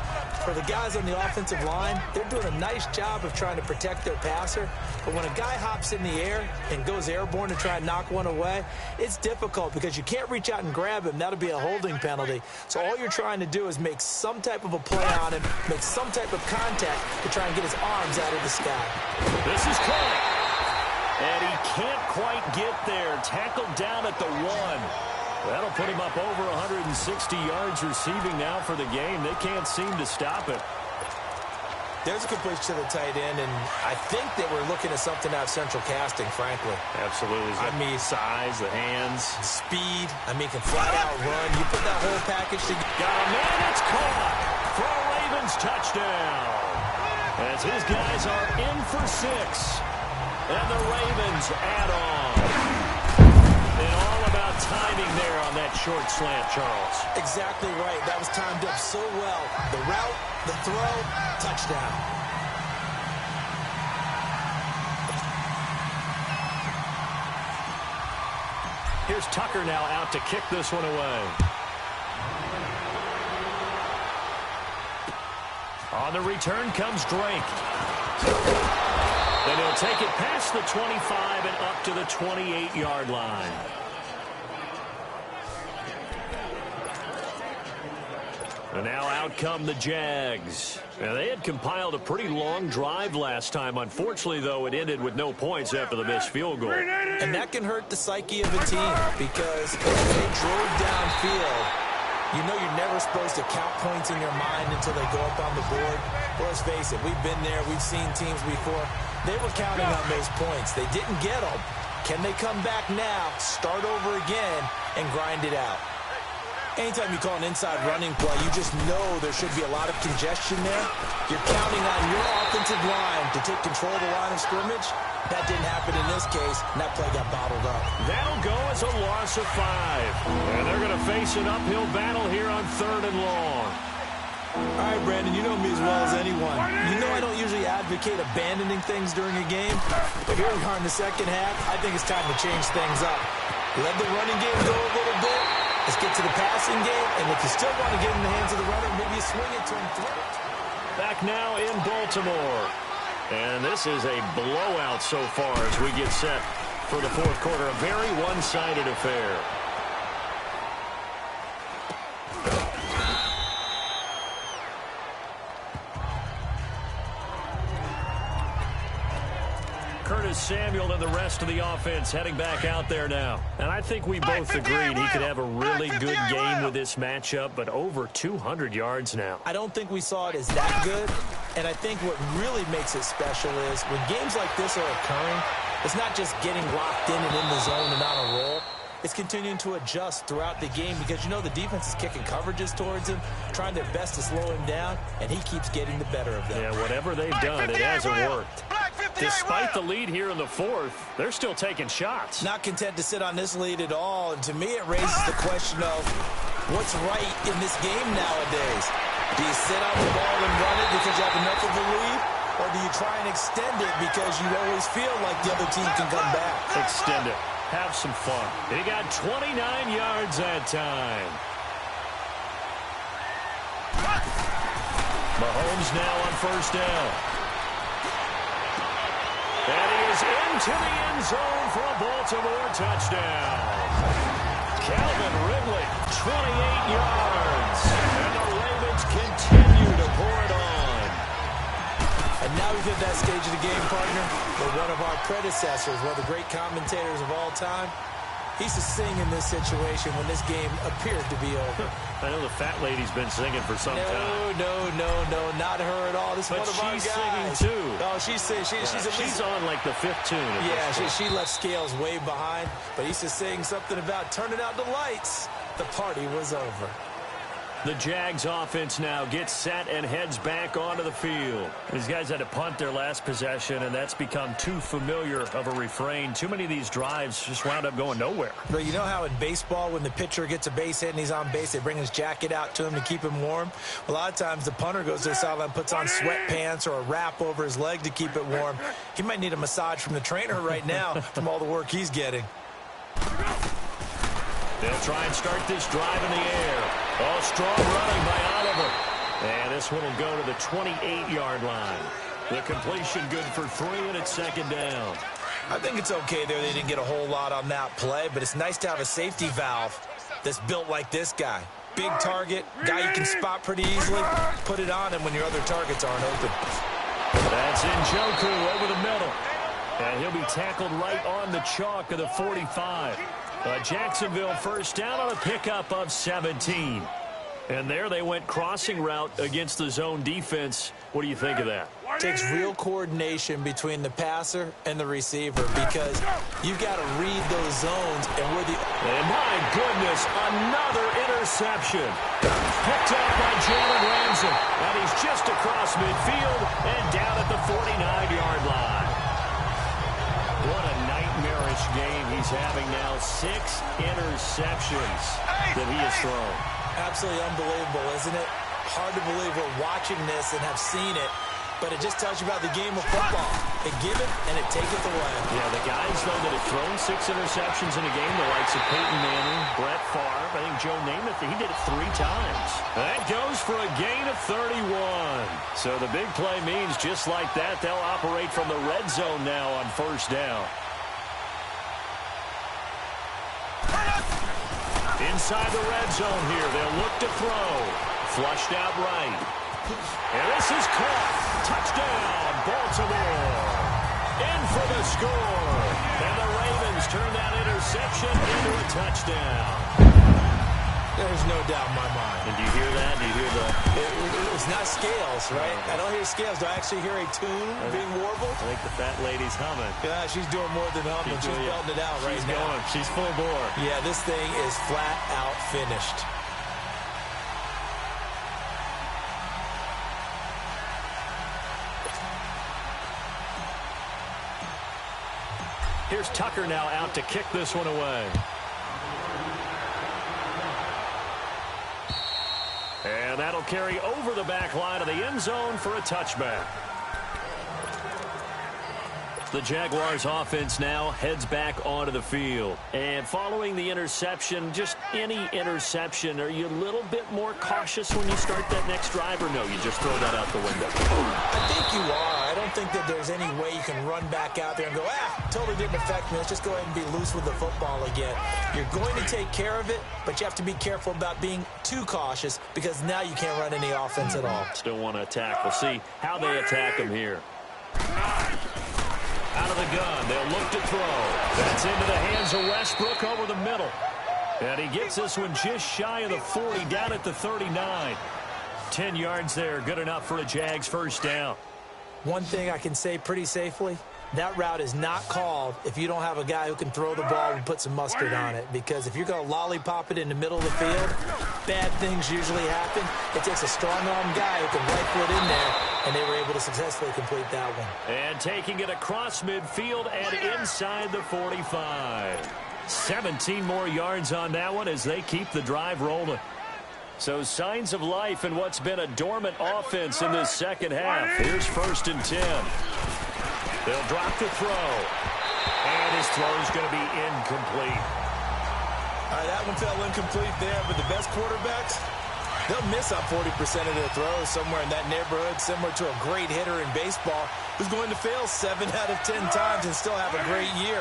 for the guys on the offensive line, they're doing a nice job of trying to protect their passer. But when a guy hops in the air and goes airborne to try and knock one away, it's difficult because you can't reach out and grab him. That'll be a holding penalty. So all you're trying to do is make some type of a play on him, make some type of contact to try and get his arms out of the sky. This is caught. And he can't quite get there. Tackled down at the 1. That'll put him up over 160 yards receiving now for the game. They can't seem to stop it. There's a completion to the tight end, and I think that we're looking at something out of central casting, frankly. Absolutely. I mean, size, the hands. Speed. I mean, can flat out run. You put that whole package together. Got a man, it's caught for a Ravens touchdown. As his guys are in for 6. And the Ravens add on. And all about timing there on that short slant, Charles. Exactly right. That was timed up so well. The route, the throw, touchdown. Here's Tucker now out to kick this one away. On the return comes Drake. And he'll take it past the 25 and up to the 28-yard line. And now out come the Jags. Now, they had compiled a pretty long drive last time. Unfortunately, though, it ended with no points after the missed field goal. And that can hurt the psyche of a team because if they drove downfield, you know you're never supposed to count points in your mind until they go up on the board. Well, let's face it, we've been there. We've seen teams before. They were counting on those points. They didn't get them. Can they come back now, start over again, and grind it out? Anytime you call an inside running play, you just know there should be a lot of congestion there. You're counting on your offensive line to take control of the line of scrimmage. That didn't happen in this case, and that play got bottled up. That'll go as a loss of 5. And they're going to face an uphill battle here on 3rd and long. All right, Brandon, you know me as well as anyone. You know I don't usually advocate abandoning things during a game. But here we are in the second half. I think it's time to change things up. Let the running game go a little bit. Let's get to the passing game, and if you still want to get in the hands of the runner, maybe you swing it to him through it. Back now in Baltimore. And this is a blowout so far as we get set for the 4th quarter. A very one-sided affair. Curtis Samuel and the rest of the offense heading back out there now. And I think we both agreed he could have a really good game with this matchup, but over 200 yards now. I don't think we saw it as that good. And I think what really makes it special is when games like this are occurring, it's not just getting locked in and in the zone and on a roll. It's continuing to adjust throughout the game because, you know, the defense is kicking coverages towards him, trying their best to slow him down, and he keeps getting the better of them. Yeah, whatever they've done, it hasn't worked. Despite the lead here in the 4th, they're still taking shots. Not content to sit on this lead at all, and to me it raises the question of what's right in this game nowadays. Do you sit on the ball and run it because you have enough of a lead, or do you try and extend it because you always feel like the other team can come back? Extend it. Have some fun. He got 29 yards that time. Mahomes now on 1st down. And he is into the end zone for a Baltimore touchdown. Calvin Ridley, 28 yards. And the Ravens continue to pour it on. And now we've hit that stage of the game, partner, where one of our predecessors, one of the great commentators of all time, he used to sing in this situation when this game appeared to be over. I know the fat lady's been singing for some time. No, not her at all. This is but one of our guys. She's singing too. Oh, she's on like the 5th tune. Yeah, she left Scales way behind, but he used to sing something about turning out the lights. The party was over. The Jags offense now gets set and heads back onto the field. These guys had to punt their last possession, and that's become too familiar of a refrain. Too many of these drives just wound up going nowhere. But you know how in baseball, when the pitcher gets a base hit and he's on base, they bring his jacket out to him to keep him warm? A lot of times the punter goes to the sideline, puts on sweatpants or a wrap over his leg to keep it warm. He might need a massage from the trainer right now from all the work he's getting. They'll try and start this drive in the air. Oh, strong running by Oliver. And this one will go to the 28-yard line. The completion good for 3, and it's 2nd down. I think it's okay there. They didn't get a whole lot on that play, but it's nice to have a safety valve that's built like this guy. Big target, guy you can spot pretty easily. Put it on him when your other targets aren't open. That's Njoku over the middle. And he'll be tackled right on the chalk of the 45. Jacksonville 1st down on a pickup of 17. And there they went crossing route against the zone defense. What do you think of that? Takes real coordination between the passer and the receiver because you've got to read those zones. And my goodness, another interception. Picked up by Jalen Ramsey. And he's just across midfield and down at the 49-yard line. What a nightmarish game. He's having now 6 interceptions that he has thrown. Absolutely unbelievable, isn't it? Hard to believe we're watching this and have seen it, but it just tells you about the game of football. It give it and it take it away. Yeah, the guys, though, that have thrown 6 interceptions in a game, the likes of Peyton Manning, Brett Favre, I think Joe Namath, he did it 3 times. That goes for a gain of 31. So the big play means just like that, they'll operate from the red zone now on first down. Inside the red zone here, they'll look to throw. Flushed out right. And this is caught. Touchdown, Baltimore. In for the score. And the Ravens turn that interception into a touchdown. There's no doubt in my mind. And do you hear that? Do you hear the... It's not scales, right? I don't hear scales. Do I actually hear a tune being warbled? I think the fat lady's humming. Yeah, she's doing more than humming. She's belting it out right now. She's going. She's full bore. Yeah, this thing is flat out finished. Here's Tucker now out to kick this one away. And that'll carry over the back line of the end zone for a touchback. The Jaguars offense now heads back onto the field. And following the interception, just any interception, are you a little bit more cautious when you start that next drive, or no, you just throw that out the window? I think you are. I don't think that there's any way you can run back out there and go, totally didn't affect me. Let's just go ahead and be loose with the football again. You're going to take care of it, but you have to be careful about being too cautious because now you can't run any offense at all. Still want to attack. We'll see how they attack him here. Out of the gun, they'll look to throw. That's into the hands of Westbrook over the middle. And he gets this one just shy of the 40, down at the 39. 10 yards there, good enough for a Jags first down. One thing I can say pretty safely, that route is not called if you don't have a guy who can throw the ball and put some mustard on it. Because if you're going to lollipop it in the middle of the field, bad things usually happen. It takes a strong-arm guy who can rifle it in there, and they were able to successfully complete that one. And taking it across midfield and inside the 45. 17 more yards on that one as they keep the drive rolling. So signs of life in what's been a dormant offense in this second half. Here's 1st and 10. They'll drop the throw. And his throw's going to be incomplete. All right, that one fell incomplete there, but the best quarterbacks, they'll miss on 40% of their throws somewhere in that neighborhood, similar to a great hitter in baseball who's going to fail 7 out of 10 times and still have a great year.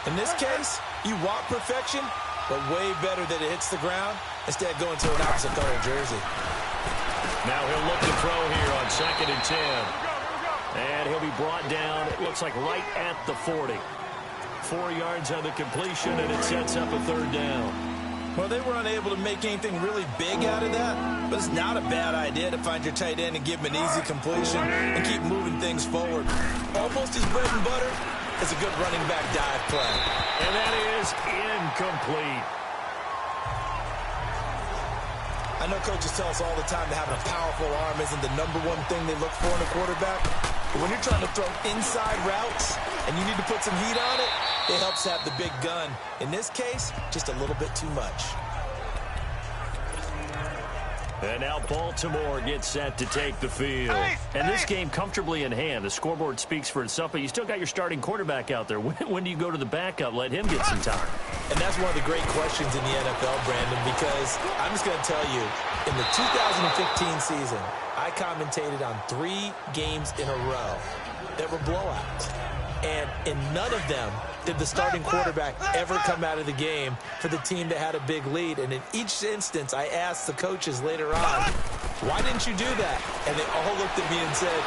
In this case, you want perfection, but way better that it hits the ground instead of going to an opposite color jersey. Now he'll look to throw here on 2nd and 10. And he'll be brought down, it looks like right at the 40. 4 yards on the completion, and it sets up a 3rd down. Well, they were unable to make anything really big out of that, but it's not a bad idea to find your tight end and give him an easy completion and keep moving things forward. Almost his bread and butter is a good running back dive play. And that is incomplete. I know coaches tell us all the time that having a powerful arm isn't the #1 thing they look for in a quarterback. But when you're trying to throw inside routes and you need to put some heat on it, it helps to have the big gun. In this case, just a little bit too much. And now Baltimore gets set to take the field. And this game comfortably in hand. The scoreboard speaks for itself, but you still got your starting quarterback out there. When do you go to the backup? Let him get some time. And that's one of the great questions in the NFL, Brandon, because I'm just going to tell you, in the 2015 season, I commentated on 3 games in a row that were blowouts. And in none of them did the starting quarterback ever come out of the game for the team that had a big lead. And in each instance, I asked the coaches later on, why didn't you do that? And they all looked at me and said,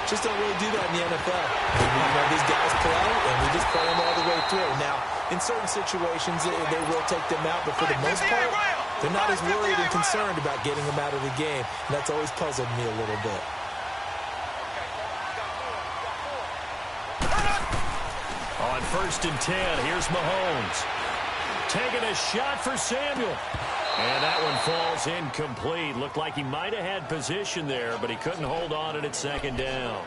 just don't really do that in the NFL. You know, these guys play, and we just play them all the way through. Now, in certain situations, they will take them out, but for the most part, they're not as worried and concerned about getting them out of the game. And that's always puzzled me a little bit. On 1st and 10, here's Mahomes. Taking a shot for Samuel. And that one falls incomplete. Looked like he might have had position there, but he couldn't hold on at 2nd down.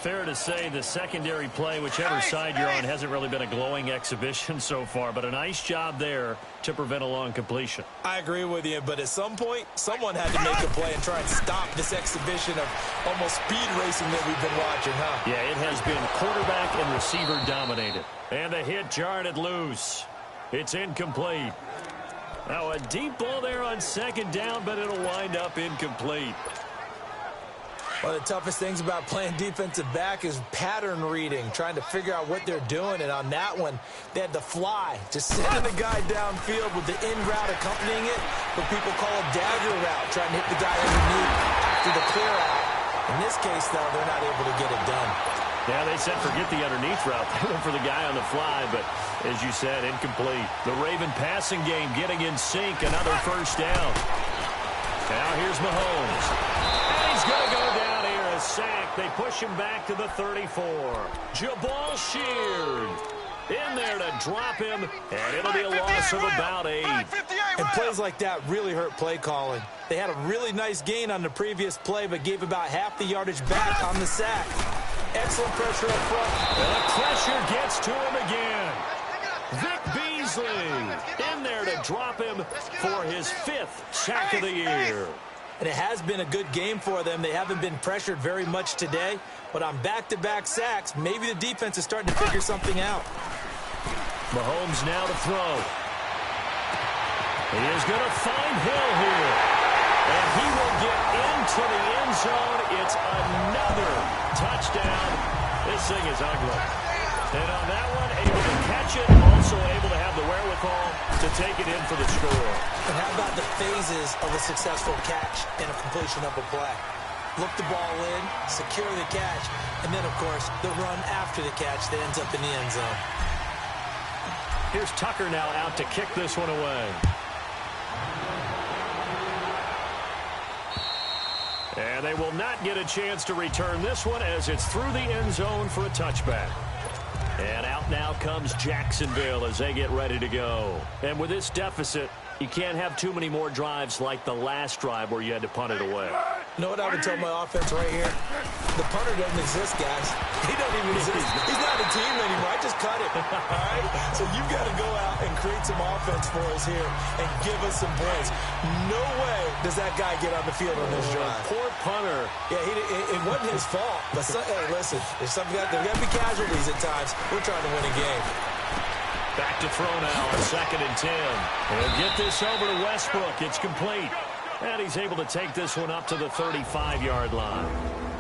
Fair to say the secondary play, whichever side you're on, hasn't really been a glowing exhibition so far, but a nice job there to prevent a long completion. I agree with you, but at some point, someone had to make a play and try and stop this exhibition of almost speed racing that we've been watching, huh? Yeah, it has been quarterback and receiver dominated. And the hit jarred it loose. It's incomplete. Now a deep ball there on second down, but it'll wind up incomplete. One of the toughest things about playing defensive back is pattern reading, trying to figure out what they're doing. And on that one, they had to fly, just sending the guy downfield with the in route accompanying it, what people call a dagger route, trying to hit the guy underneath after the clear out. In this case, though, they're not able to get it done. Yeah, they said forget the underneath route. They went for the guy on the fly, but as you said, incomplete. The Raven passing game getting in sync, another first down. Now here's Mahomes. And he's going to go down here, a sack. They push him back to the 34. Jabal Sheard in there to drop him, and it'll be a loss of about 8. And plays like that really hurt play calling. They had a really nice gain on the previous play, but gave about half the yardage back on the sack. Excellent pressure up front. And the pressure gets to him again. Vic Beasley in there to drop him for his 5th sack of the year. And it has been a good game for them. They haven't been pressured very much today, but on back-to-back sacks, maybe the defense is starting to figure something out. Mahomes now to throw. He is going to find Hill here. And he will get into the end zone. It's another touchdown. This thing is ugly. And on that one, able to catch it, also able to have the wherewithal to take it in for the score. And how about the phases of a successful catch and a completion of a play? Look the ball in, secure the catch, and then, of course, the run after the catch that ends up in the end zone. Here's Tucker now out to kick this one away. And they will not get a chance to return this one as it's through the end zone for a touchback. And out now comes Jacksonville as they get ready to go. And with this deficit, you can't have too many more drives like the last drive where you had to punt it away. You know what I would tell my offense right here? The punter doesn't exist, guys. He doesn't even exist. He's not a team anymore. I just cut him. All right? So you've got to go out and create some offense for us here and give us some points. No way does that guy get on the field on this drive. Poor punter. Yeah, it wasn't his fault. But hey, listen, there's got to be casualties at times. We're trying to win a game. Back to throw now on 2nd and 10. He'll get this over to Westbrook. It's complete. And he's able to take this one up to the 35-yard line.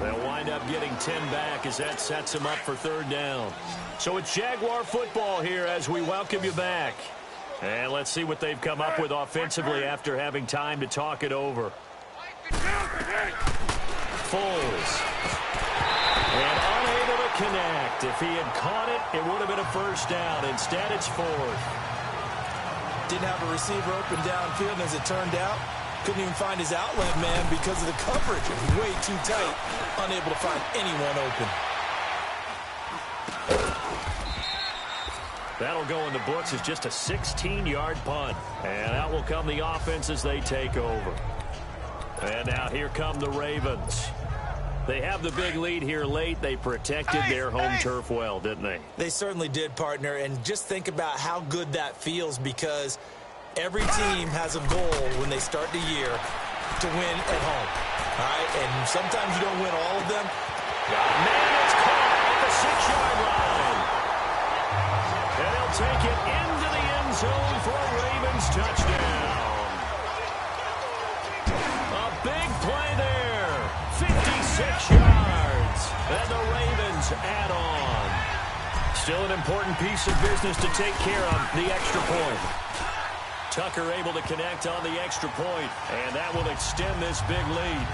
They'll wind up getting 10 back as that sets him up for 3rd down. So it's Jaguar football here as we welcome you back. And let's see what they've come up with offensively after having time to talk it over. Foles. And unable to connect. If he had caught it, it would have been a first down. Instead, it's 4th. Didn't have a receiver open downfield, and as it turned out, couldn't even find his outlet man because of the coverage. It was way too tight, unable to find anyone open. That'll go in the books as just a 16-yard punt. And out will come the offense as they take over. And now here come the Ravens. They have the big lead here late. They protected their home turf well, didn't they? They certainly did, partner. And just think about how good that feels, because every team has a goal when they start the year to win at home. All right? And sometimes you don't win all of them. Man, it's caught at the 6-yard line. And they'll take it into the end zone for a Ravens touchdown. A big play there. 56 yards. And the Ravens add on. Still an important piece of business to take care of, the extra point. Tucker able to connect on the extra point, and that will extend this big lead.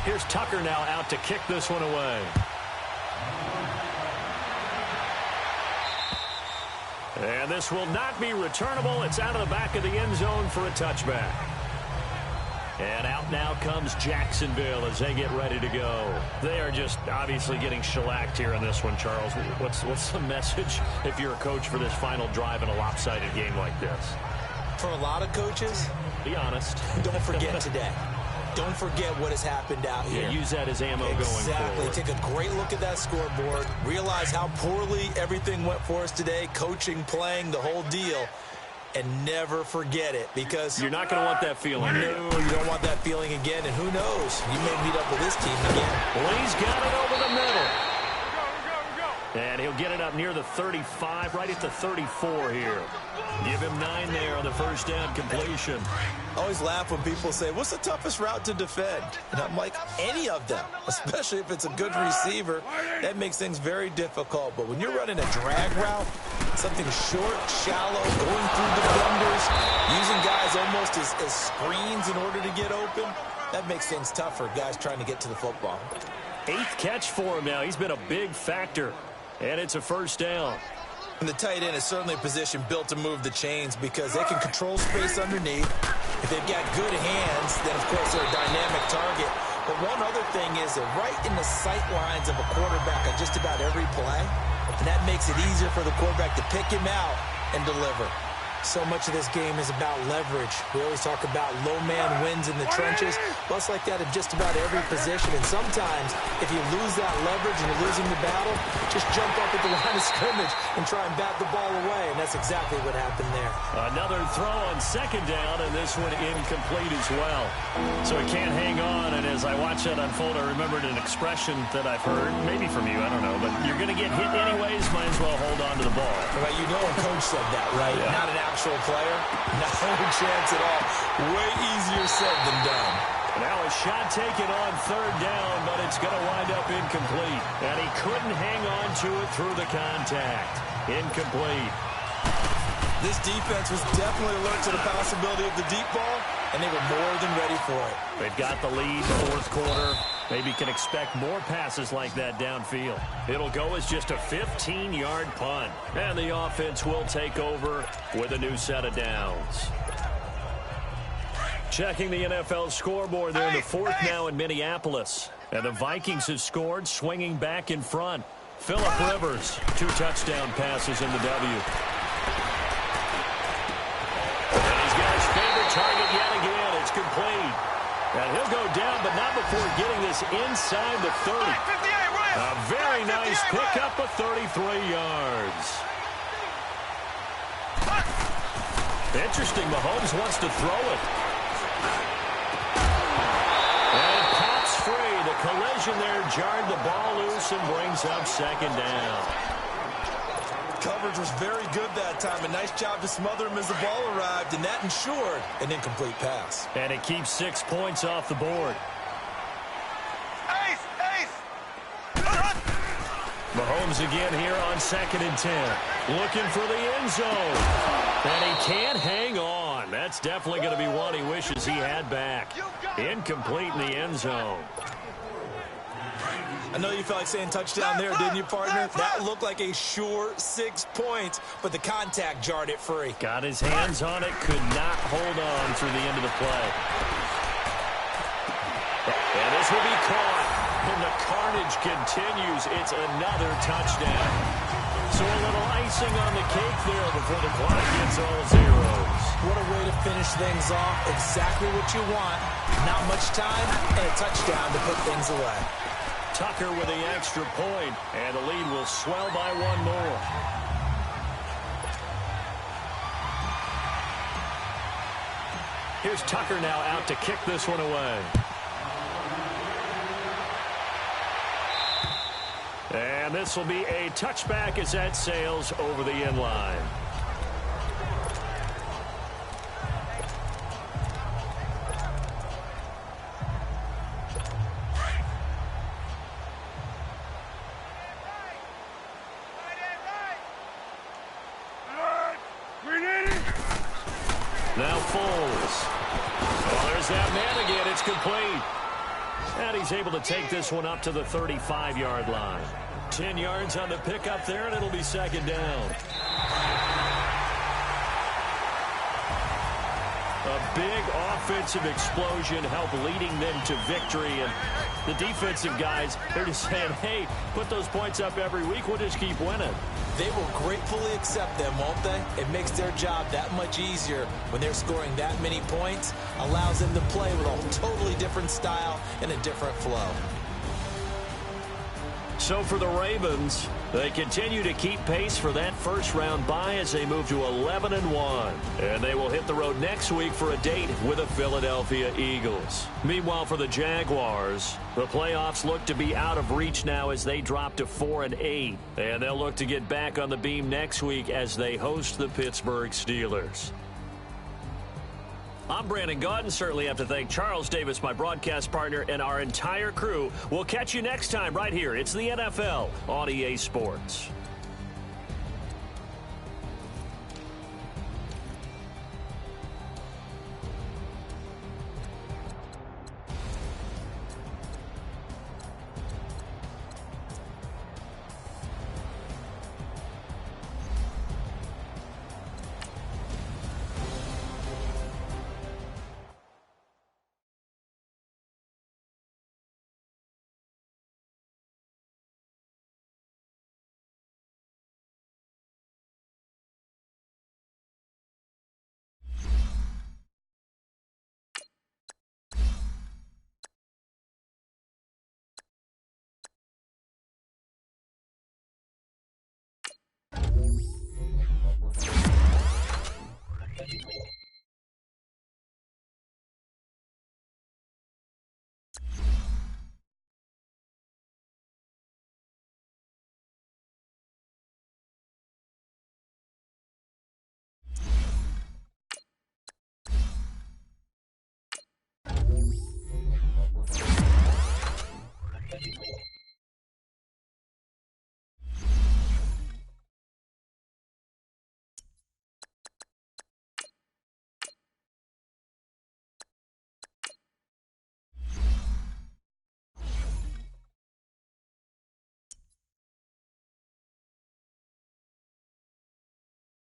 Here's Tucker now out to kick this one away. And this will not be returnable. It's out of the back of the end zone for a touchback. And out now comes Jacksonville as they get ready to go. They are just obviously getting shellacked here in this one, Charles. What's the message if you're a coach for this final drive in a lopsided game like this? For a lot of coaches, be honest. don't forget today. don't forget what has happened out here. Yeah, use that as ammo going forward. Exactly. Take a great look at that scoreboard. Realize how poorly everything went for us today. Coaching, playing, the whole deal. And never forget it, because you're not going to want that feeling. No, you don't want that feeling again. And who knows? You may meet up with this team again. Lee's got it over the middle. And he'll get it up near the 35, right at the 34 here. Give him 9 there on the first down completion. I always laugh when people say, what's the toughest route to defend? And I'm like, any of them, especially if it's a good receiver. That makes things very difficult. But when you're running a drag route, something short, shallow, going through defenders, using guys almost as screens in order to get open, that makes things tough for guys trying to get to the football. 8th catch for him now. He's been a big factor. And it's a first down. And the tight end is certainly a position built to move the chains because they can control space underneath. If they've got good hands, then, of course, they're a dynamic target. But one other thing is they're right in the sight lines of a quarterback on just about every play. And that makes it easier for the quarterback to pick him out and deliver. So much of this game is about leverage. We always talk about low man wins in the trenches. Well, it's like that in just about every position. And sometimes, if you lose that leverage and you're losing the battle, just jump up at the line of scrimmage and try and bat the ball away. And that's exactly what happened there. Another throw on second down, and this one incomplete as well. So he can't hang on. And as I watch that unfold, I remembered an expression that I've heard, maybe from you, I don't know. But you're going to get hit anyways, might as well hold on to the ball. Right, you know a coach said that, right? Yeah. Not an actual player. No chance at all. Way easier said than done. Now a shot taken on third down, but it's going to wind up incomplete. And he couldn't hang on to it through the contact. Incomplete. This defense was definitely alert to the possibility of the deep ball, and they were more than ready for it. They've got the lead, fourth quarter. Maybe can expect more passes like that downfield. It'll go as just a 15-yard punt. And the offense will take over with a new set of downs. Checking the NFL scoreboard, they're in the fourth now in Minneapolis. And the Vikings have scored, swinging back in front. Phillip Rivers, 2 touchdown passes in the W. And he's got his favorite target yet again. It's complete. And he'll go down, but not before getting this inside the 30. A very nice pickup of 33 yards. Interesting, Mahomes wants to throw it. And it pops free. The collision there jarred the ball loose and brings up second down. Coverage was very good that time. A nice job to smother him as the ball arrived, and that ensured an incomplete pass. And it keeps 6 points off the board. Mahomes again here on 2nd and 10. Looking for the end zone. And he can't hang on. That's definitely going to be one he wishes he had back. Incomplete in the end zone. I know you felt like saying touchdown there, didn't you, partner? That looked like a sure 6 points, but the contact jarred it free. Got his hands on it, could not hold on through the end of the play. And this will be caught. And the carnage continues. It's another touchdown. So a little icing on the cake there before the clock gets all zeros. What a way to finish things off. Exactly what you want. Not much time and a touchdown to put things away. Tucker with the extra point, and the lead will swell by 1 more. Here's Tucker now out to kick this one away. And this will be a touchback as that sails over the end line. Now Foles. Oh, there's that man again. It's complete. And he's able to take this one up to the 35-yard line. 10 yards on the pickup there, and it'll be second down. A big offensive explosion help leading them to victory. And the defensive guys, they're just saying, hey, put those points up every week. We'll just keep winning. They will gratefully accept them, won't they? It makes their job that much easier when they're scoring that many points. Allows them to play with a totally different style and a different flow. So for the Ravens, they continue to keep pace for that first-round bye as they move to 11-1. And they will hit the road next week for a date with the Philadelphia Eagles. Meanwhile, for the Jaguars, the playoffs look to be out of reach now as they drop to 4-8. And they'll look to get back on the beam next week as they host the Pittsburgh Steelers. I'm Brandon Gaudin. Certainly have to thank Charles Davis, my broadcast partner, and our entire crew. We'll catch you next time right here. It's the NFL on EA Sports.